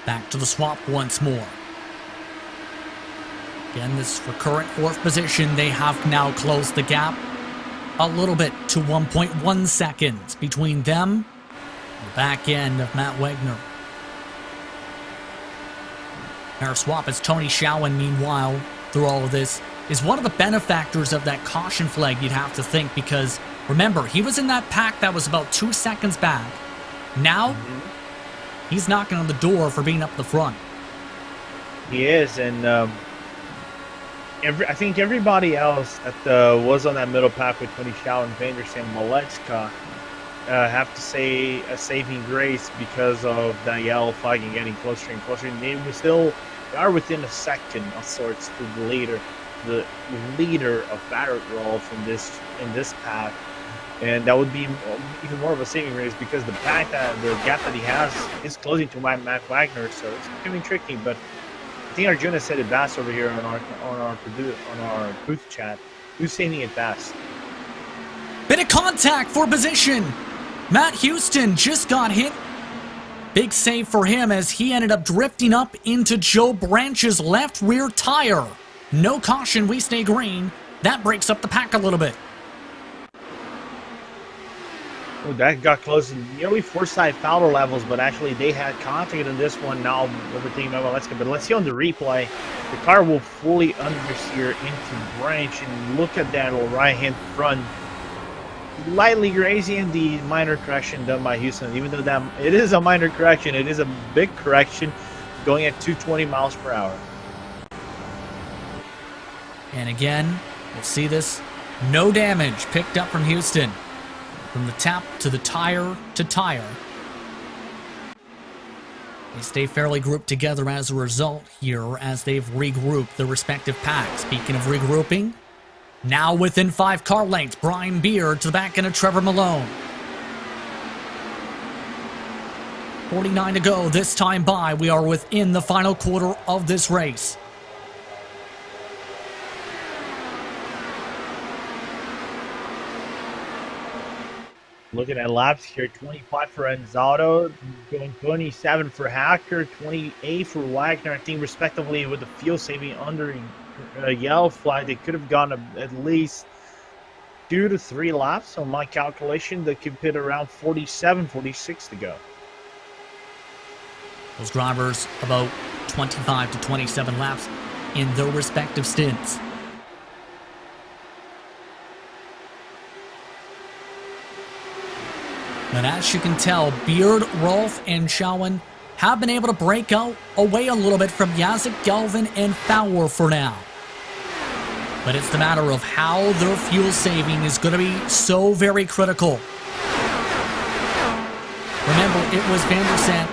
Back to the swap once more. Again, this for current 4th position. They have now closed the gap a little bit to 1.1 seconds between them and the back end of Matt Wagner. Our swap is Tony Schowen, meanwhile, through all of this, is one of the benefactors of that caution flag, you'd have to think, because remember, he was in that pack that was about 2 seconds back. Now, he's knocking on the door for being up the front. He is, and I think everybody else that was on that middle pack with Tony Schowen, Vanderson, Maletska have to say a saving grace because of the yellow flag and getting closer and closer. And they are within a second of sorts to the leader of Barrett Rolf in this pack, and that would be even more of a saving grace because the gap that he has is closing to Matt Wagner, so it's becoming tricky. But I think Arjuna said it best over here on our booth chat. Who's saying it best? Bit of contact for position. Matt Houston just got hit. Big save for him as he ended up drifting up into Joe Branch's left rear tire. No caution, we stay green. That breaks up the pack a little bit. Oh, that got close to nearly Forsyth Fowler levels, but actually they had contact in this one. Now overtaking Let's but let's see on the replay. The car will fully understeer into Branch, and look at that right-hand front. Lightly grazing the minor correction done by Houston. Even though that it is a minor correction, it is a big correction going at 220 miles per hour. And again, we'll see this. No damage picked up from Houston. From the tap to the tire to tire. They stay fairly grouped together as a result here as they've regrouped their respective packs. Speaking of regrouping, now within 5 car lengths, Brian Beard to the back end of Trevor Malone. 49 to go this time by. We are within the final quarter of this race. Looking at laps here, 25 for Anzaldo, going 27 for Hacker, 28 for Wagner. I think respectively with the fuel saving under a yellow flag, they could have gone at least 2 to 3 laps on my calculation. They could pit around 47, 46 to go. Those drivers about 25 to 27 laps in their respective stints. But as you can tell, Beard, Rolf, and Schowen have been able to break out away a little bit from Jacek, Galvin, and Fowler for now. But it's the matter of how their fuel saving is going to be so very critical. Remember, it was Vanderson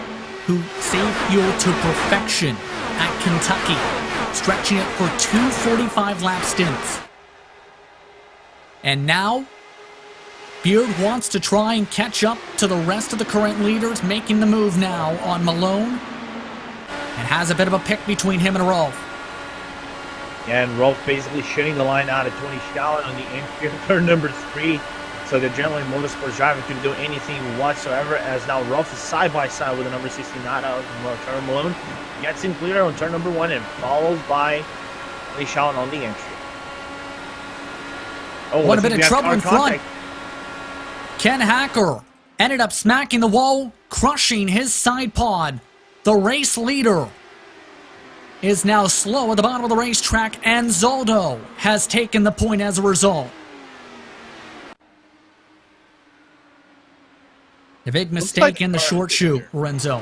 who saved fuel to perfection at Kentucky, stretching it for 2 45-lap stints. And now, Beard wants to try and catch up to the rest of the current leaders, making the move now on Malone. And has a bit of a pick between him and Rolf. And Rolf basically shutting the line out at 20 Shalin on the entry of turn number 3. So the Adrenaline Motorsports driver couldn't do anything whatsoever, as now Rolf is side by side with the number 69 out of turn Malone. Gets in clear on turn number 1 and followed by Lee Shalin on the entry. Oh, what a bit of trouble in front. Ken Hacker ended up smacking the wall, crushing his side pod. The race leader is now slow at the bottom of the racetrack, and Zoldo has taken the point as a result. A big mistake in the short shoot, Lorenzo.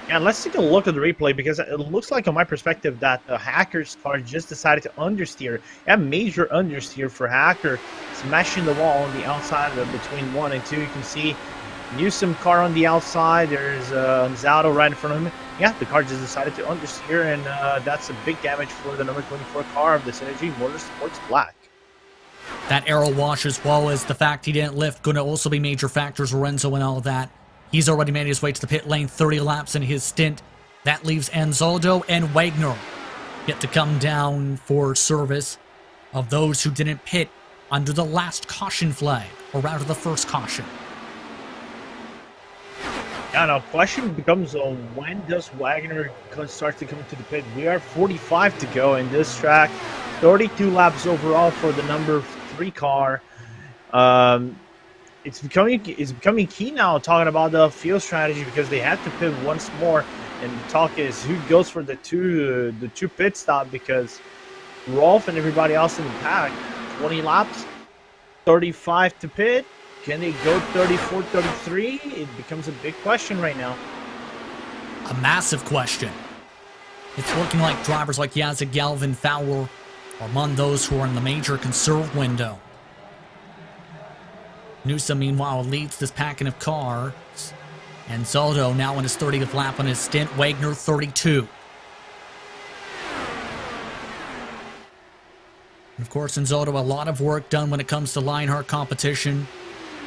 Yeah, let's take a look at the replay, because it looks like, on my perspective, that the Hacker's car just decided to understeer. A major understeer for Hacker, smashing the wall on the outside of between 1 and 2. You can see Newsom car on the outside. There's Zaldo right in front of him. Yeah, the car just decided to understeer, and that's a big damage for the number 24 car of the Synergy Motorsports Black. That arrow wash, as well as the fact he didn't lift, going to also be major factors, Lorenzo, and all of that. He's already made his way to the pit lane, 30 laps in his stint. That leaves Anzaldo and Wagner yet to come down for service of those who didn't pit under the last caution flag, or rather the first caution. Yeah, now question becomes, when does Wagner start to come into the pit? We are 45 to go in this track, 32 laps overall for the number 3 car. It's becoming key now, talking about the field strategy, because they have to pit once more, and the talk is who goes for the two pit stop, because Rolf and everybody else in the pack, 20 laps, 35 to pit. Can they go 34, 33? It becomes a big question right now. A massive question. It's looking like drivers like Yazid, Galvin, Fowler are among those who are in the major conserve window. Newsom, meanwhile, leads this packing of cars. And Zoldo now in his 30th lap on his stint. Wagner, 32. And of course, in Zoldo, a lot of work done when it comes to Lionheart competition.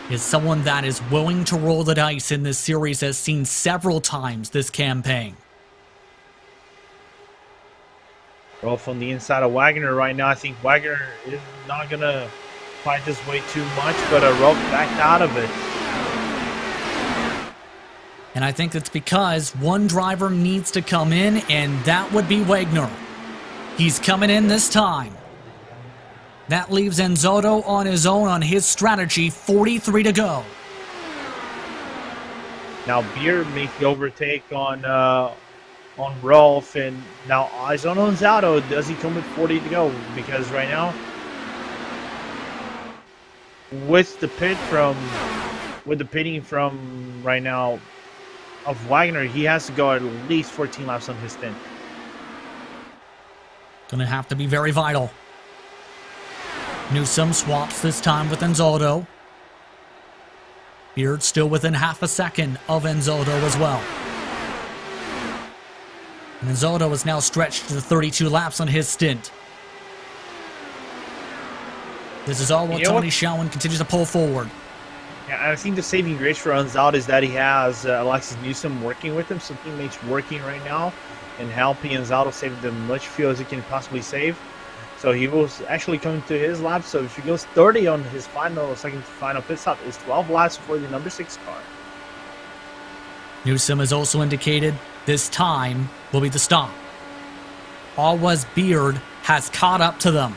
Is someone that is willing to roll the dice in this series, as seen several times this campaign. Rolf on the inside of Wagner right now. I think Wagner is not going to fight this way too much, but Rolf backed out of it. And I think it's because one driver needs to come in, and that would be Wagner. He's coming in this time. That leaves Anzaldo on his own on his strategy, 43 to go. Now Beard makes the overtake on Rolf, and now eyes on Anzaldo. Does he come with 40 to go? Because right now, with the pitting from right now of Wagner, he has to go at least 14 laps on his stint. Gonna have to be very vital. Newsom swaps this time with Anzaldo. Beard still within half a second of Anzaldo as well. And Anzaldo is now stretched to the 32 laps on his stint. This is all while Tony Shalin continues to pull forward. Yeah, I think the saving grace for Anzaldo is that he has Alexis Newsom working with him, so teammates working right now and helping Anzaldo save as much fuel as he can possibly save. So he will actually come to his lap. So if he goes 30 on his second final pit stop, it's 12 laps for the number 6 car. Newsom has also indicated this time will be the stop. Always Beard has caught up to them.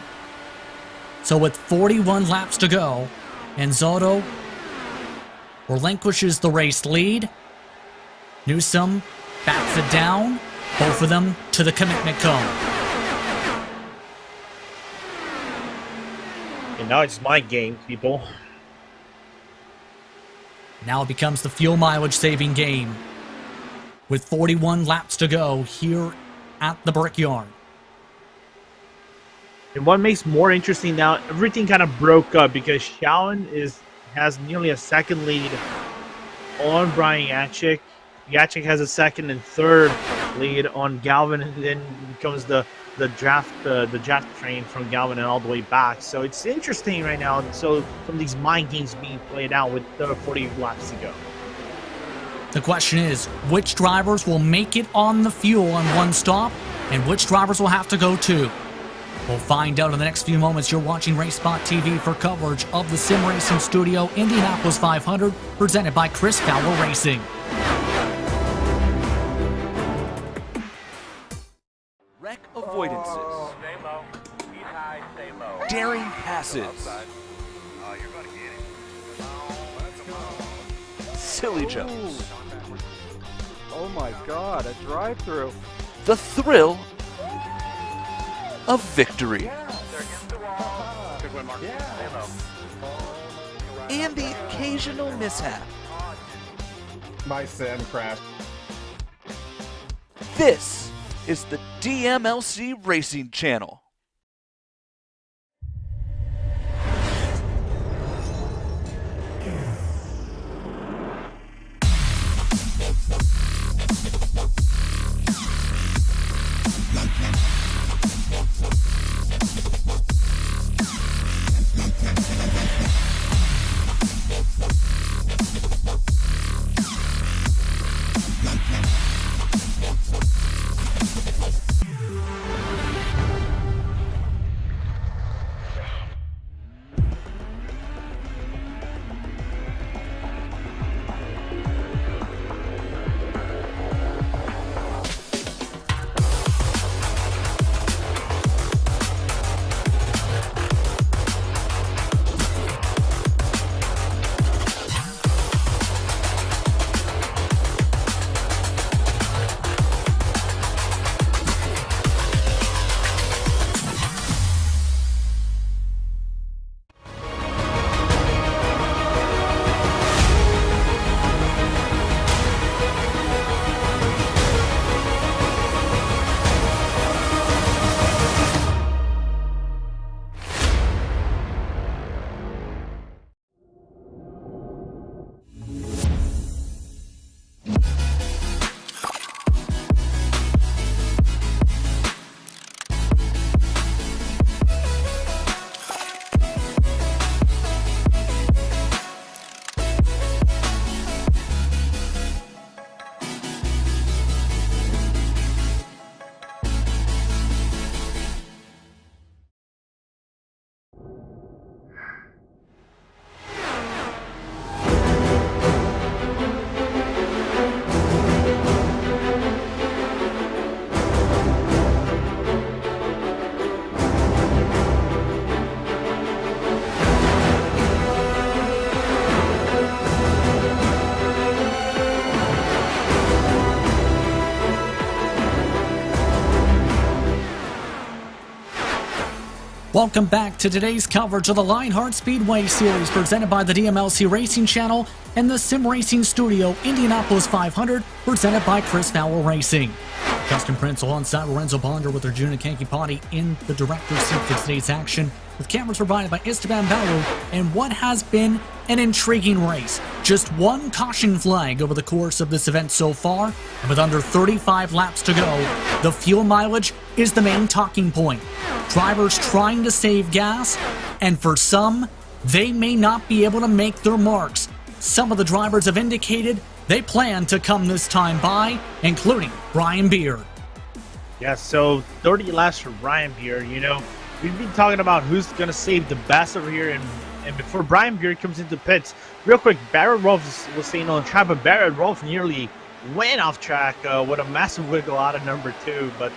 So with 41 laps to go, Anzaldo relinquishes the race lead. Newsom backs it down. Both of them to the commitment cone. And now it's my game, people. Now it becomes the fuel mileage saving game. With 41 laps to go here at the Brickyard. And what makes more interesting now, everything kind of broke up because Shalin has nearly a second lead on Brian Yachik. Yachik has a second and third lead on Galvin, and then comes the draft train from Galvin and all the way back. So it's interesting right now. So some of these mind games being played out with 40 laps to go. The question is, which drivers will make it on the fuel on one stop, and which drivers will have to go two? We'll find out in the next few moments. You're watching RaceSpotTV for coverage of the Sim Racing Studio Indianapolis 500, presented by Chris Fowler Racing. Wreck avoidances. Stay low. He's high, stay low. Daring passes. Outside. You're going to get it. Silly jumps. Oh my god, a drive-through. The thrill of victory. They're against the wall. Good win, Mark. Stay low. And the occasional mishap. My sim crashed. This is the DMLC Racing Channel. Welcome back to today's coverage of the Lionheart Speedway Series, presented by the DMLC Racing Channel and the Sim Racing Studio Indianapolis 500, presented by Chris Fowler Racing. Justin Prince alongside Lorenzo Bonder with Arjuna Kankipati in the director's seat for today's action, with cameras provided by Esteban Balu, and what has been an intriguing race. Just one caution flag over the course of this event so far, and with under 35 laps to go, the fuel mileage is the main talking point. Drivers trying to save gas, and for some, they may not be able to make their marks. Some of the drivers have indicated they plan to come this time by, including Brian Beard. Yeah, so 30 laps for Brian Beard. You know, we've been talking about who's going to save the best over here, and before Brian Beard comes into pits, real quick, Barrett Rolfe was saying on track, but Barrett Rolfe nearly went off track with a massive wiggle out of number 2, but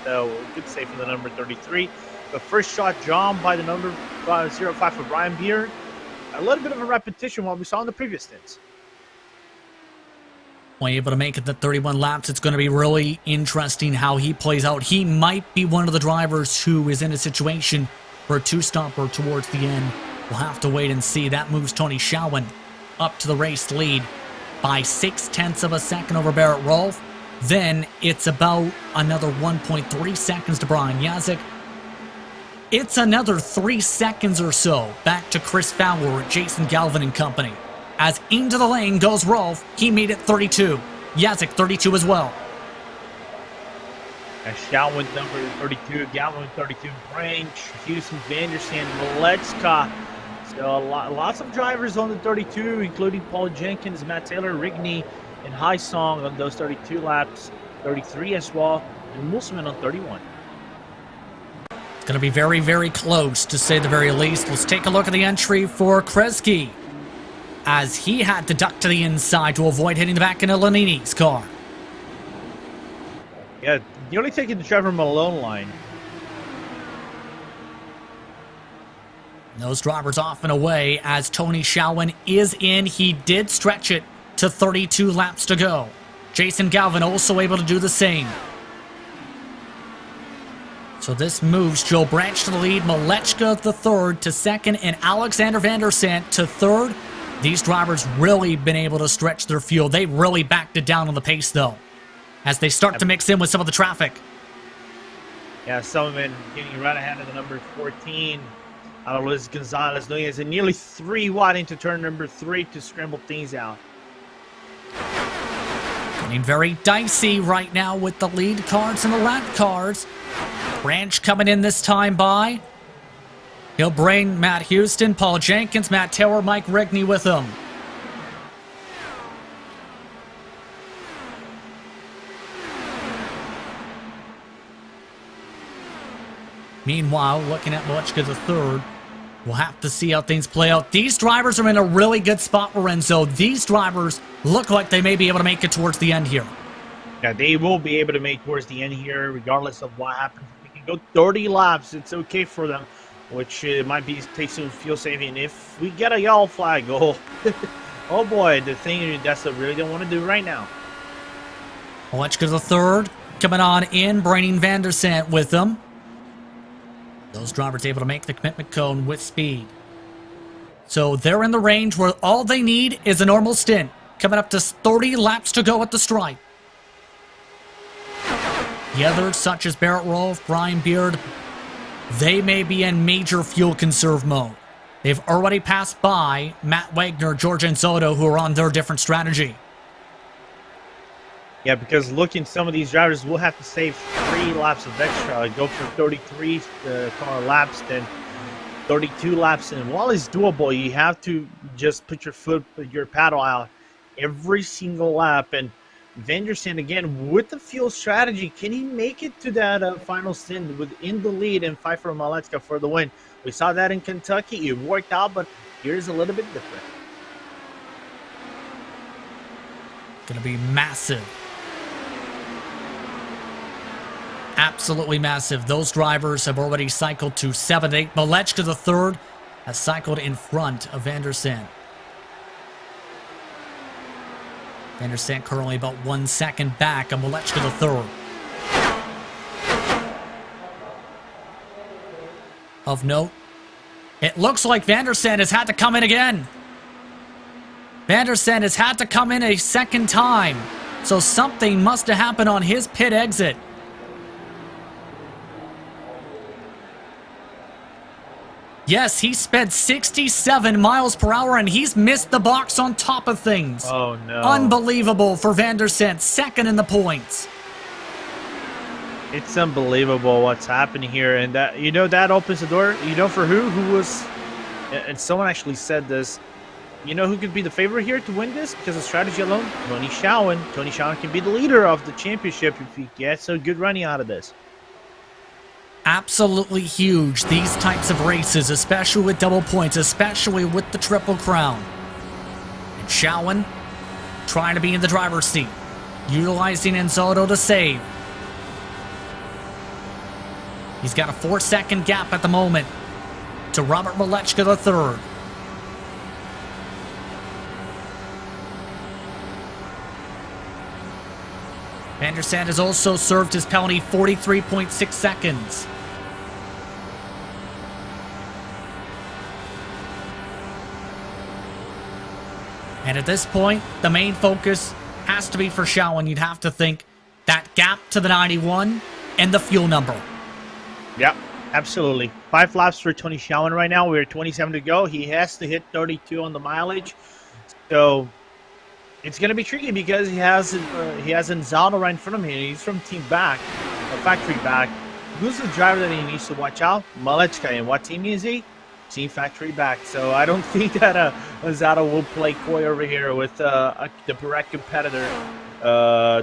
good save for the number 33. The first shot drawn by the number 05 for Brian Beard. A little bit of a repetition what we saw in the previous stints. Able to make it the 31 laps. It's going to be really interesting how he plays out. He might be one of the drivers who is in a situation for a two-stopper towards the end. We'll have to wait and see. That moves Tony Schowen up to the race lead by 0.6 of a second over Barrett Rolfe. Then it's about another 1.3 seconds to Brian Yazik. It's another 3 seconds or so back to Chris Fowler at Jason Galvin and company. As into the lane goes Rolfe, he made it 32. Yazik 32 as well. Schauwen number 32, Galvin 32, Branch, Houston, Vanderstand, Malecka. So lots of drivers on the 32, including Paul Jenkins, Matt Taylor, Rigney, and High Song on those 32 laps, 33 as well, and Musselman on 31. It's going to be very, very close, to say the very least. Let's take a look at the entry for Kresge, as he had to duck to the inside to avoid hitting the back into Lanini's car. Yeah, nearly taking the Trevor Malone line. Those drivers off and away as Tony Schauwen is in. He did stretch it to 32 laps to go. Jason Galvin also able to do the same. So this moves Joe Branch to the lead, Malecka the third to second, and Alexander Vandersant to third. These drivers really been able to stretch their fuel. They really backed it down on the pace, though, as they start to mix in with some of the traffic. Yeah, Sullivan getting right ahead of the number 14. Luis Gonzalez doing it nearly 3 wide into turn number 3 to scramble things out. Getting very dicey right now with the lead cars and the lap cars. Branch coming in this time by. He'll bring Matt Houston, Paul Jenkins, Matt Taylor, Mike Rigney with him. Meanwhile, looking at Malecka the third, we'll have to see how things play out. These drivers are in a really good spot, Lorenzo. These drivers look like they may be able to make it towards the end here. Yeah, they will be able to make towards the end here, regardless of what happens. They can go 30 laps. It's okay for them, which might be take some fuel saving. If we get a yellow flag, oh boy, the thing that's what I really don't want to do right now. Malecka the third coming on in, bringing Vandersant with them. Those drivers able to make the commitment cone with speed. So they're in the range where all they need is a normal stint. Coming up to 30 laps to go at the stripe. The others, such as Barrett Rolfe, Brian Beard, they may be in major fuel conserve mode. They've already passed by Matt Wagner, George Anzotto, who are on their different strategy. Yeah, because looking, some of these drivers will have to save 3 laps of extra. Like go for 33 car laps, then 32 laps. And while it's doable, you have to just put your paddle out every single lap. And Vandersand, again, with the fuel strategy, can he make it to that final stint within the lead and fight for Malecka for the win? We saw that in Kentucky. It worked out, but here's a little bit different. Going to be massive. Absolutely massive. Those drivers have already cycled to 7-8. Malecka the third has cycled in front of Vandersand. Vandersand currently about 1 second back of Malecka the third. Of note, it looks like Vandersand has had to come in again. Vandersand has had to come in a second time. So something must have happened on his pit exit. Yes, he sped 67 miles per hour, and he's missed the box on top of things. Oh, no. Unbelievable for Vandersand, second in the points. It's unbelievable what's happening here, and that that opens the door. For who was, and someone actually said this. Who could be the favorite here to win this because of strategy alone? Tony Schauwen. Tony Schauwen can be the leader of the championship if he gets a good running out of this. Absolutely huge, these types of races, especially with double points, especially with the Triple Crown. And Schauwen trying to be in the driver's seat, utilizing Anzotto to save. He's got a 4-second gap at the moment to Robert Malecka III. Vandersand has also served his penalty 43.6 seconds. And at this point, the main focus has to be for Schauwen. You'd have to think that gap to the 91 and the fuel number. Yep, absolutely. 5 laps for Tony Schauwen right now. We're 27 to go. He has to hit 32 on the mileage. So it's going to be tricky because he has Anzotto right in front of him. He's from Team Back. factory back. Who's the driver that he needs to watch out? Malechka. And what team is he? Team factory back. So I don't think that Zato will play coy over here with the direct competitor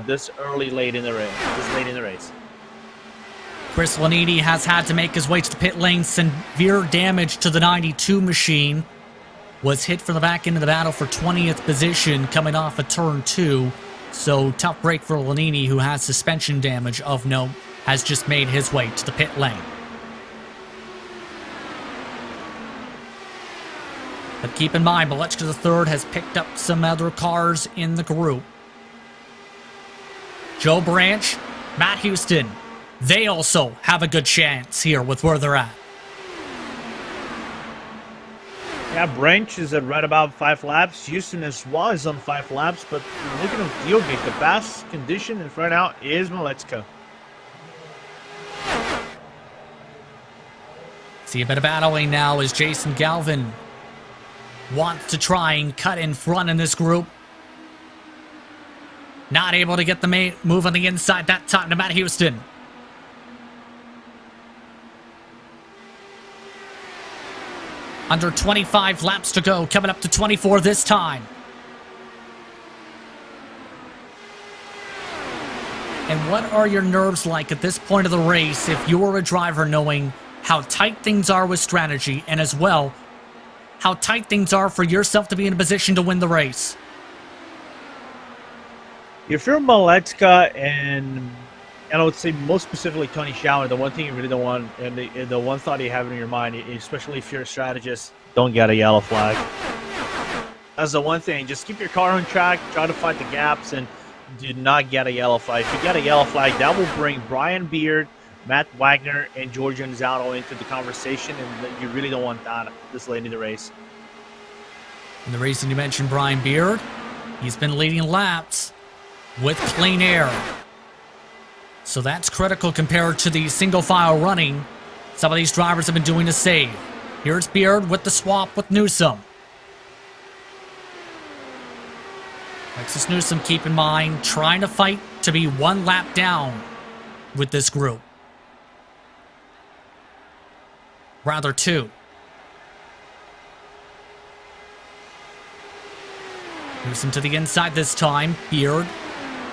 this late in the race. Chris Lanini has had to make his way to the pit lane. Severe damage to the 92 machine. Was hit from the back end of the battle for 20th position coming off of turn 2. So tough break for Lanini, who has suspension damage of note, has just made his way to the pit lane. But keep in mind, Malechka III has picked up some other cars in the group. Joe Branch, Matt Houston, they also have a good chance here with where they're at. Yeah, Branch is at right about 5 laps. Houston as well is on 5 laps, but looking at field gate, the best condition in front out is Malechka. See a bit of battling now as Jason Galvin wants to try and cut in front in this group. Not able to get the move on the inside that time to Matt Houston. Under 25 laps to go, coming up to 24 this time. And what are your nerves like at this point of the race if you're a driver knowing how tight things are with strategy and as well how tight things are for yourself to be in a position to win the race? If you're Malechka and I would say most specifically Tony Schauer, the one thing you really don't want, and the one thought you have in your mind, especially if you're a strategist, don't get a yellow flag. That's the one thing. Just keep your car on track, try to fight the gaps, and do not get a yellow flag. If you get a yellow flag, that will bring Brian Beard, Matt Wagner, and George Anzaldo into the conversation, and you really don't want that this late in the race. And the reason you mentioned Brian Beard, he's been leading laps with clean air. So that's critical compared to the single file running some of these drivers have been doing to save. Here's Beard with the swap with Newsom. Lexus Newsom, keep in mind, trying to fight to be 1 lap down with this group. Rather 2. Newsom to the inside this time. Beard.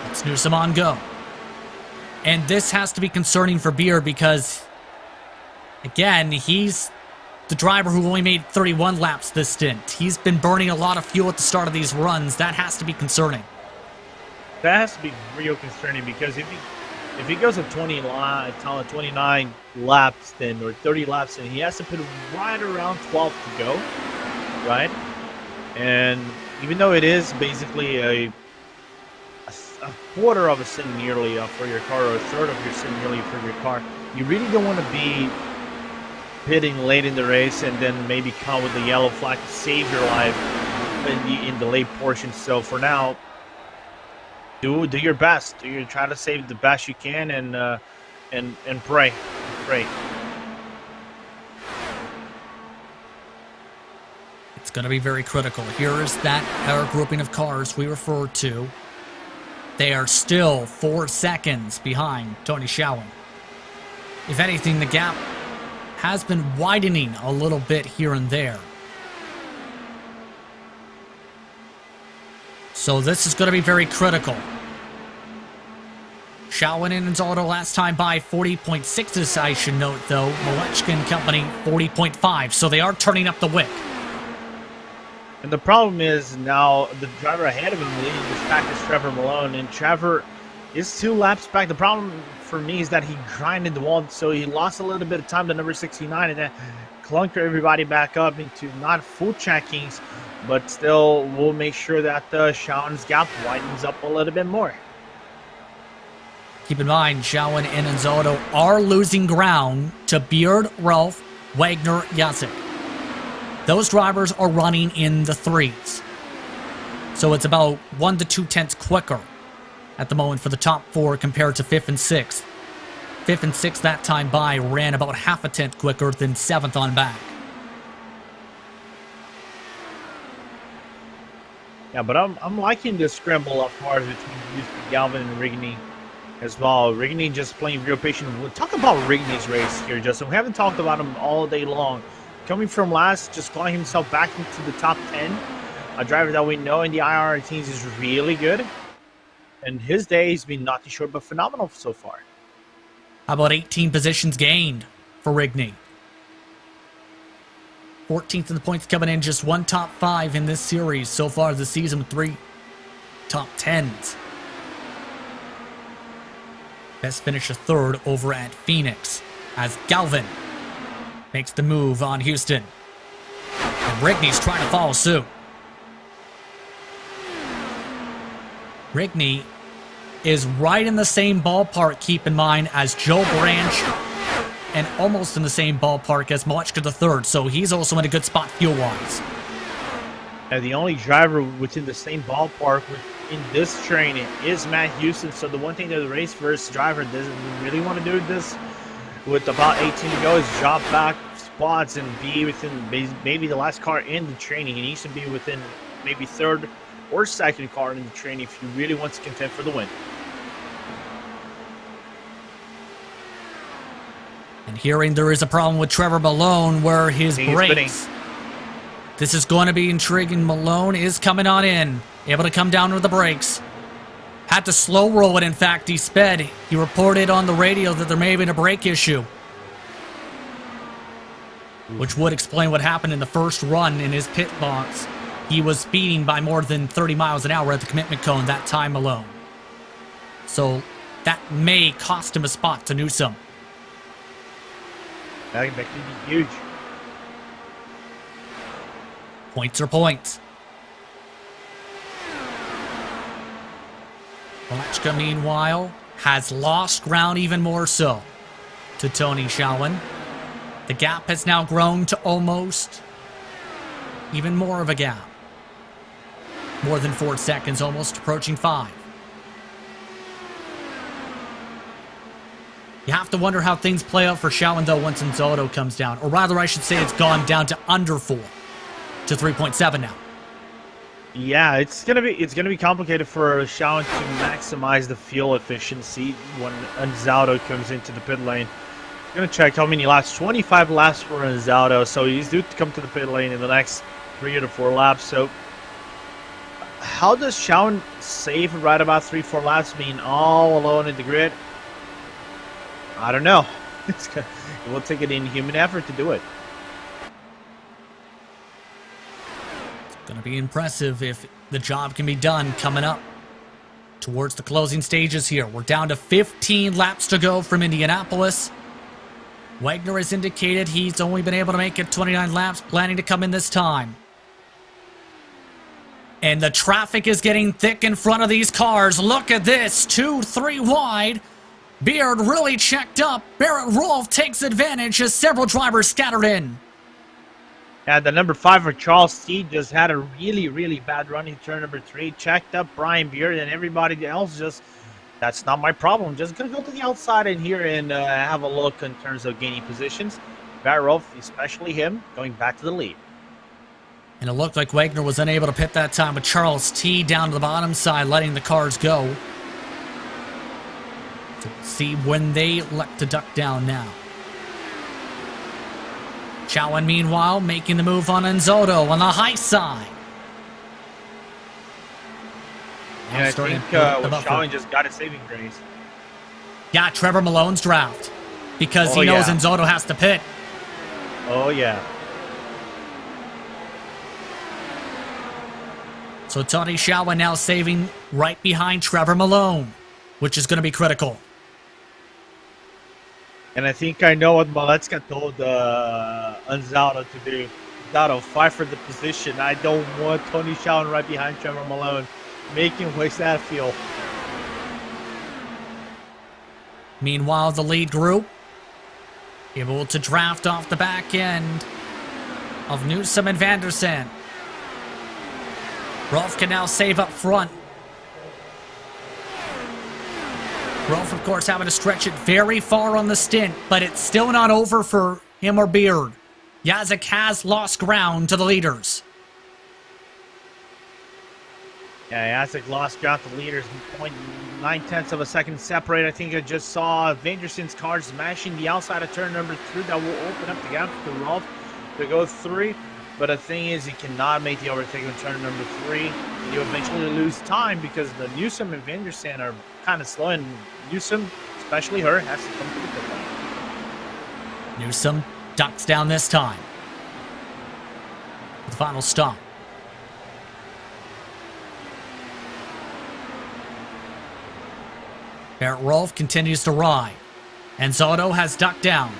Let's Newsom on go. And this has to be concerning for Beard because, again, he's the driver who only made 31 laps this stint. He's been burning a lot of fuel at the start of these runs. That has to be concerning. That has to be real concerning because if he goes at 29 laps then, or 30 laps, then he has to put right around 12 to go, right? And even though it is basically a quarter of a second nearly for your car, or a third of your second nearly for your car, you really don't want to be pitting late in the race and then maybe come with the yellow flag to save your life in the late portion. So for now, do your best. Try to save the best you can and pray. It's going to be very critical. Here is that power grouping of cars we referred to. They are still 4 seconds behind Tony Schauer. If anything, the gap has been widening a little bit here and there. So this is going to be very critical. Schauer and Anzaldo last time by 40.6, I should note, though. Malechka and company 40.5, so they are turning up the wick. And the problem is now the driver ahead of him leading this pack is Trevor Malone, and Trevor is 2 laps back. The problem for me is that he grinded the wall, so he lost a little bit of time to number 69, and then clunker everybody back up into not full checkings, but still we'll make sure that Schauer's gap widens up a little bit more. Keep in mind, Schauer and Anzaldo are losing ground to Beard, Ralph, Wagner, Jacek. Those drivers are running in the 3s. So it's about 1 to 2 tenths quicker at the moment for the top 4 compared to 5th and 6th. 5th and 6th that time by ran about half a tenth quicker than 7th on back. Yeah, but I'm liking this scramble of cars between Houston, Galvin, and Rigney. as well. Rigney just playing real patient. We'll talk about Rigney's race here, Justin. We haven't talked about him all day long. Coming from last, just clawing himself back into the top 10. A driver that we know in the IR teams is really good. And his day has been not too short, but phenomenal so far. How about 18 positions gained for Rigney? 14th in the points, coming in just one top 5 in this series so far this season with 3 top 10s. Best finish a third over at Phoenix as Galvin makes the move on Houston. And Rigney's trying to follow suit. Rigney is right in the same ballpark, keep in mind, as Joe Branch, and almost in the same ballpark as Machka III, so he's also in a good spot fuel-wise. And the only driver within the same ballpark in this training is Matt Houston, so the one thing that the race first driver doesn't really want to do this with about 18 to go is drop back spots and be within maybe the last car in the training. He needs to be within maybe third or second car in the training if he really wants to contend for the win. And hearing there is a problem with Trevor Malone where his brakes. This is going to be intriguing. Malone is coming on in, able to come down with the brakes. Had to slow roll it, in fact, he sped. He reported on the radio that there may have been a brake issue, which would explain what happened in the first run in his pit box. He was speeding by more than 30 miles an hour at the commitment cone that time alone. So that may cost him a spot to Newsom. That could be huge. Points are points. Machka, meanwhile, has lost ground even more so to Tony Schauwen. The gap has now grown to almost even more of a gap. More than 4 seconds, almost approaching 5. You have to wonder how things play out for Schauwen, though, once Anzaldo comes down. Or rather, I should say it's gone down to under 4 to 3.7 now. Yeah, it's gonna be complicated for Schauwen to maximize the fuel efficiency when Anzaldo comes into the pit lane. I'm gonna check how many laps. 25 laps for Anzaldo, so he's due to come to the pit lane in the next 3 to 4 laps. So how does Schauwen save right about 3-4 laps, being all alone in the grid? I don't know. It will take an inhuman effort to do it. It's going to be impressive if the job can be done coming up towards the closing stages here. We're down to 15 laps to go from Indianapolis. Wagner has indicated he's only been able to make it 29 laps, planning to come in this time. And the traffic is getting thick in front of these cars. Look at this, 2-3 wide. Beard really checked up. Barrett Rolfe takes advantage as several drivers scattered in. And the number 5 for Charles T just had a really, really bad run in turn number 3. Checked up Brian Beard, and everybody else just, that's not my problem. Just going to go to the outside in here and have a look in terms of gaining positions. Barrett Rolfe, especially him, going back to the lead. And it looked like Wagner was unable to pit that time with Charles T down to the bottom side, letting the cars go. So we'll see when they let the duck down now. Schauwen, meanwhile, making the move on Anzaldo on the high side. Yeah, I think Schauwen just got a saving grace. Yeah, Trevor Malone's draft. Because he knows Anzaldo has to pit. Oh, yeah. So Tony Schauwen now saving right behind Trevor Malone, which is going to be critical. And I think I know what Maletzka told Anzaldo to do. Anzaldo, fight for the position. I don't want Tony Schauwen right behind Trevor Malone. Make him waste that fuel. Meanwhile, the lead group able to draft off the back end of Newsom and Vandersen. Rolfe can now save up front. Rolfe, of course, having to stretch it very far on the stint, but it's still not over for him or Beard. Yazek has lost ground to the leaders. Yeah, Jacek lost ground. The leaders 0.9 of a second separate. I think I just saw Vanderson's car smashing the outside of turn number 3. That will open up the gap for Rolf to go 3. But the thing is, he cannot make the overtake on turn number 3. You eventually lose time because the Newsom and Vanderson are kind of slow, and Newsom, especially her, has to come to the pit lane. Newsom ducks down this time. The final stop. Barrett Rolf continues to ride, and Zotto has ducked down.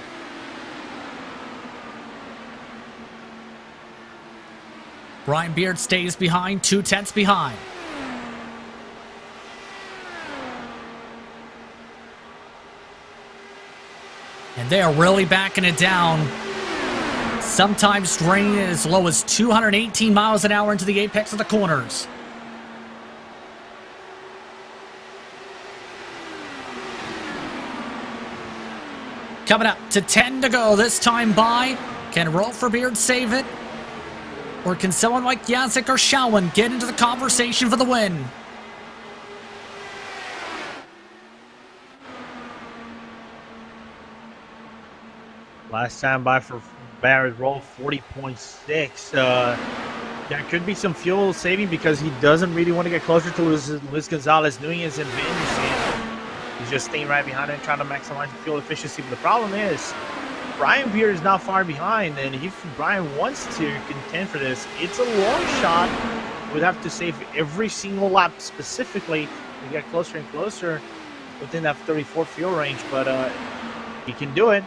Brian Beard stays behind, 2/10 behind. And they are really backing it down. Sometimes draining it as low as 218 miles an hour into the apex of the corners. Coming up to 10 to go this time by. Can Rolf or Beard save it? Or can someone like Jacek or Schauwen get into the conversation for the win? Last time by for Barrett Rolf, 40.6. There could be some fuel saving because he doesn't really want to get closer to Luis Gonzalez. Nunez and Vanderson. He's just staying right behind him, trying to maximize the fuel efficiency. But the problem is, Brian Beard is not far behind, and if Brian wants to contend for this, it's a long shot. We'd have to save every single lap specifically to get closer and closer within that 34 fuel range, but he can do it.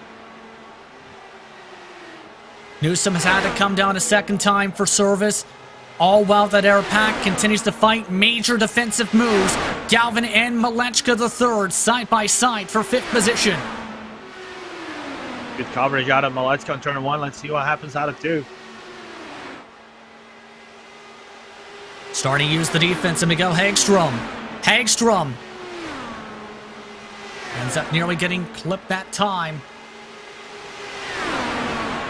Newsom has had to come down a second time for service. All while that air pack continues to fight major defensive moves. Galvin and Malechka the third, side by side for 5th position. Good coverage out of Malechka on turn 1. Let's see what happens out of 2. Starting to use the defense of Miguel Hagstrom. Hagstrom ends up nearly getting clipped that time.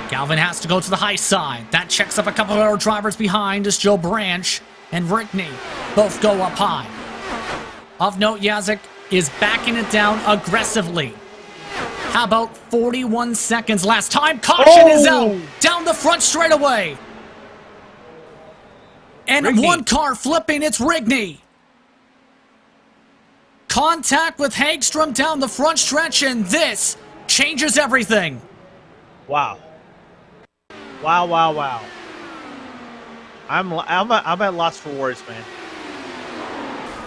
Galvin has to go to the high side. That checks up a couple of our drivers behind as Joe Branch and Rickney both go up high. Of note, Jacek is backing it down aggressively. How about 41 seconds last time? Caution is out down the front straightaway. And Rigney. One car flipping, it's Rigney. Contact with Hagstrom down the front stretch, and this changes everything. Wow. Wow, wow, wow. I'm at loss for words, man.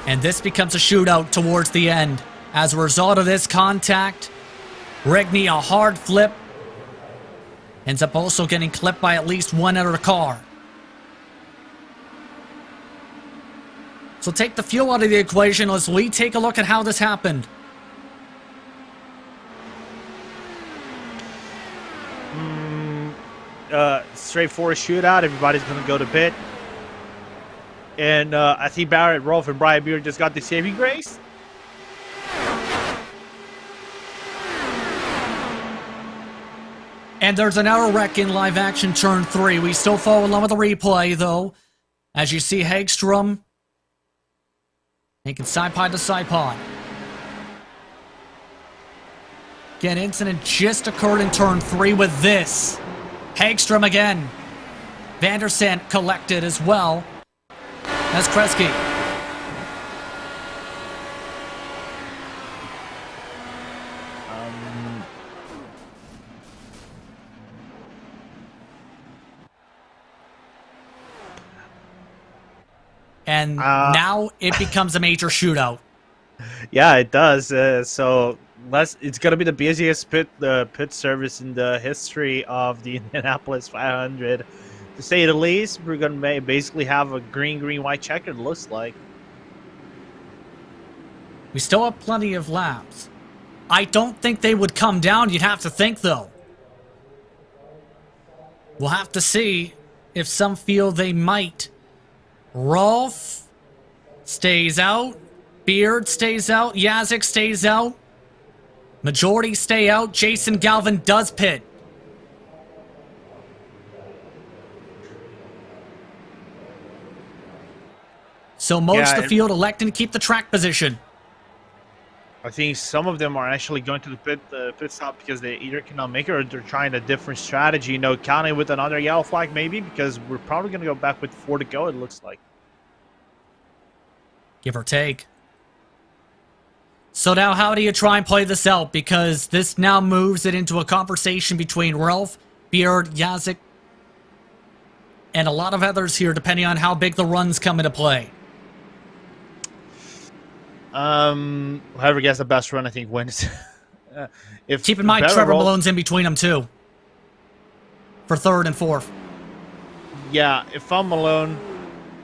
And this becomes a shootout towards the end. As a result of this contact, Rigney, a hard flip, ends up also getting clipped by at least one other car. So take the fuel out of the equation as we take a look at how this happened. Straightforward shootout. Everybody's going to go to pit. And I think Barrett Rolf and Brian Beard just got the saving grace. And there's an error wreck in live action turn 3. We still follow along with the replay, though. As you see Hagstrom making side pod to side pod. Again, incident just occurred in turn 3 with this. Hagstrom again. Vanderson collected as well. That's Kresge. And now it becomes a major shootout. Yeah, it does. So it's going to be the busiest pit service in the history of the Indianapolis 500. To say the least, we're going to basically have a green, white checker, it looks like. We still have plenty of laps. I don't think they would come down, you'd have to think, though. We'll have to see if some feel they might. Rolf stays out. Beard stays out. Jacek stays out. Majority stay out. Jason Galvin does pit. So most Yeah, of the field electing to keep the track position. I think some of them are actually going to the pit stop because they either cannot make it or they're trying a different strategy. You know, counting with another yellow flag maybe, because we're probably going to go back with 4 to go, it looks like. Give or take. So now how do you try and play this out? Because this now moves it into a conversation between Ralph, Beard, Yazik, and a lot of others here, depending on how big the runs come into play. Whoever gets the best run, I think, wins. If Keep in mind, Barrett Trevor rolls- Malone's in between them, too. For 3rd and 4th. Yeah, if I'm Malone,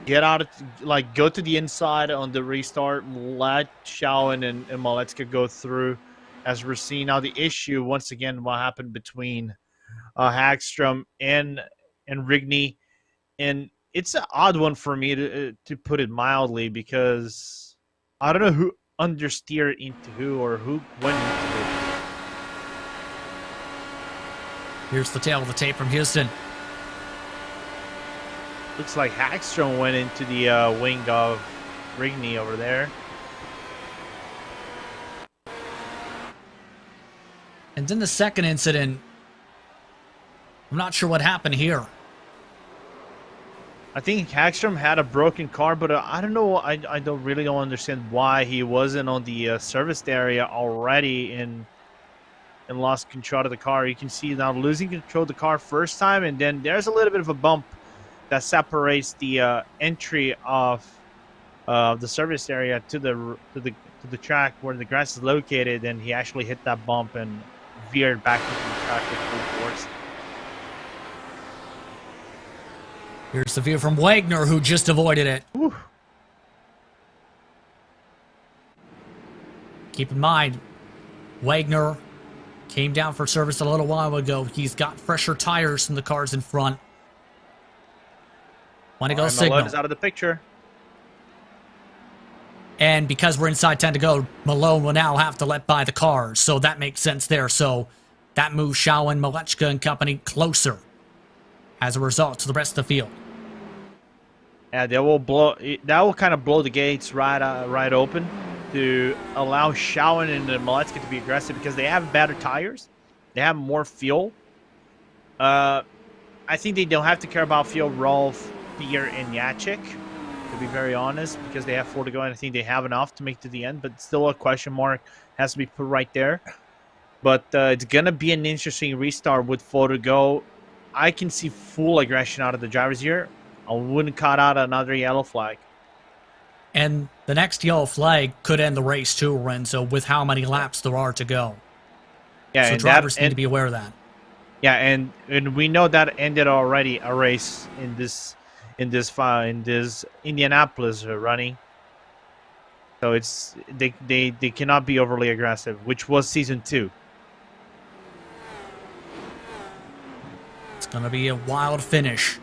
get out of, like, go to the inside on the restart, let Shawan and Malecka go through, as we're seeing now. The issue, once again, what happened between Hagstrom and Rigney, and it's an odd one for me to put it mildly, because I don't know who understeered into who or who went into who. Here's the tail of the tape from Houston. Looks like Hagstrom went into the wing of Rigney over there. And then the second incident, I'm not sure what happened here. I think Hagstrom had a broken car, but I don't know. I don't understand why he wasn't on the service area already and lost control of the car. You can see now losing control of the car first time, and then there's a little bit of a bump that separates the entry of the service area to the track where the grass is located, and he actually hit that bump and veered back into the track with full force. Here's the view from Wagner, who just avoided it. Whew. Keep in mind, Wagner came down for service a little while ago. He's got fresher tires than the cars in front. Want to go signal. Malone is out of the picture. And because we're inside 10 to go, Malone will now have to let by the cars. So that makes sense there. So that moves Shawan, Malecka, and company closer as a result to the rest of the field. Yeah, that will kind of blow the gates right open to allow Shawan and Malecka to be aggressive because they have better tires. They have more fuel. I think they don't have to care about fuel, Rolf, Beer, and Jacek, to be very honest, because they have 4 to go, and I think they have enough to make to the end, but still a question mark has to be put right there. But it's going to be an interesting restart with 4 to go. I can see full aggression out of the drivers here. I wouldn't cut out another yellow flag. And the next yellow flag could end the race too, Renzo, with how many laps there are to go. Yeah, so drivers need to be aware of that. Yeah, and we know that ended already a race in this Indianapolis running. So they cannot be overly aggressive, which was season 2. It's going to be a wild finish.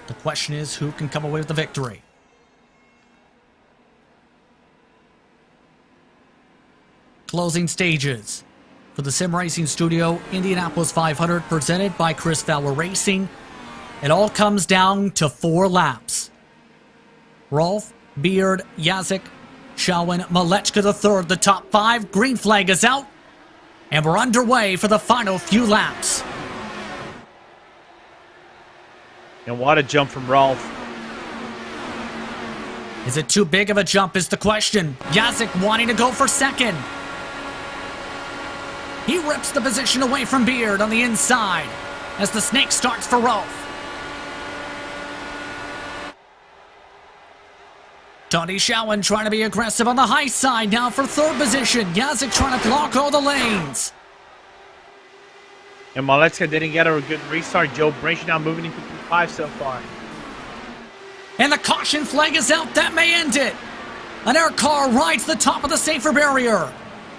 The question is, who can come away with the victory? Closing stages for the Sim Racing Studio Indianapolis 500, presented by Chris Fowler Racing. It all comes down to 4 laps. Rolf, Beard, Yazik, Shawan, Malecka III, the top 5. Green flag is out, and we're underway for the final few laps. And what a jump from Rolf. Is it too big of a jump is the question. Yazik wanting to go for second. He rips the position away from Beard on the inside as the snake starts for Rolf. Tony Shawan trying to be aggressive on the high side now for 3rd position. Yazik trying to block all the lanes. And Malecka didn't get a good restart. Joe Bracey now moving into P5 so far. And the caution flag is out. That may end it. An air car rides the top of the safer barrier.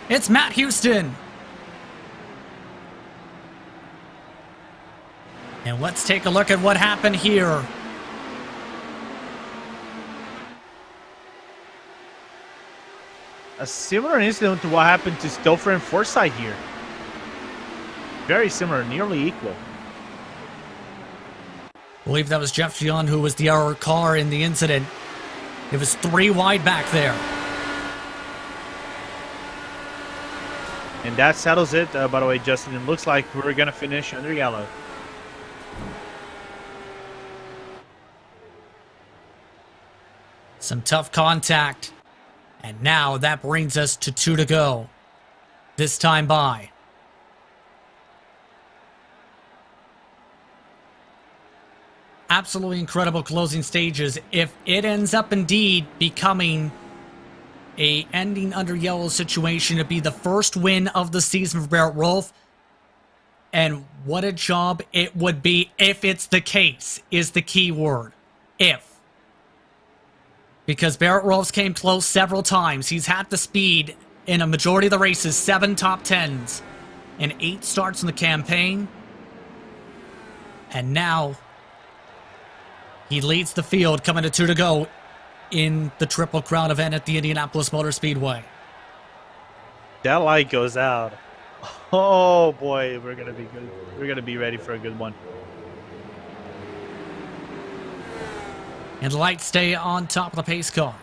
It's Matt Houston. And let's take a look at what happened here. A similar incident to what happened to Stouffer and Forsythe here. Very similar, nearly equal. I believe that was Jeff Gion who was the error car in the incident. It was 3 wide back there. And that settles it. By the way, Justin, it looks like we're going to finish under yellow. Some tough contact. And now that brings us to 2 to go. This time by. Absolutely incredible closing stages. If it ends up indeed becoming a ending under yellow situation, it'd be the first win of the season for Barrett Rolfe. And what a job it would be if it's the case, is the key word. If. Because Barrett Rolfe's came close several times. He's had the speed in a majority of the races, 7 top 10s and 8 starts in the campaign. And now he leads the field coming to 2 to go in the Triple Crown event at the Indianapolis Motor Speedway. That light goes out. Oh boy, we're gonna be good. We're gonna be ready for a good one. And lights stay on top of the pace car.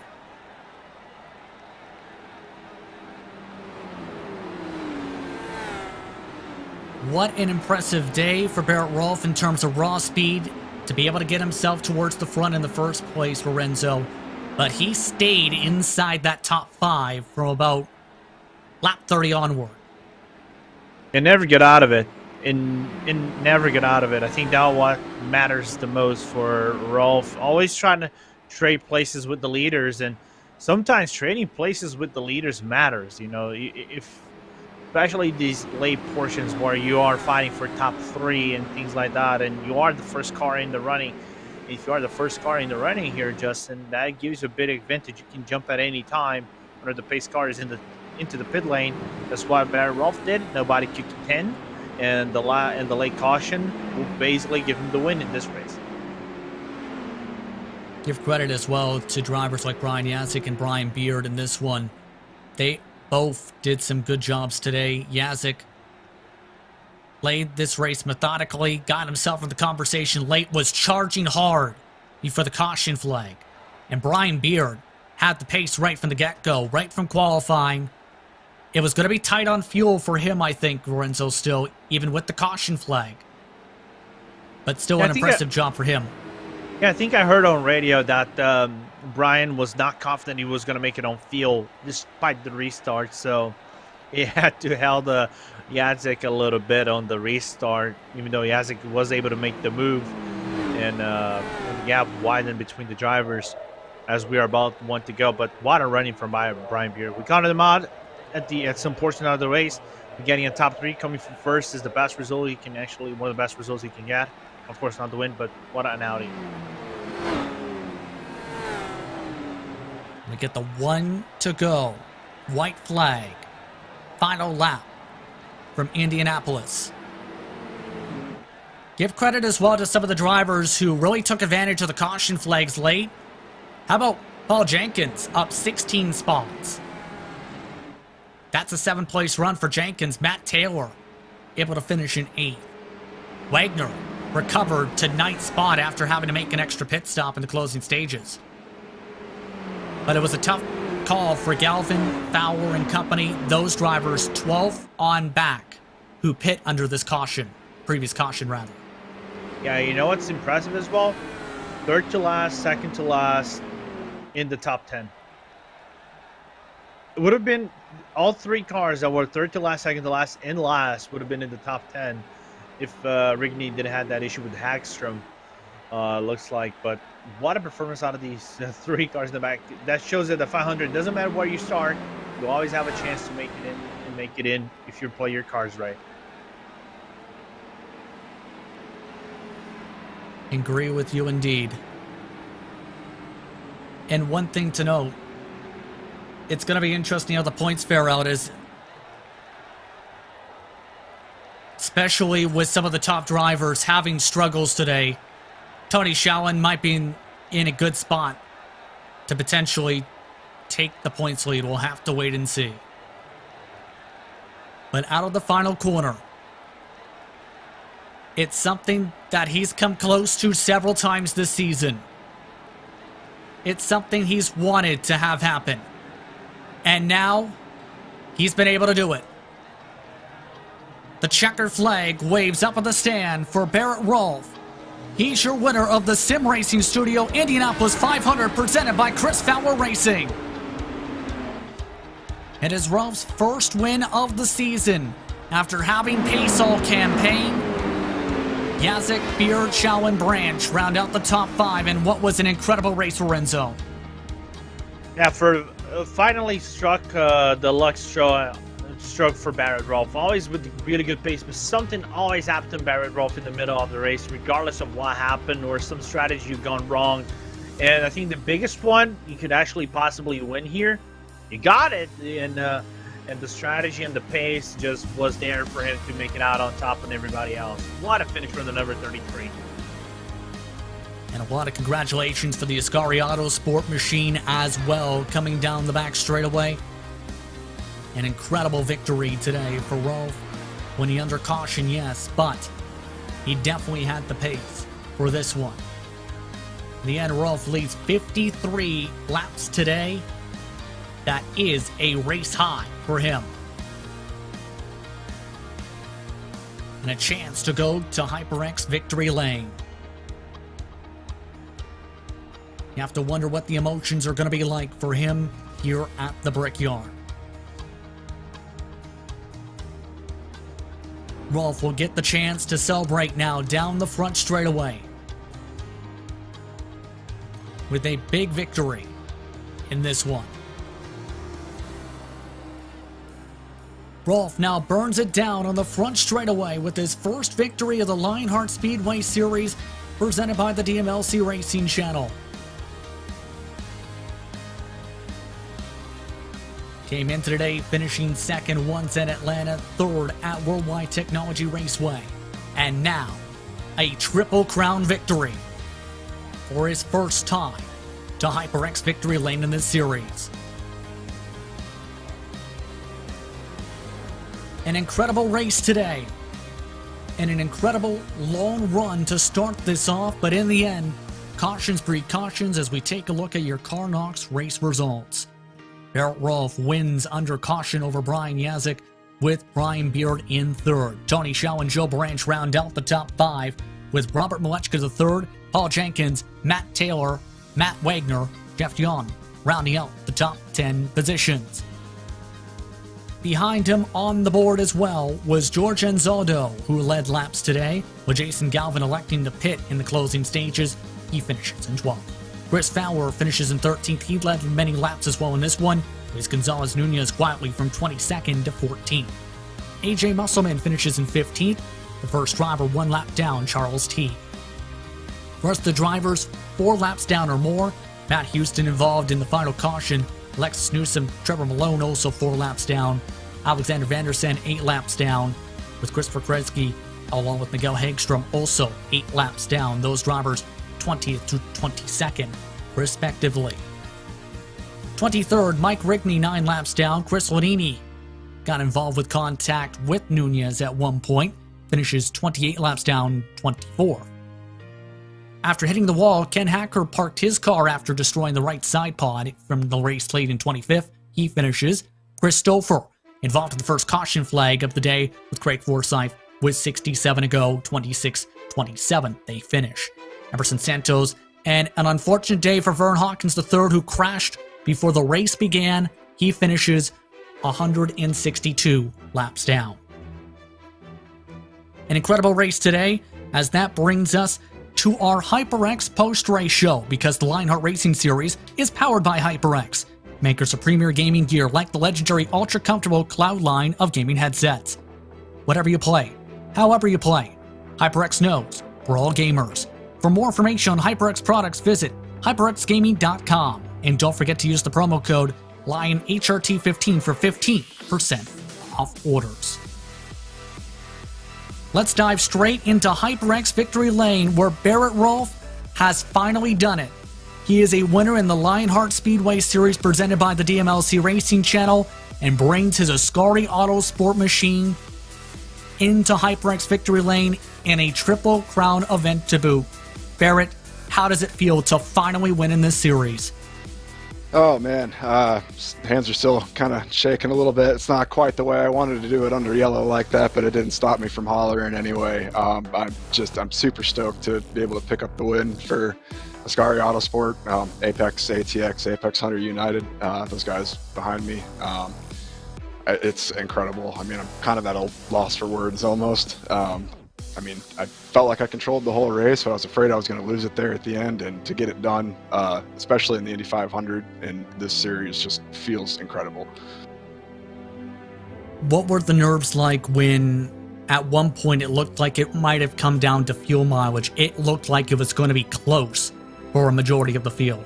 What an impressive day for Barrett Rolfe in terms of raw speed to be able to get himself towards the front in the first place, Lorenzo. But he stayed inside that top 5 from about lap 30 onward. And never get out of it. And never get out of it. I think that's what matters the most for Rolfe. Always trying to trade places with the leaders, and sometimes trading places with the leaders matters. You know, if especially these late portions where you are fighting for top 3 and things like that, and you are the first car in the running. If you are the first car in the running here, Justin, that gives you a big advantage. You can jump at any time when the pace car is into the pit lane. That's what Barrett Rolfe did. Nobody kicked 10. And the late caution will basically give him the win in this race. Give credit as well to drivers like Brian Yazik and Brian Beard in this one. They both did some good jobs today. Yazik played this race methodically, got himself in the conversation late, was charging hard before the caution flag. And Brian Beard had the pace right from the get-go, right from qualifying. It was going to be tight on fuel for him, I think, Lorenzo, still, even with the caution flag. But still an impressive job for him. Yeah, I think I heard on radio that Brian was not confident he was going to make it on field despite the restart. So he had to held Yazik a little bit on the restart, even though Yazik was able to make the move. And the gap widened between the drivers as we are about 1 to go. But what a running from Brian Beard. We counted him out at some portion of the race. Getting a top 3 coming from first is the best result he can actually, one of the best results he can get. Of course, not the win, but what an outing. We get the 1 to go. White flag. Final lap from Indianapolis. Give credit as well to some of the drivers who really took advantage of the caution flags late. How about Paul Jenkins up 16 spots? That's a 7th-place run for Jenkins. Matt Taylor able to finish in 8th. Wagner recovered to 9th spot after having to make an extra pit stop in the closing stages. But it was a tough call for Galvin, Fowler, and company. Those drivers 12th on back who pit under this caution. Previous caution, rather. Yeah, you know what's impressive as well? 3rd to last, 2nd to last in the top 10. It would have been all 3 cars that were 3rd to last, 2nd to last, and last would have been in the top 10 if Rigney didn't have that issue with Hagstrom, looks like. But what a performance out of these 3 cars in the back. That shows that the 500 doesn't matter where you start. You always have a chance to make it in and make it in if you play your cars right. Agree with you indeed. And one thing to note, it's going to be interesting how the points fare out, is especially with some of the top drivers having struggles today. Tony Shalin might be in a good spot to potentially take the points lead. We'll have to wait and see. But out of the final corner, it's something that he's come close to several times this season. It's something he's wanted to have happen. And now, he's been able to do it. The checkered flag waves up at the stand for Barrett Rolfe. He's your winner of the Sim Racing Studio Indianapolis 500 presented by Chris Fowler Racing. It is Rolfe's first win of the season after having pace all campaign. Yazek, Beard, Chow, and Branch round out the top 5 in what was an incredible race for Renzo. Yeah, for finally struck the luck stroke for Barrett Rolfe. Always with really good pace, but something always happened to Barrett Rolfe in the middle of the race, regardless of what happened or some strategy you've gone wrong. And I think the biggest one you could actually possibly win here. You got it, and the strategy and the pace just was there for him to make it out on top of everybody else. What a finish for the number 33. And a lot of congratulations for the Ascari Auto Sport machine as well, coming down the back straightaway. An incredible victory today for Rolfe. When he under caution, yes, but he definitely had the pace for this one. In the end, Rolfe leads 53 laps today. That is a race high for him. And a chance to go to HyperX Victory Lane. You have to wonder what the emotions are going to be like for him here at the Brickyard. Rolfe will get the chance to celebrate now down the front straightaway with a big victory in this one. Rolfe now burns it down on the front straightaway with his first victory of the Lionheart Speedway Series presented by the DMLC Racing Channel. Came into today finishing second once in Atlanta, third at Worldwide Technology Raceway. And now, a Triple Crown victory for his first time to HyperX Victory Lane in this series. An incredible race today, and an incredible long run to start this off, but in the end, cautions breed cautions as we take a look at your CarNox race results. Barrett Rolfe wins under caution over Brian Yazek, with Brian Beard in third. Tony Shaw and Joe Branch round out the top 5, with Robert Malechka the third, Paul Jenkins, Matt Taylor, Matt Wagner, Jeff Young rounding out the top 10 positions. Behind him on the board as well was George Anzaldo, who led laps today, with Jason Galvin electing to pit in the closing stages. He finishes in 12th. Chris Fowler finishes in 13th. He led many laps as well in this one. Luis Gonzalez Nunez quietly from 22nd to 14th. AJ Musselman finishes in 15th. The first driver 1 lap down, Charles T. The rest of the drivers 4 laps down or more. Matt Houston involved in the final caution. Alexis Newsom, Trevor Malone also 4 laps down. Alexander Vandersen 8 laps down, with Christopher Kresge along with Miguel Hagstrom also 8 laps down. Those drivers 20th to 22nd respectively. 23rd, Mike Rigney 9 laps down. Chris Lonini got involved with contact with Nunez at one point, finishes 28 laps down, 24th. After hitting the wall, Ken Hacker parked his car after destroying the right side pod from the race late in 25th. He finishes. Chris Stouffer involved in the first caution flag of the day with Craig Forsyth with 67 to go, 26-27. They finish. Emerson Santos, and an unfortunate day for Vern Hawkins III, who crashed before the race began. He finishes 162 laps down. An incredible race today, as that brings us to our HyperX post-race show, because the Lionheart Racing Series is powered by HyperX, makers of premier gaming gear like the legendary ultra-comfortable Cloud line of gaming headsets. Whatever you play, however you play, HyperX knows we're all gamers. For more information on HyperX products, visit hyperxgaming.com, and don't forget to use the promo code LionHRT15 for 15% off orders. Let's dive straight into HyperX Victory Lane, where Barrett Rolfe has finally done it. He is a winner in the Lionheart Speedway Series presented by the DMLC Racing Channel, and brings his Ascari Auto Sport machine into HyperX Victory Lane in a Triple Crown event to boot. Barrett, how does it feel to finally win in this series? Oh man, hands are still kind of shaking a little bit. It's not quite the way I wanted to do it under yellow like that, but it didn't stop me from hollering anyway. I'm super stoked to be able to pick up the win for Ascari Autosport, Apex ATX, Apex Hunter United, those guys behind me. It's incredible. I mean, I'm kind of at a loss for words almost. I mean, I felt like I controlled the whole race, but I was afraid I was going to lose it there at the end, and to get it done, especially in the Indy 500 in this series, just feels incredible. What were the nerves like when at one point it looked like it might have come down to fuel mileage? It looked like it was going to be close for a majority of the field.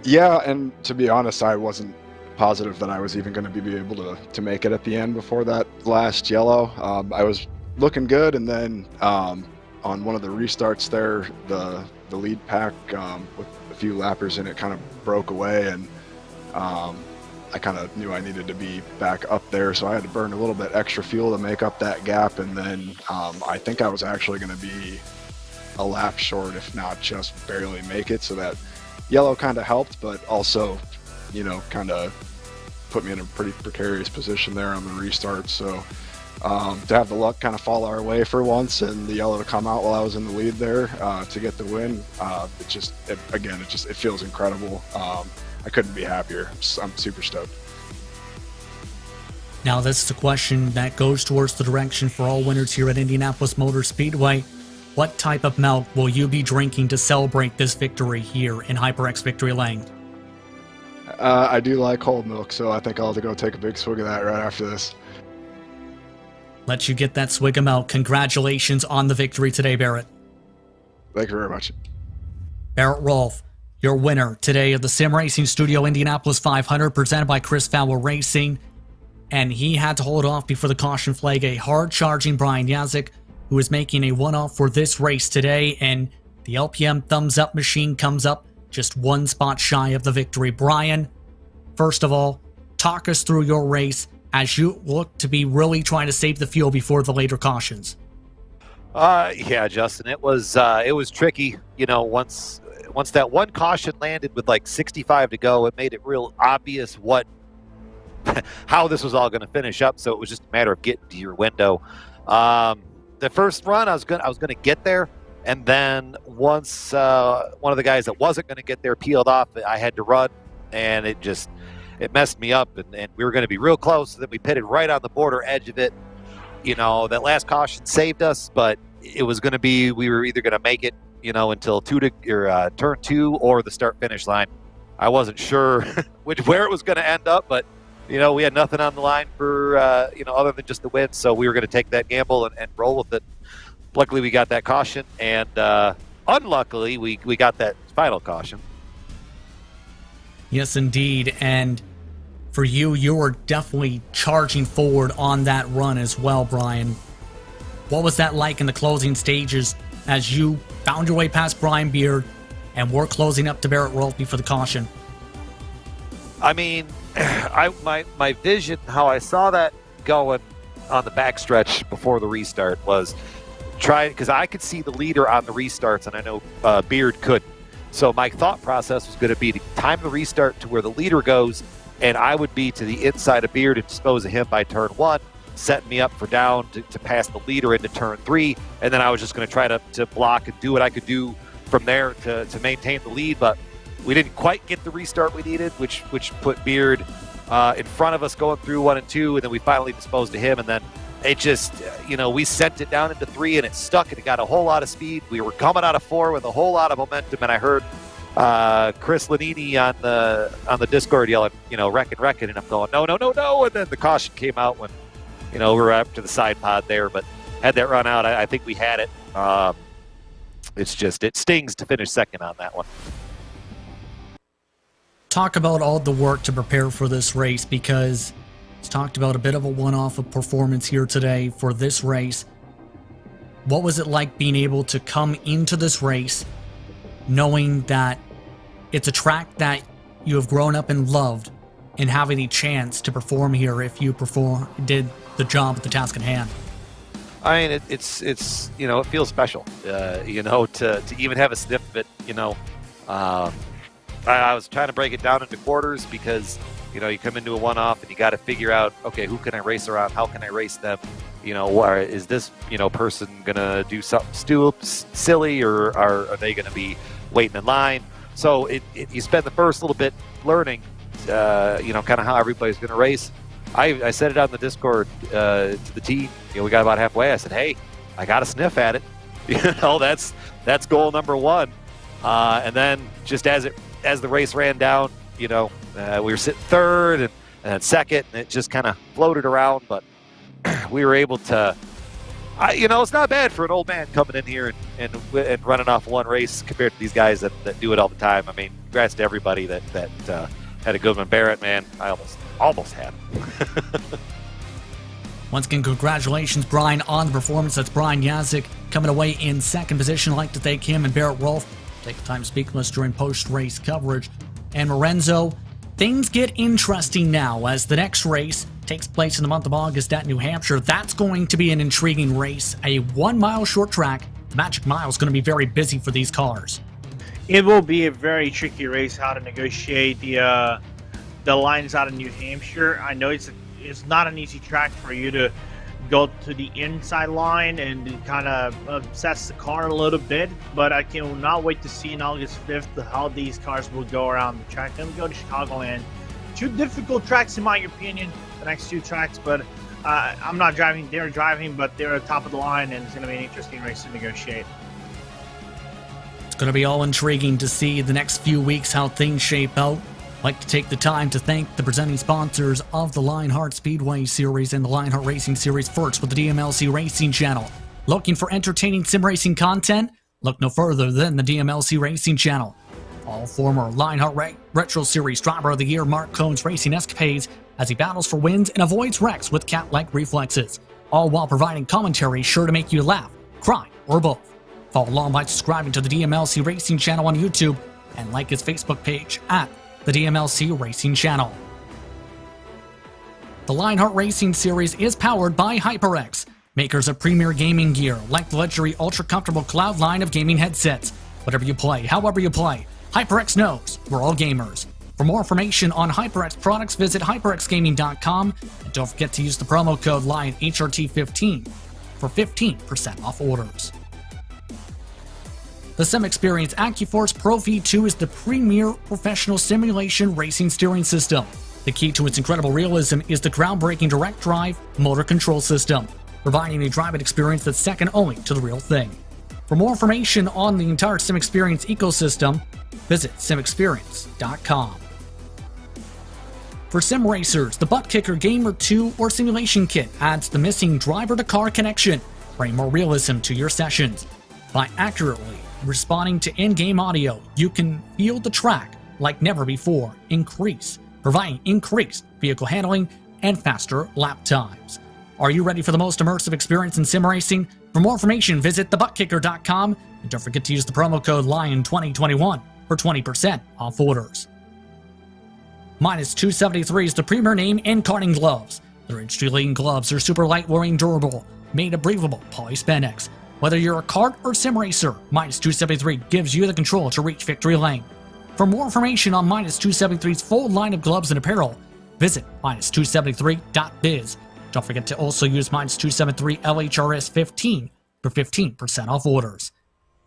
Yeah, and to be honest, I wasn't positive that I was even going to be able to make it at the end before that last yellow. I was looking good, and then on one of the restarts there, the lead pack with a few lappers in it kind of broke away, and I kind of knew I needed to be back up there, so I had to burn a little bit extra fuel to make up that gap, and then I think I was actually going to be a lap short, if not just barely make it, so that yellow kind of helped, but also, you know, kind of put me in a pretty precarious position there on the restart. So to have the luck kind of fall our way for once and the yellow to come out while I was in the lead there to get the win, it feels incredible. I couldn't be happier. I'm super stoked. Now, this is a question that goes towards the direction for all winners here at Indianapolis Motor Speedway. What type of milk will you be drinking to celebrate this victory here in HyperX Victory Lane? I do like whole milk, so I think I'll have to go take a big swig of that right after this. Let you get that swig of milk. Congratulations on the victory today, Barrett. Thank you very much. Barrett Rolfe, your winner today of the Sim Racing Studio Indianapolis 500 presented by Chris Fowler Racing. And he had to hold off before the caution flag a hard-charging Brian Yazik, who is making a one-off for this race today. And the LPM thumbs-up machine comes up just one spot shy of the victory. Brian, first of all, talk us through your race as you look to be really trying to save the fuel before the later cautions. Yeah, Justin, it was tricky. You know, once that one caution landed with like 65 to go, it made it real obvious how this was all going to finish up. So it was just a matter of getting to your window. The first run, I was gonna get there, and then once one of the guys that wasn't going to get there peeled off, I had to run, and it messed me up, and we were going to be real close. So then we pitted right on the border edge of it. You know, that last caution saved us, but it was going to be, we were either going to make it, you know, until turn 2 or the start finish line. I wasn't sure where it was going to end up, but you know, we had nothing on the line for other than just the win, so we were going to take that gamble and roll with it. Luckily, we got that caution, and unluckily, we got that final caution. Yes, indeed. And for you, you were definitely charging forward on that run as well, Brian. What was that like in the closing stages as you found your way past Brian Beard and were closing up to Barrett Rolfe for the caution? I mean, my vision, how I saw that going on the backstretch before the restart was because I could see the leader on the restarts, and I know Beard couldn't. So my thought process was going to be to time the restart to where the leader goes, and I would be to the inside of Beard and dispose of him by turn 1, setting me up for down to pass the leader into turn 3, and then I was just going to try to block and do what I could do from there to maintain the lead. But we didn't quite get the restart we needed, which put Beard in front of us going through 1 and 2, and then we finally disposed of him, and then it just, we sent it down into 3, and it stuck, and it got a whole lot of speed. We were coming out of 4 with a whole lot of momentum, and I heard Chris Lanini on the Discord yelling, wrecking, and I'm going, no, and then the caution came out when, we were up to the side pod there, but had that run out, I think we had it. It stings to finish second on that one. Talk about all the work to prepare for this race, because it's talked about a bit of a one-off of performance here today for this race. What was it like being able to come into this race knowing that it's a track that you have grown up and loved, and having a chance to perform here if you did the job at the task at hand? I mean, it feels special, to even have a sniff you know, I was trying to break it down into quarters because, you know, you come into a one-off and you got to figure out, okay, who can I race around? How can I race them? You know, or is this, you know, person going to do something silly, or are they going to be waiting in line? So you spend the first little bit learning, you know, kind of how everybody's going to race. I said it on the Discord to the team. You know, we got about halfway. I said, hey, I got a sniff at it. You know, that's goal number one. And then just as the race ran down, you know, we were sitting third and then second, and it just kind of floated around. But we were able to, you know, it's not bad for an old man coming in here and running off one race compared to these guys that do it all the time. I mean, congrats to everybody that had a good one. Barrett, man, I almost had him. Once again, congratulations, Brian, on the performance. That's Brian Yazik coming away in second position. I'd like to thank him and Barrett Rolfe. Take the time to speak with us during post-race coverage. And Lorenzo, things get interesting now as the next race takes place in the month of August at New Hampshire. That's going to be an intriguing race, a 1 mile short track. The Magic Mile is going to be very busy for these cars. It will be a very tricky race how to negotiate the lines out of New Hampshire. I know it's not an easy track for you to go to the inside line and kind of obsess the car a little bit, but I cannot wait to see on August 5th how these cars will go around the track. Then we go to Chicagoland. Two difficult tracks in my opinion, the next two tracks, but I'm not driving, they're driving, but they're at the top of the line, and it's going to be an interesting race to negotiate. It's going to be all intriguing to see the next few weeks how things shape out. I'd like to take the time to thank the presenting sponsors of the Lionheart Speedway Series and the Lionheart Racing Series. First, with the DMLC Racing Channel. Looking for entertaining sim racing content? Look no further than the DMLC Racing Channel. All former Lionheart Retro Series Driver of the Year Mark Cohn's racing escapades as he battles for wins and avoids wrecks with cat-like reflexes. All while providing commentary sure to make you laugh, cry, or both. Follow along by subscribing to the DMLC Racing Channel on YouTube and like his Facebook page at the DMLC Racing Channel. The Lionheart Racing Series is powered by HyperX, makers of premier gaming gear like the luxury ultra-comfortable Cloud line of gaming headsets. Whatever you play, however you play, HyperX knows we're all gamers. For more information on HyperX products, visit hyperxgaming.com, and don't forget to use the promo code LionHRT15 for 15% off orders. The Sim Experience AccuForce Pro V2 is the premier professional simulation racing steering system. The key to its incredible realism is the groundbreaking direct drive motor control system, providing a driving experience that's second only to the real thing. For more information on the entire Sim Experience ecosystem, visit simexperience.com. For sim racers, the Butt Kicker Gamer 2 or Simulation Kit adds the missing driver-to-car connection, bringing more realism to your sessions. By accurately responding to in-game audio, you can feel the track like never before, providing increased vehicle handling and faster lap times. Are you ready for the most immersive experience in sim racing? For more information, visit thebuttkicker.com, and don't forget to use the promo code LION2021 for 20% off orders. Minus 273 is the premier name in karting gloves. Their industry-leading gloves are super light-wearing, durable, made of breathable polyspandex. Whether you're a kart or sim racer, Minus 273 gives you the control to reach victory lane. For more information on Minus 273's full line of gloves and apparel, visit minus273.biz. Don't forget to also use Minus 273 LHRS15 for 15% off orders.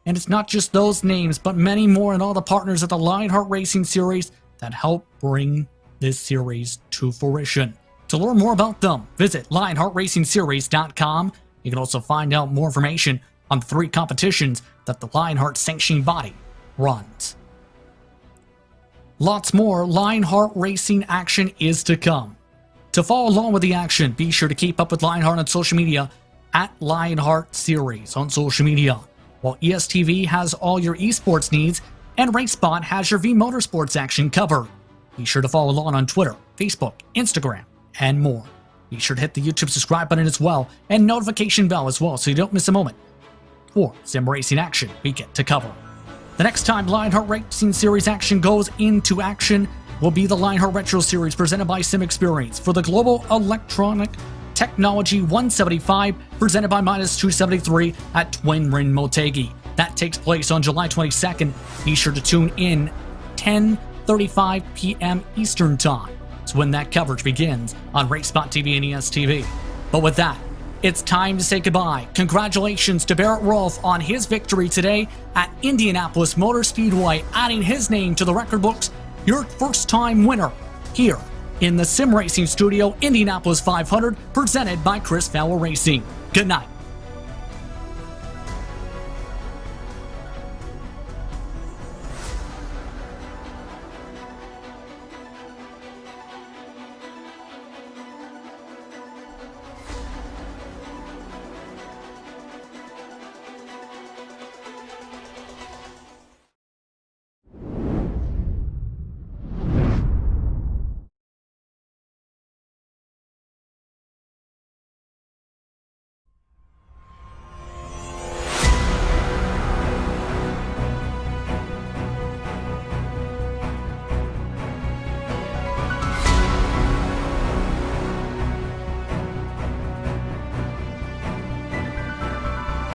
And it's not just those names, but many more and all the partners of the Lionheart Racing Series that help bring this series to fruition. To learn more about them, visit LionheartRacingSeries.com. You can also find out more information on the 3 competitions that the Lionheart sanctioning body runs. Lots more Lionheart Racing action is to come. To follow along with the action, be sure to keep up with Lionheart on social media at Lionheart Series on social media, while ESTV has all your esports needs and RaceSpot has your V Motorsports action covered. Be sure to follow along on Twitter, Facebook, Instagram, and more. Be sure to hit the YouTube subscribe button as well and notification bell as well so you don't miss a moment for sim racing action we get to cover. The next time Lionheart Racing Series action goes into action will be the Lionheart Retro Series presented by Sim Experience for the Global Electronic Technology 175 presented by Minus 273 at Twin Ring Motegi. That takes place on July 22nd. Be sure to tune in 10:35 p.m. Eastern Time. It's when that coverage begins on RaceSpotTV and ESTV. But with that, it's time to say goodbye. Congratulations to Barrett Rolfe on his victory today at Indianapolis Motor Speedway, adding his name to the record books. Your first-time winner here in the Sim Racing Studio, Indianapolis 500, presented by Chris Fowler Racing. Good night.